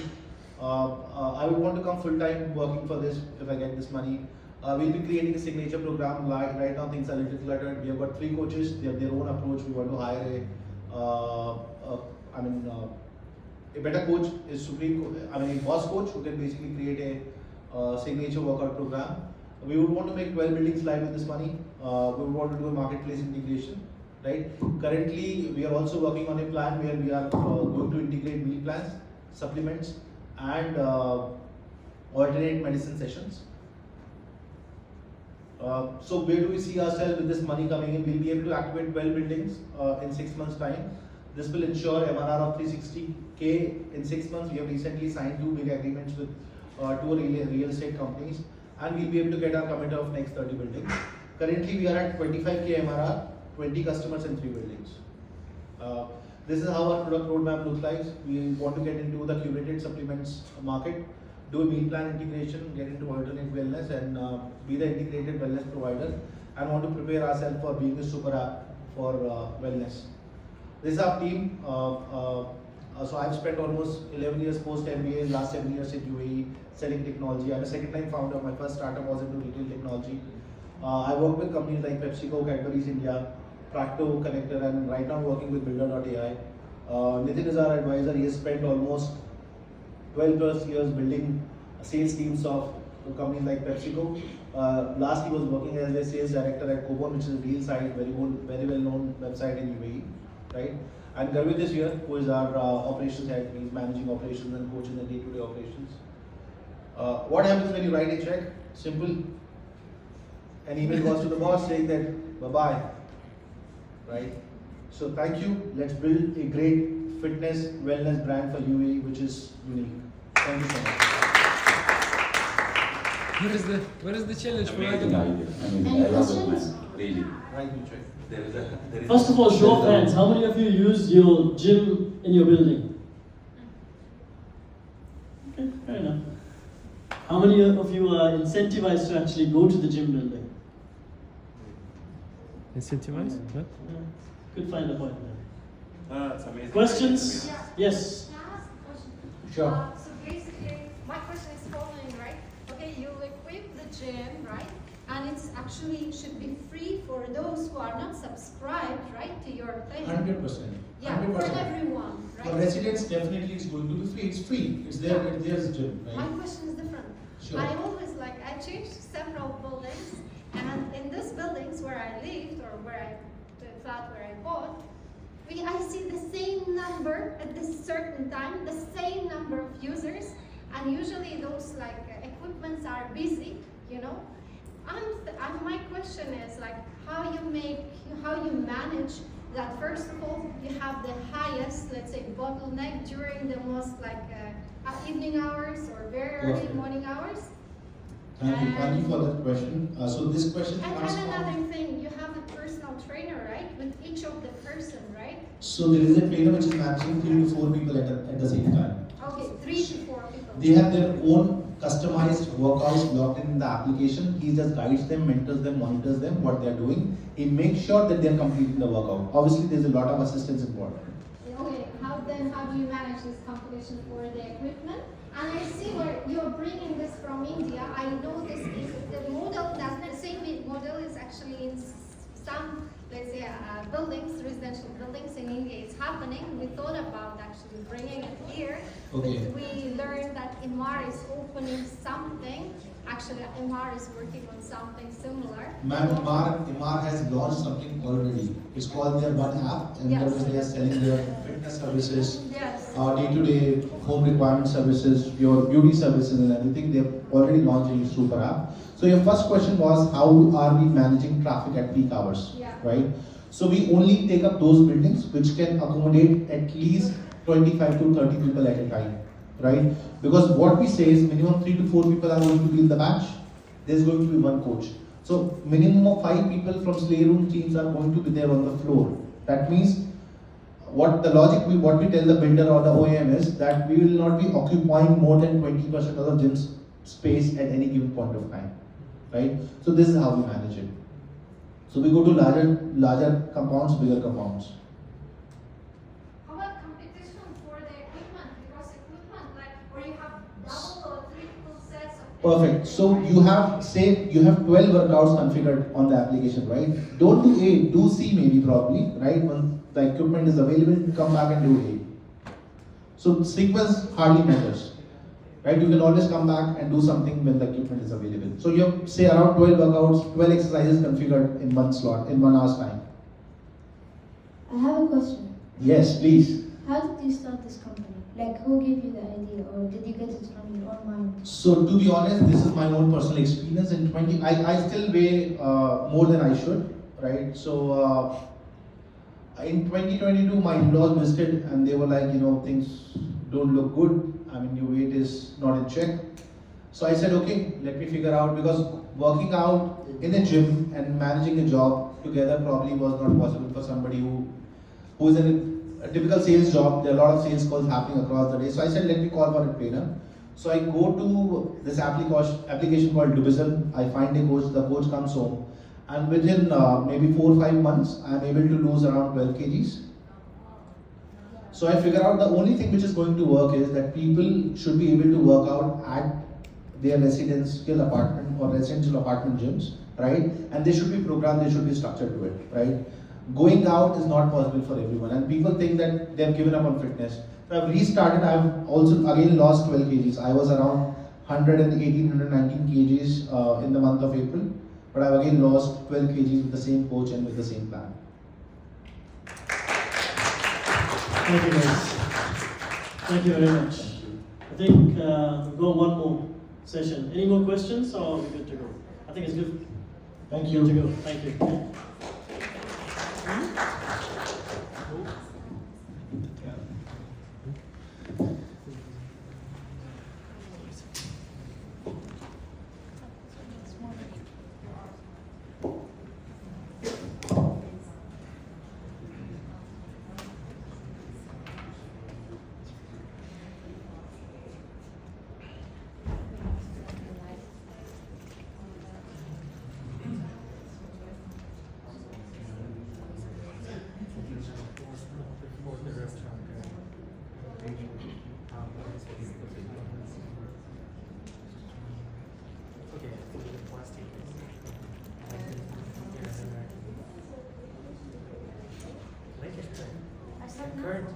I would want to come full time working for this if I get this money. We'll be creating a signature program. Right now things are a little cluttered. We have got 3 coaches. They have their own approach. We want to hire a better coach, a boss coach who can basically create a signature workout program. We would want to make 12 buildings live with this money. We would want to do a marketplace integration. Right. Currently, we are also working on a plan where we are going to integrate meal plans, supplements, and alternate medicine sessions. So where do we see ourselves with this money coming in? We'll be able to activate 12 buildings in 6 months' time. This will ensure MRR of 360K in 6 months. We have recently signed 2 big agreements with 2 real estate companies, and we'll be able to get our commit of next 30 buildings. Currently, we are at 25K MRR, 20 customers in 3 buildings. This is how our product roadmap looks like. We want to get into the curated supplements market, do a meal plan integration, get into alternate wellness, and be the integrated wellness provider, and want to prepare ourselves for being a super app for wellness. This is our team. So I've spent almost 11 years post MBA, last 7 years in UAE selling technology. I'm a second-time founder. My first startup was into retail technology. I work with companies like PepsiCo, Cadbury's India, Practo, Connector, and right now working with Builder.ai. Nitin is our advisor. He has spent almost 12 plus years building sales teams of companies like PepsiCo. Last he was working as a sales director at Kobon, which is a deal site, very well known website in UAE, right? And Garvit is here, who is our operations head. He's managing operations and coaching the day-to-day operations. What happens when you write a check? Simple. An email goes to the boss saying that bye-bye, right? So thank you. Let's build a great fitness, wellness brand for UAE, which is unique. Thank you so much. What is the challenge for Amazing idea. I love it, man. Really. First of all, show of hands. How many of you use your gym in your building? Okay, fair enough. How many of you are incentivized to actually go to the gym building? Incentivized? What? Yeah. Could find a point there. It's amazing. Questions? Yes. Sure. So basically, my question is following, right? Okay, you equip the gym, right? And it's actually should be free for those who are not subscribed, right, to your thing. 100%. Yeah, 100%. for everyone, right? For residents, definitely it's going to be free. It's free. It's there. There's a gym, right? My question is different. Sure. I always I changed several buildings, and in these buildings where I lived or the flat where I bought, I see the same number at this certain time, the same number of users, and usually those equipments are busy, you know. And my question is how you manage that. First of all, you have the highest, let's say, bottleneck during the most evening hours or very early Perfect. morning hours. Thank you for that question. So this question And comes from. another thing, you have a personal trainer, right? With each of the person, right? So there is a trainer which is managing 3 to 4 people at the same time. Okay, 3 to 4 people. They have their own customized workouts logged in the application. He just guides them, mentors them, monitors them, what they are doing. He makes sure that they are completing the workout. Obviously, there's a lot of assistance involved. Okay, how do you manage this competition for the equipment? And I see where you're bringing this from India. I know this is the model, the same model is actually in some, let's say, buildings, residential buildings in India. It's happening. We thought about actually bringing it here. Okay. But we learned that Emaar is opening something. Actually, Emaar is working on something similar. Ma'am, Emaar has launched something already. It's called their One app, and Yes. they are selling their fitness services, Yes. day-to-day home requirement services, your beauty services, and everything. They've already launched a super app. So your first question was, how are we managing traffic at peak hours? Yeah. Right? So we only take up those buildings which can accommodate at least 25 to 30 people at a time. right? Because what we say is minimum 3 to 4 people are going to be in the batch. There's going to be one coach. So minimum of 5 people from Slayroom teams are going to be there on the floor. That means what the logic what we tell the builder or the OEM is that we will not be occupying more than 20% of the gym's space at any given point of time, right? So this is how we manage it. So we go to larger compounds, bigger compounds. How about competition for the equipment? Because equipment, like, where you have double or triple sets of. Perfect. So you have, say, you have 12 workouts configured on the application, right? Don't do A, do C maybe probably, right? When the equipment is available, come back and do A. So sequence hardly matters, right? You can always come back and do something when the equipment is available. So you have, say, around 12 workouts, 12 exercises configured in one slot, in 1 hour's time. I have a question. Yes, please. How did you start this company? Like, who gave you the idea, or did you get it from your own mind? So to be honest, this is my own personal experience. In 20, I still weigh more than I should, right? So in 2022, my in-laws visited and they were like, you know, things don't look good. I mean, your weight is not in check. So I said, okay, let me figure out, because working out in a gym and managing a job together probably was not possible for somebody who is in a typical sales job. There are a lot of sales calls happening across the day. So I said, let me call for a trainer. So I go to this application called Dubizzle. I find a coach, the coach comes home. And within maybe 4 or 5 months, I'm able to lose around 12 kgs. So I figure out the only thing which is going to work is that people should be able to work out at their residential apartment or residential apartment gyms, right? And they should be programmed, they should be structured to it, right? Going out is not possible for everyone, and people think that they have given up on fitness. So I've restarted. I've also again lost 12 kgs. I was around 118, 119 kgs in the month of April, but I've again lost 12 kgs with the same coach and with the same plan. Thank you guys. Thank you very much. I think we'll go one more session. Any more questions or we're good to go? I think it's good. Thank you. Good to go. Thank you. Current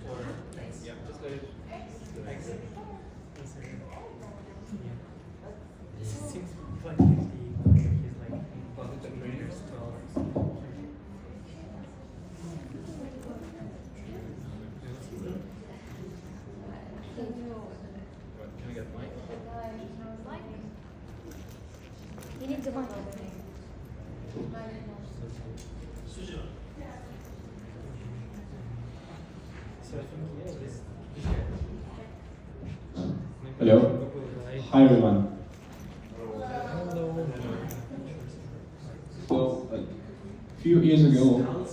or yeah, just go ahead. Exit. It seems like he's like one of the trainers. Can I get the mic? You need the mic. Hello. Hi everyone. So, a few years ago,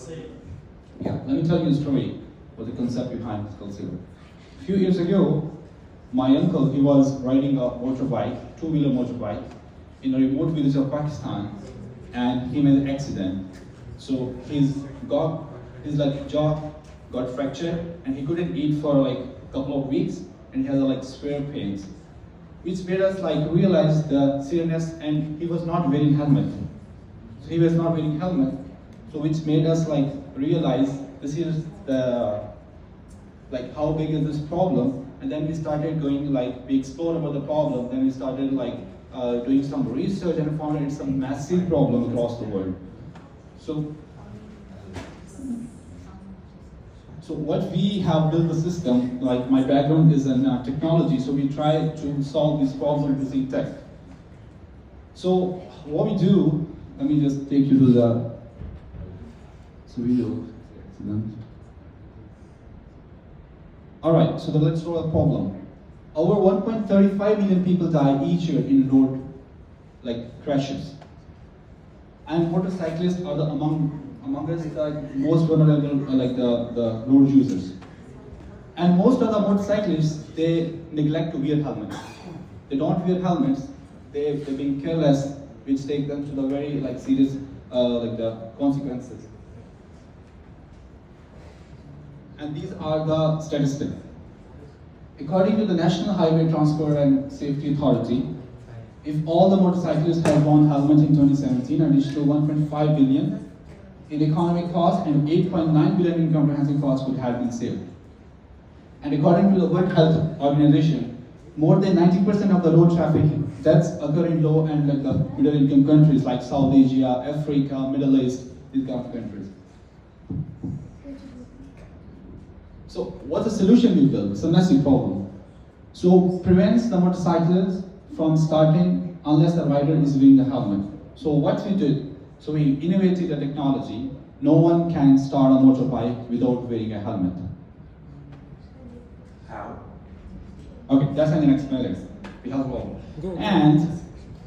let me tell you a story what the concept behind Skull Silver. A few years ago, my uncle, he was riding a motorbike, two-wheeler motorbike, in a remote village of Pakistan, and he made an accident. So his jaw got fractured, and he couldn't eat for like a couple of weeks, and he had like severe pains, which made us like realize the seriousness. And he was not wearing helmet, so he was not wearing helmet, so which made us like realize this is the like how big is this problem. And then we started going like we explored about the problem. Then we started like doing some research and found it's a massive problem across the world. So what we have built the system, like my background is in technology, so we try to solve this problem using tech. So what we do, let me just take you to the video. All right, so let's solve a problem. over 1.35 million people die each year in road crashes. And motorcyclists are among us the most vulnerable, the road users. And most of the motorcyclists, they neglect to wear helmets. They don't wear helmets. They're being careless, which take them to the very serious the consequences. And these are the statistics. According to the National Highway Transport and Safety Authority, if all the motorcyclists had worn helmets in 2017, additional 1.5 billion in economic cost and 8.9 billion in comprehensive costs could have been saved. And according to the World Health Organization, more than 90% of the road traffic deaths occur in low and the middle income countries like South Asia, Africa, Middle East, these kind of countries. So what's the solution we built? It's a massive problem. So prevents the motorcyclists from starting unless the rider is wearing the helmet. So what we did, so we innovated the technology. No one can start a motorbike without wearing a helmet. How? Okay, that's an explanation. We have a problem. And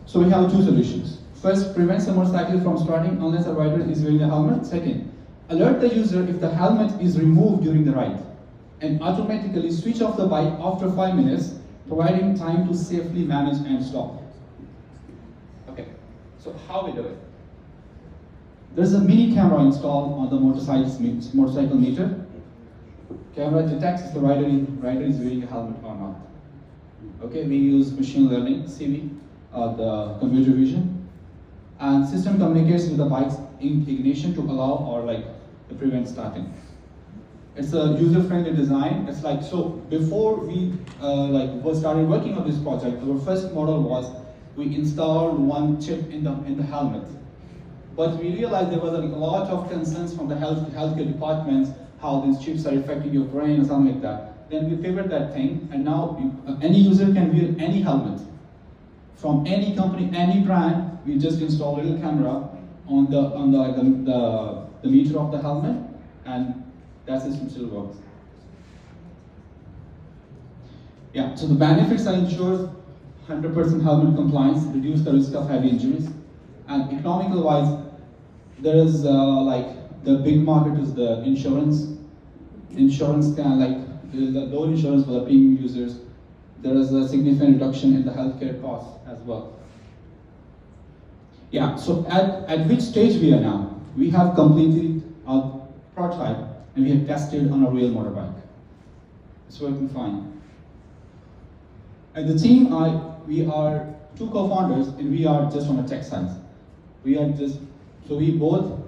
so we have two solutions. First, prevents the motorcycle from starting unless the rider is wearing the helmet. Second, alert the user if the helmet is removed during the ride, and automatically switch off the bike after 5 minutes, providing time to safely manage and stop. Okay, so how we do it? There's a mini camera installed on the motorcycle meter. Camera detects if the rider is wearing a helmet or not. Okay, we use machine learning, CV, the computer vision, and system communicates with the bike's ignition to allow or to prevent starting. It's a user-friendly design. It's so before we started working on this project, our first model was we installed one chip in the helmet. But we realized there was a lot of concerns from the healthcare departments, how these chips are affecting your brain or something like that. Then we pivoted that thing, and now any user can wear any helmet. From any company, any brand, we just install a little camera on the meter of the helmet, and that system still works. Yeah, so the benefits are ensures 100% helmet compliance, reduce the risk of heavy injuries, and economical wise, there is the big market is the insurance. Insurance can the low insurance for the premium users. There is a significant reduction in the healthcare costs as well. Yeah, so at which stage we are now? We have completed our prototype and we have tested on a real motorbike. It's working fine. And the team, we are two co-founders and we are just on the tech side. We are just, so we both,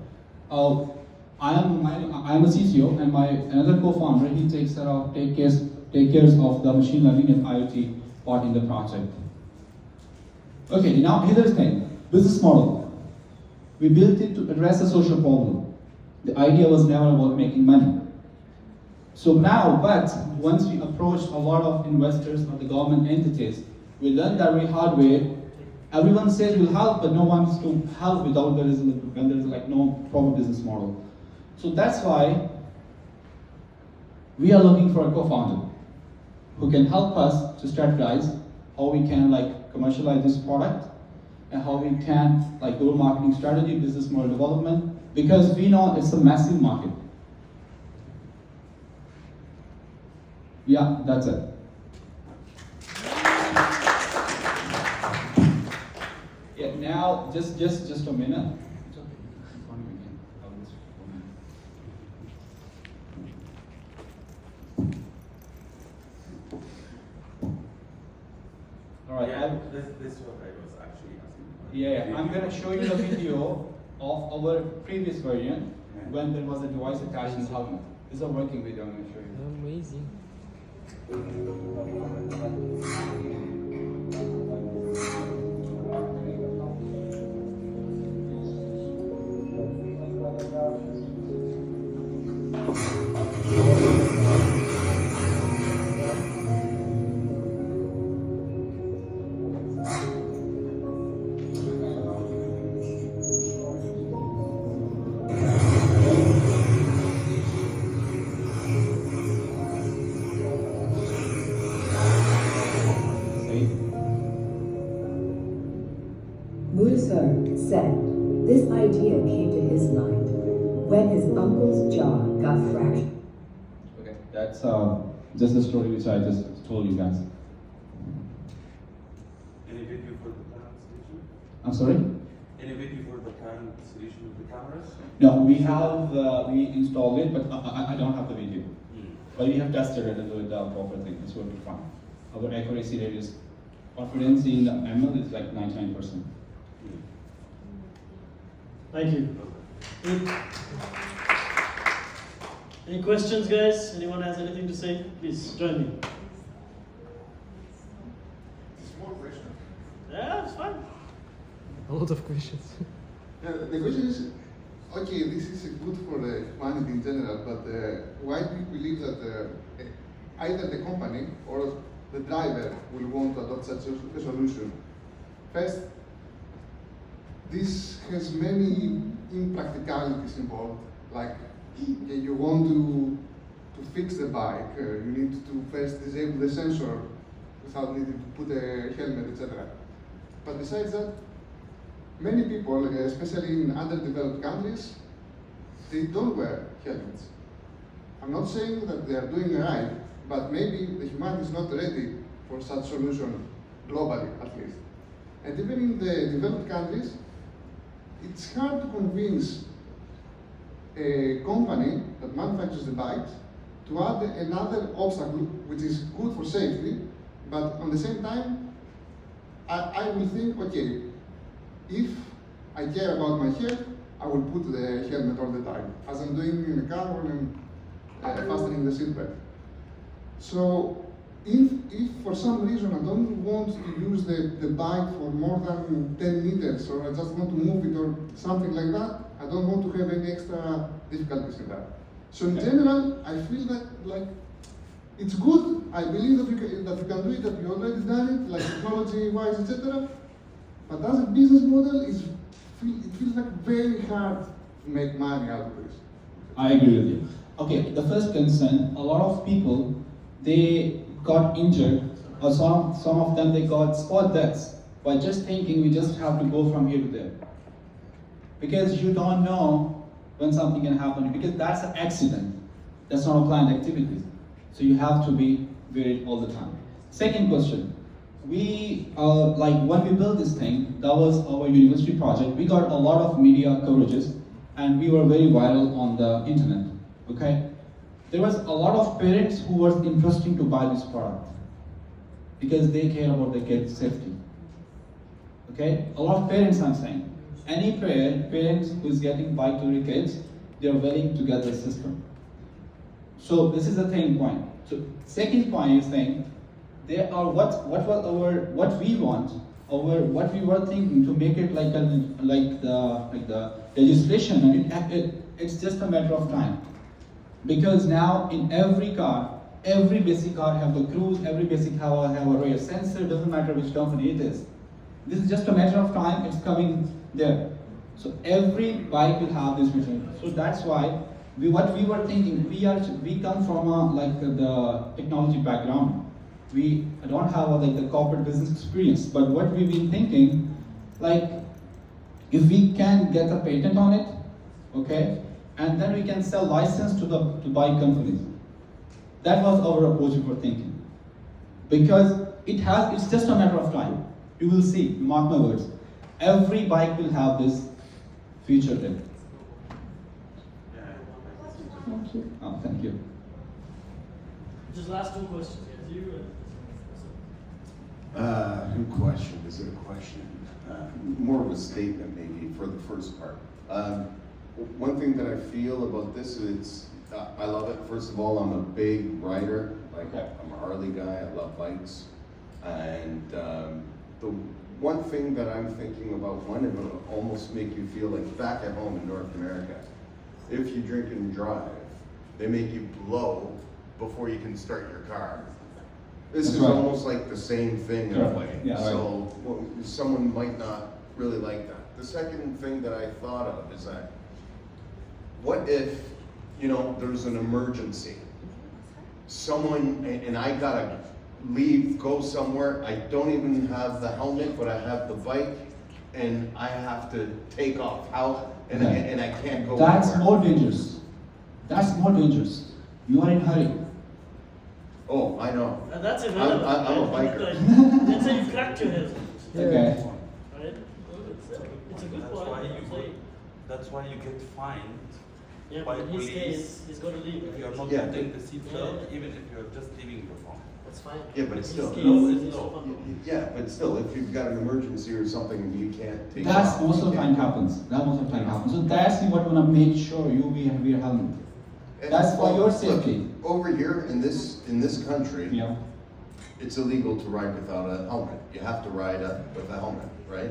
I am a CTO and my another co-founder, he takes care of the machine learning and IoT part in the project. Okay, now here's the thing, business model. We built it to address a social problem. The idea was never about making money. So now, but once we approached a lot of investors or the government entities, we learned that very hard way. Everyone says we'll help, but no one wants to help without when there's no proper business model. So that's why we are looking for a co-founder who can help us to strategize how we can commercialize this product and how we can do marketing strategy, business model development, because we know it's a massive market. Yeah, that's it. Yeah, now just a minute. Alright, yeah, this is what I was actually asking. Yeah, I'm going to show you the video of our previous version when there was a device attached in the helmet. This is a working video I'm going to show you. Amazing. said this idea came to his mind when his uncle's jaw got fractured. Okay, that's just the story which I just told you guys. Any video for the plan solution? I'm sorry? Any video for the plan solution with the cameras? No, we have we installed it, but I don't have the video. But we have tested it and with the proper thing. It's working fine. Our accuracy rate is confidence in the ML is like 99%. Thank you. Any questions, guys? Anyone has anything to say? Please join me. Small question. Yeah, it's fine. A lot of questions. The question is, okay, this is good for humanity in general, but why do you believe that either the company or the driver will want to adopt such a solution? First, this has many impracticalities involved, like you want to fix the bike, you need to first disable the sensor without needing to put a helmet, etc. But besides that, many people, especially in underdeveloped countries, they don't wear helmets. I'm not saying that they are doing right, but maybe the humanity is not ready for such solution globally, at least. And even in the developed countries, it's hard to convince a company that manufactures the bikes to add another obstacle, which is good for safety, but on the same time, I will think, okay, if I care about my health, I will put the helmet all the time, as I'm doing in the car when I'm fastening the seatbelt. So, if for some reason I don't want to use the bike for more than 10 meters, or I just want to move it or something like that, I don't want to have any extra difficulties in that. So in general, I feel that like it's good. I believe that we can do it, that we already done it, like technology-wise, etc. But as a business model, it feels like very hard to make money out of this. I agree with you. Okay, the first concern, a lot of people, they got injured, or some of them, they got spot deaths by just thinking we just have to go from here to there. Because you don't know when something can happen, because that's an accident. That's not a planned activity. So you have to be worried all the time. Second question, we, when we built this thing, that was our university project, we got a lot of media coverages and we were very viral on the internet, okay? There was a lot of parents who were interested to buy this product because they care about their kids' safety, okay? A lot of parents, I'm saying. Any parents who is getting bike to their kids, they are willing to get the system. So this is the thing point. So second point is saying, there are what we want, what we were thinking to make it like the legislation, and it's just a matter of time. Because now in every car, every basic car have the cruise, every basic car have a rear sensor, doesn't matter which company it is. This is just a matter of time, it's coming there. So every bike will have this feature. So that's why what we were thinking, we come from the technology background. We don't have the corporate business experience, but what we've been thinking, if we can get a patent on it, okay, and then we can sell license to bike companies. That was our approach we were thinking. Because it's just a matter of time. You will see, mark my words. Every bike will have this feature there. Thank you. Oh, thank you. Just last two questions. You. Good question. Is it a question? More of a statement, maybe, for the first part. One thing that I feel about this is, I love it. First of all, I'm a big rider. I'm a Harley guy. I love bikes. And the one thing that I'm thinking about, one, it will almost make you feel like back at home in North America. If you drink and drive, they make you blow before you can start your car. This That's is right. almost like the same thing in a way. Yeah, so someone might not really like that. The second thing that I thought of is that, what if, there's an emergency? Someone, and I gotta leave, go somewhere, I don't even have the helmet, but I have the bike, and I have to take off. How, and I can't go That's anywhere. more dangerous. That's more dangerous. You are in a hurry. Oh, I know. And that's I'm irrelevant. a right? biker. Let's say you cracked your head. Okay. Right? It's a good point. That's why you get fined. Yeah, by but in his police case, he's going to leave. if you are not Yeah. putting the seatbelt, even if you are just leaving your phone. That's fine. Yeah, but In his still. case, No, he's it's no. fine. Yeah, but still, if you've got an emergency or something and you can't take That's off. most of the time happens. That most of the time happens. So that's what we want to make sure you have your helmet. And- That's for your look, safety. Over here in this country, Yeah. it's illegal to ride without a helmet. You have to ride with a helmet, right?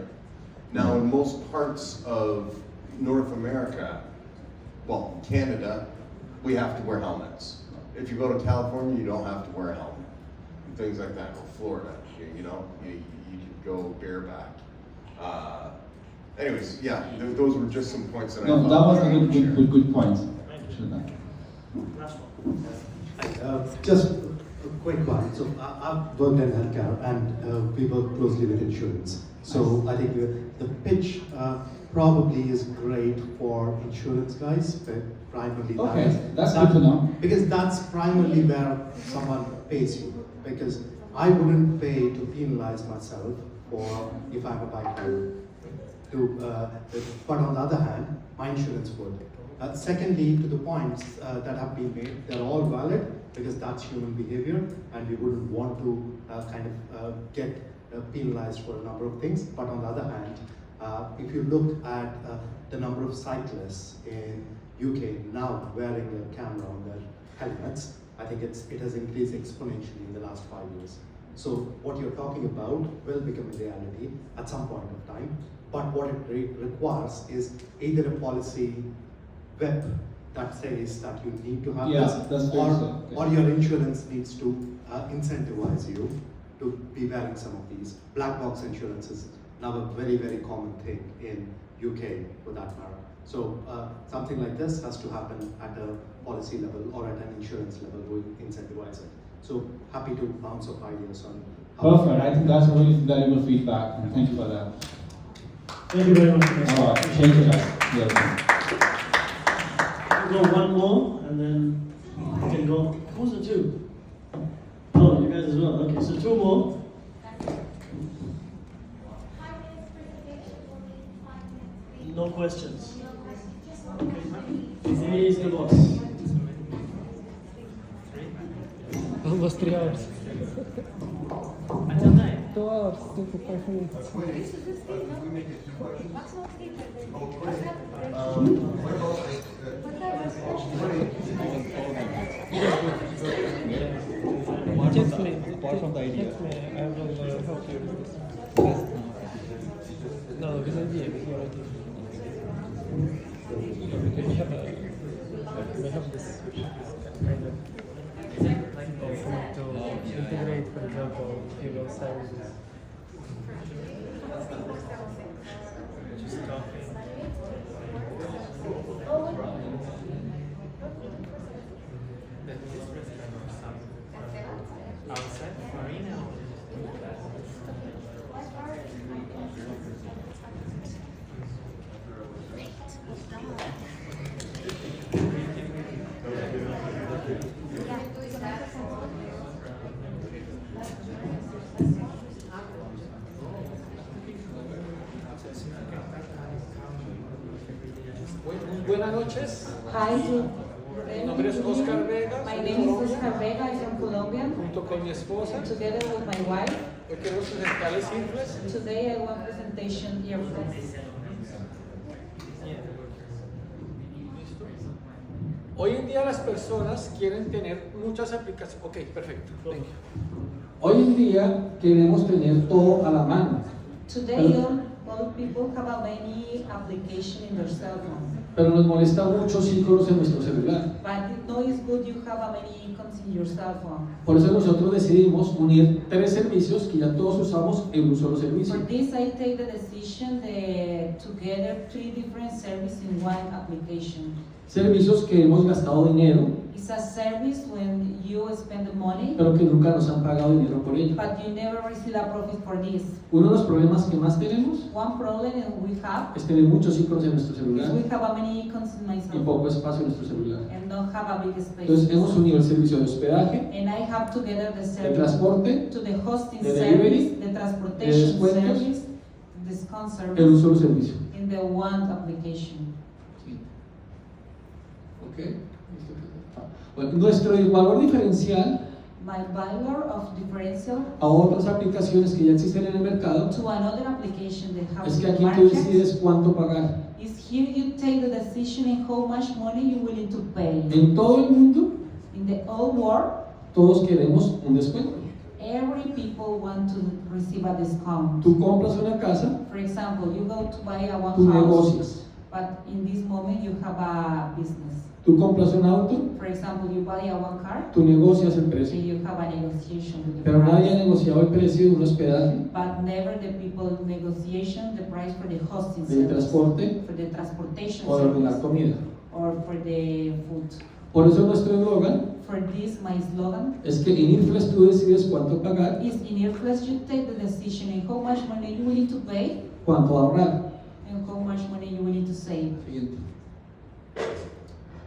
Now, in most parts of North America, well, Canada, we have to wear helmets. If you go to California, you don't have to wear a helmet. And things like that. Or Florida, you could go bareback. Anyways, yeah, those were just some points that I No, thought. that was a I would share. good point. Should I? Last one. Just a quick one. So I've worked in healthcare and we work closely with insurance. So I think the pitch probably is great for insurance guys, but primarily Okay, that's good to know. because that's primarily where someone pays you. Because I wouldn't pay to penalize myself for if I'm a bike rider. But on the other hand, my insurance would. Secondly, to the points that have been made, they're all valid because that's human behavior, and we wouldn't want to get penalized for a number of things. But on the other hand, if you look at the number of cyclists in UK now wearing a camera on their helmets, I think it has increased exponentially in the last 5 years. So what you're talking about will become a reality at some point of time. But what it requires is either a policy whip that says that you need to have Yeah, this, that's very sad, yeah. or your insurance needs to incentivize you to be wearing some of these. Black box insurance is now a very, very common thing in UK for that matter. So something like this has to happen at a policy level or at an insurance level to incentivize it. So happy to bounce off ideas on how. Perfect. I think that's a really valuable feedback, and thank you for that. Thank you very much. All right, change it up. Yeah. We'll go one more, and then we can go. Who's the two? Oh, you guys as well. Okay, so two more. No questions. Okay. He is the boss. Almost 3 hours. Until 9. 2 hours, 25 minutes. Text me. Apart from the idea. Text me. I will help you with this. No, with idea, with your idea. We have this kind of to integrate, for example, Google services. Just talking. Outside Marina. Buenas noches. Hi, Mi nombre es Oscar Vega. my name is Oscar Vega, I'm from Colombia. Junto con mi esposa. Together with my wife, Hoy quiero presentarles Influence. today I want presentation earphones. Hoy en día las personas quieren tener muchas aplicaciones. Ok, perfecto. Thank you. Hoy en día queremos tener todo a la mano, Today, all people have a many application in their cell phone. pero nos molesta mucho si en nuestro celular. But you know it's good you have a many icons in your cell phone. Por eso nosotros decidimos unir 3 servicios que ya todos usamos en un solo servicio. For this, I take the decision that together 3 different services in one application. Servicios que hemos gastado dinero It's a service when you spend the money, pero que nunca nos han pagado dinero por ello. but you never receive a profit for this. Uno de los problemas que más tenemos One problem we have es tener muchos iconos en nuestro is celular we have a many icons in my y cell poco phone espacio en nuestro celular. and don't have a big space. Entonces hemos unido el servicio de hospedaje, And I have together the de service transporte, to the hosting de delivery, service, the transportation descuentos, service, discount en un service solo servicio. in the one application. ¿Ok? Bueno, nuestro valor diferencial My value of differential a otras aplicaciones que ya existen en el mercado to another application that has es que in aquí the tú market decides cuánto pagar. is here you take the decision in how much money you're willing to pay. En todo el mundo, In the whole world, todos queremos un descuento. every people want to receive a discount. Tú compras una casa, For example, you go to buy a one tú house, negocias. but in this moment you have a business. Tú compras un auto, For example, you buy a one car, tú negocias el so precio. you have a negotiation with the Pero nadie ha price. negociado el precio de un hospedaje, But never the people negotiation the price for the hosting del service, transporte for the transportation o de ordenar service, comida. or for the food. Por eso nuestro eslogan For this, my slogan es que en Inflex tú decides cuánto pagar, is in your place you take the decision in how much money you willing to pay cuánto ahorrar. and how much money you willing to save. Siguiente.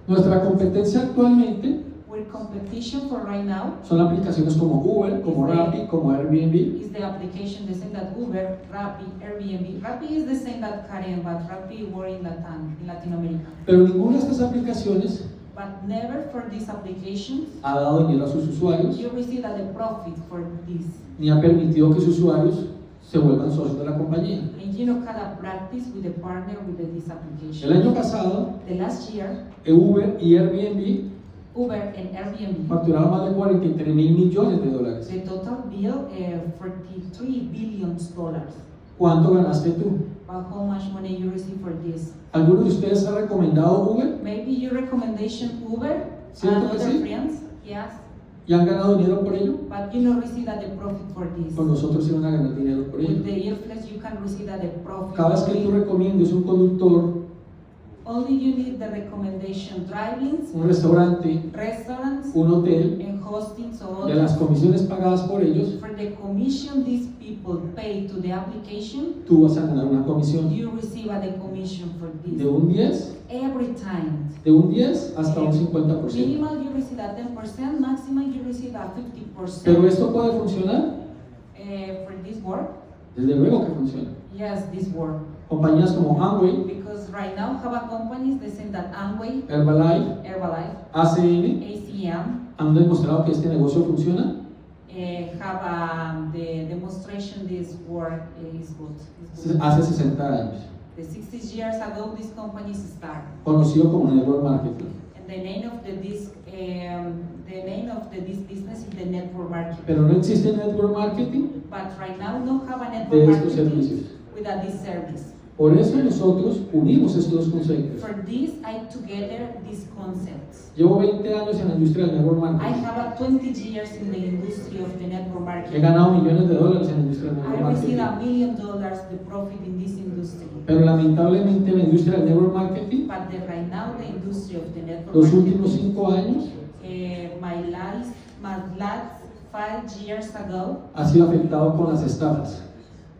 Nuestra competencia actualmente With competition for right now son aplicaciones como Uber, como Rappi, como Airbnb, is the application the same that Uber, Rappi, Airbnb. Rappi is the same that Karen, but Rappi were in Latin America. pero ninguna de estas aplicaciones But never for this application ha dado dinero a sus usuarios you receive the profit for this. ni ha permitido que sus usuarios se vuelvan socios de la compañía. And you know how to practice with the partner with this application. El año pasado, The last year, Uber y Airbnb Uber and Airbnb, facturaron más de 43 mil millones de dólares. the total bill $43 billion. ¿Cuánto ganaste tú? But how much money you receive for this? ¿Alguno de ustedes ha recomendado Uber Maybe your recommendation Uber ¿Cierto and que other sí? friends, yes, y han ganado dinero por ello? but you don't receive the profit for this. Pues nosotros sí van a ganar dinero por ello. With the Airflex you can receive the profit. Cada vez que tú recomiendes un conductor, Only you need the recommendation drivings, un restaurante, restaurants, un hotel, and hosting, so de las comisiones pagadas por ellos, for the commission these people pay to the application, tú vas a ganar una comisión you receive the commission for this. de un 10, Every time. de un 10 hasta un 50%. Minimal you receive a 10%, maximum you receive a 50%. Pero esto puede funcionar, For this work, desde luego que funciona. yes, this work. Compañías como Amway, Because right now have companies they say that Amway, Herbalife, Herbalife, ACN ACM han demostrado que este negocio funciona. have the demonstration this work is good. Is good. Hace 60 años, The 60 years ago these companies start. conocido como network marketing. And the name of this business is the network marketing. Pero no existe network marketing But right now no have a de network estos marketing servicios. without this service. Por eso nosotros unimos estos dos conceptos. For this, I together these concepts. Llevo 20 años en la industria del network I marketing. have 20 years in the industry of the network He marketing. ganado millones de dólares en la industria del network I receive marketing. $1 million the profit in this industry. Pero lamentablemente la industria del network marketing, But right now the industry of the network los marketing, últimos 5 años, my last 5 years ago, ha sido afectado con las estafas.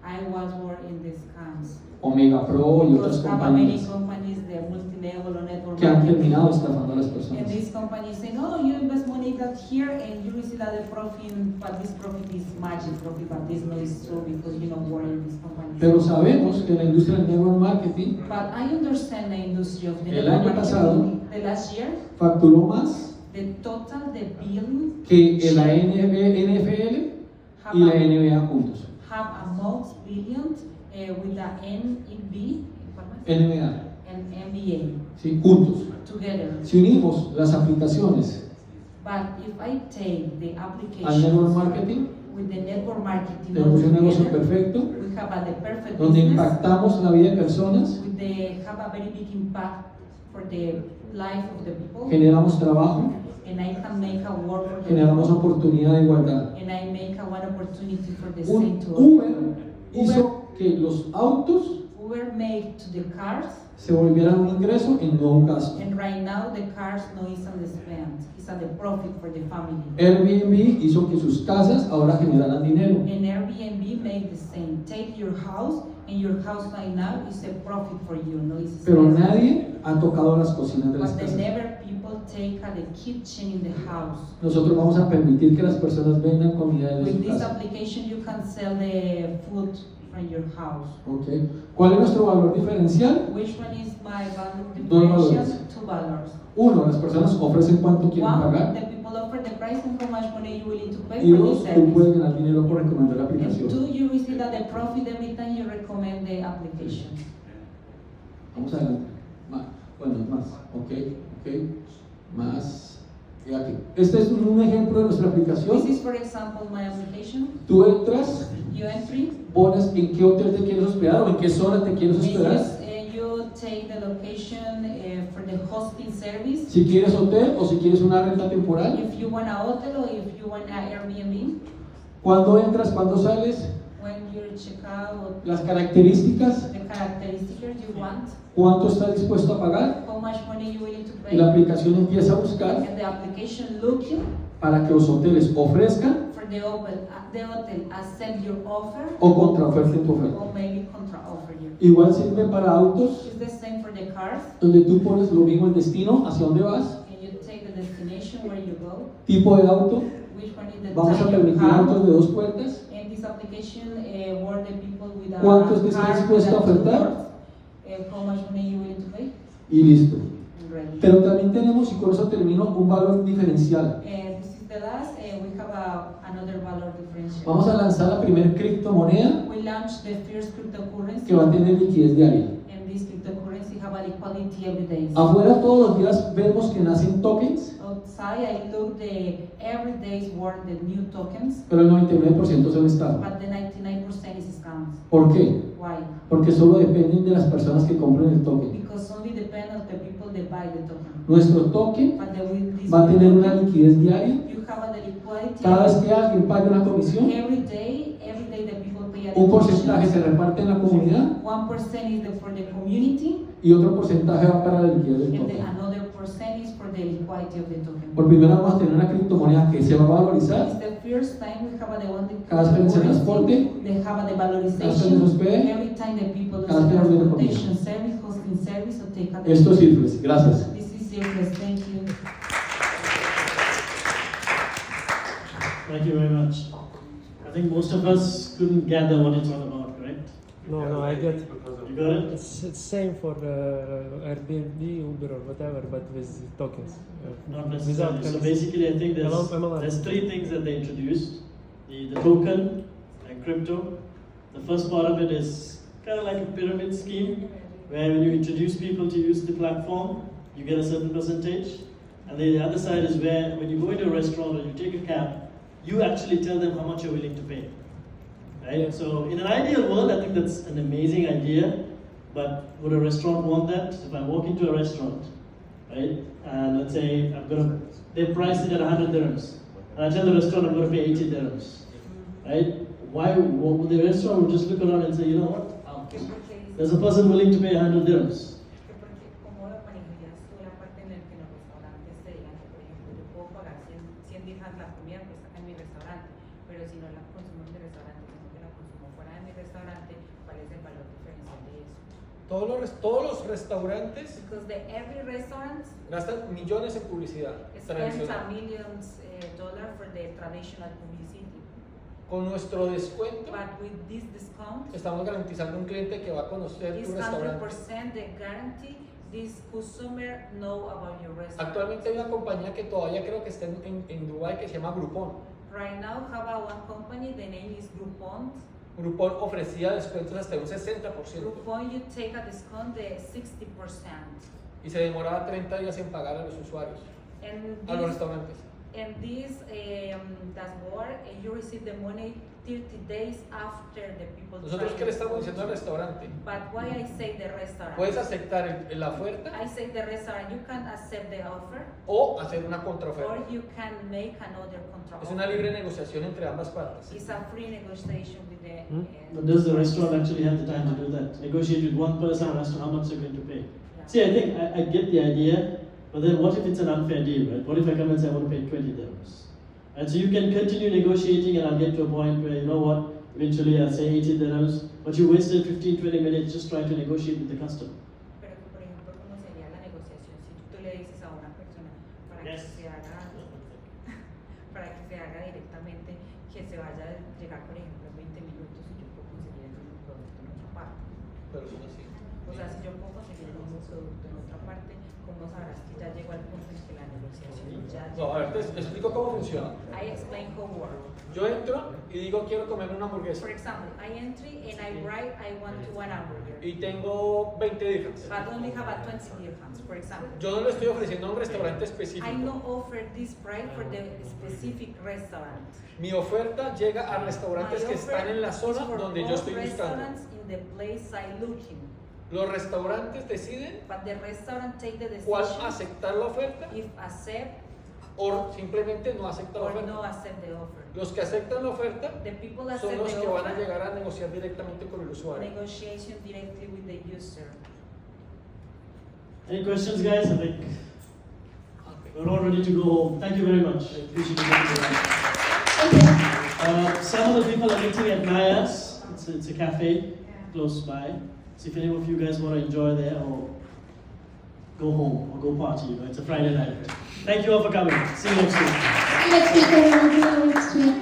I was working in these scams. Omega Pro y otras Because have many compañías companies, the multi-level or network que han marketing. terminado estafando a las And personas. these companies say, no, you invest money that here and you receive that profit, but this profit is magic profit, but this no is true because you don't work in this company. Pero sabemos que la industria del network marketing But I understand the industry of the El network año pasado, marketing. The last year, facturó más the total, the bill que la NFL y la NBA juntos. have a most billion with the NEB NBA, and NBA ¿sí? Juntos. together. Si unimos las aplicaciones But if I take the al application network marketing, with the network marketing tenemos un negocio together, perfecto we have the perfect donde business. impactamos la vida de personas, With the have a very big impact for the life of the people, generamos trabajo, and I can make a work for the generamos people, oportunidad de igualdad. and I make a one opportunity for the same to Uber hizo que los autos Uber make to the cars se volvieran un ingreso y no un gasto. And right now the cars no is on the spend, it's on the profit for the family. Airbnb hizo que sus casas ahora generaran dinero. And Airbnb made the same. Take your house, and your house right now is a profit for you, no is a Pero spend. nadie ha tocado las cocinas de las But they casas. never people take the kitchen in the house. Nosotros vamos a permitir que las personas vendan comida de With su this casa. application you can sell the food from your house. Okay. ¿Cuál es nuestro valor diferencial? Which one is my value Dos differential? valores. $2. Uno, las personas ofrecen cuánto quieren One, pagar. the people offer the price and how much money you willing to pay Y for dos, this tú service. puedes ganar dinero por recomendar la And aplicación. two, you receive the profit every time you recommend the application. Vamos adelante. Bueno, más. Ok. Más. Y aquí. Este es un ejemplo de nuestra aplicación. This is, for example, my application. Tú entras, You entry, pones en qué hotel te quieres hospedar o en qué zona te quieres and hospedar. you take the location for the hosting service. Si quieres hotel o si quieres una renta temporal. If you want a hotel or if you want a Airbnb, ¿Cuándo entras? ¿Cuándo sales? when you check out Las características. the characteristics you want, ¿Cuánto estás dispuesto a pagar? how much money you willing to Y pay, la aplicación empieza a buscar and the application looking para que los hoteles ofrezcan for the hotel accept your offer o contraoferten tu oferta. or maybe contra offer you. Igual sirve para autos, It's the same for the cars, donde tú pones lo mismo el destino, hacia dónde vas, and you take the destination where you go, tipo de auto. which one is the Vamos a type of permitir car. autos de 2 puertas. And this application were the people with a ¿Cuánto estás car dispuesto a with a ofertar? doors, how much money you willing to pay, Y listo. and ready. Pero también tenemos, y con eso termino, un valor diferencial. And this is the last, we have another value differential. Vamos a lanzar la primera criptomoneda We launched the first cryptocurrency, que va a tener liquidez diaria. and this cryptocurrency have a liquidity every day. Afuera todos los días vemos que nacen tokens, Outside, I look the every day's worth the new tokens, pero el 99% son estafa. but the 99% is scams. ¿Por qué? Why? Porque solo dependen de las personas que compren el token. Because only depend on the people that buy the token. Nuestro token But with this va a tener una token, liquidez diaria. you have a liquidity. Cada vez que alguien pague una comisión, Every day the people pay a un porcentaje commission. se reparte en la comunidad 1% is for the community, y otro porcentaje va para la liquidez del and token. another percent is for the liquidity of the token. Por primera vez vamos a tener una criptomoneda que se va a valorizar It's the first time we have the one that cada vez que se transporte, they have the cada vez que se valorization. hospede. Every time the people do Cada vez que nos viene transportation service, hosting service, or take a Esto es Cifres. Gracias. This is Cifres. Thank you. Thank you very much. I think most of us couldn't gather what it's all about, correct? No, I get. You got it? It's same for Airbnb, Uber, or whatever, but with tokens. Not Without necessarily. So commission. basically, I think MLM. there's three things that they introduced: the token and crypto. The first part of it is kind of like a pyramid scheme, where when you introduce people to use the platform, you get a certain percentage, and the other side is where when you go into a restaurant or you take a cab, you actually tell them how much you're willing to pay. Right? So in an ideal world, I think that's an amazing idea, but would a restaurant want that? If I walk into a restaurant, right, and let's say they price it at 100 dirhams, and I tell the restaurant I'm going to pay 80 dirhams, right? Why would the restaurant would just look around and say, you know what, there's a person willing to pay 100 dirhams. Como lo manejarías tú la parte en la que los restaurantes te digan que, por ejemplo, yo puedo pagar 100 dirhams la comida que está en mi restaurante, pero si no la consumo en mi restaurante, sino que la consumo fuera de mi restaurante, ¿cuál es el valor diferencial de eso? Todos los restaurantes Because every restaurant gastan millones en publicidad spends tradicional. millions dollar for the traditional publicity. Con nuestro descuento But with this discount, estamos garantizando un cliente que va a conocer it's tu restaurante. 100% the guarantee this customer know about your restaurant. Actualmente hay una compañía que todavía creo que está en Dubái que se llama Groupon. Right now, have a one company, the name is Groupon. Groupon ofrecía descuentos hasta un 60% Groupon, you take a discount the 60%. y se demoraba 30 días en pagar a los usuarios, And a los this, restaurantes. and this dashboard, you receive the money 30 days after the people Nosotros try qué le the estamos food. diciendo al restaurante. But why I say the restaurant? Puedes aceptar la oferta I say the restaurant, you can accept the offer, o hacer una or contraoferta. you can make another contra Es una libre negociación entre ambas partes. It's a free negotiation with the. But does the restaurant actually have the time to do that? Negotiate with one person and restaurant how much they're going to pay. See, I think I get the idea, but then what if it's an unfair deal, right? What if I come and say I want to pay $20? And so you can continue negotiating and I'll get to a point where, you know what, eventually I'll say $80, but you wasted 15-20 minutes just trying to negotiate with the customer. Pero que, por ejemplo, ¿cómo sería la negociación si tú le dices a una persona para que se haga, para que se haga directamente, que se vaya a llegar, por ejemplo, en 20 minutos y yo puedo conseguir el mismo producto en otra parte? Pero eso no es así. O sea, si yo puedo conseguir el mismo producto en otra parte, ¿cómo sabrás que ya llegó al punto en que la negociación ya llegó? No, a ver, te explico cómo funciona. I explain how it works. Yo entro y digo quiero comer una hamburguesa For example, I enter and I write I want to one hamburger, y tengo 20 dirhams. but only have a 20 dirhams, for example. Yo no le estoy ofreciendo a un restaurante I específico. no offer this price for the specific restaurant. Mi oferta llega a restaurantes My que están en la offer zona is for donde yo all estoy buscando. restaurants in the place I looking. Los restaurantes deciden But the restaurant take the cuál decision aceptar la oferta if accept o simplemente no aceptar la or oferta. no accept the offer. Los que aceptan la oferta The people son accept los the que van a offer, llegar a negociar directamente con el usuario. negotiation directly with the user. Any questions, guys? I think we're all ready to go home. Thank you very much. I appreciate it. Some of the people are meeting at Naya's. It's a cafe close by. So if any of you guys want to enjoy there or go home or go party, you know, it's a Friday night. Thank you all for coming. See you next week. Next week, everyone. See you next week.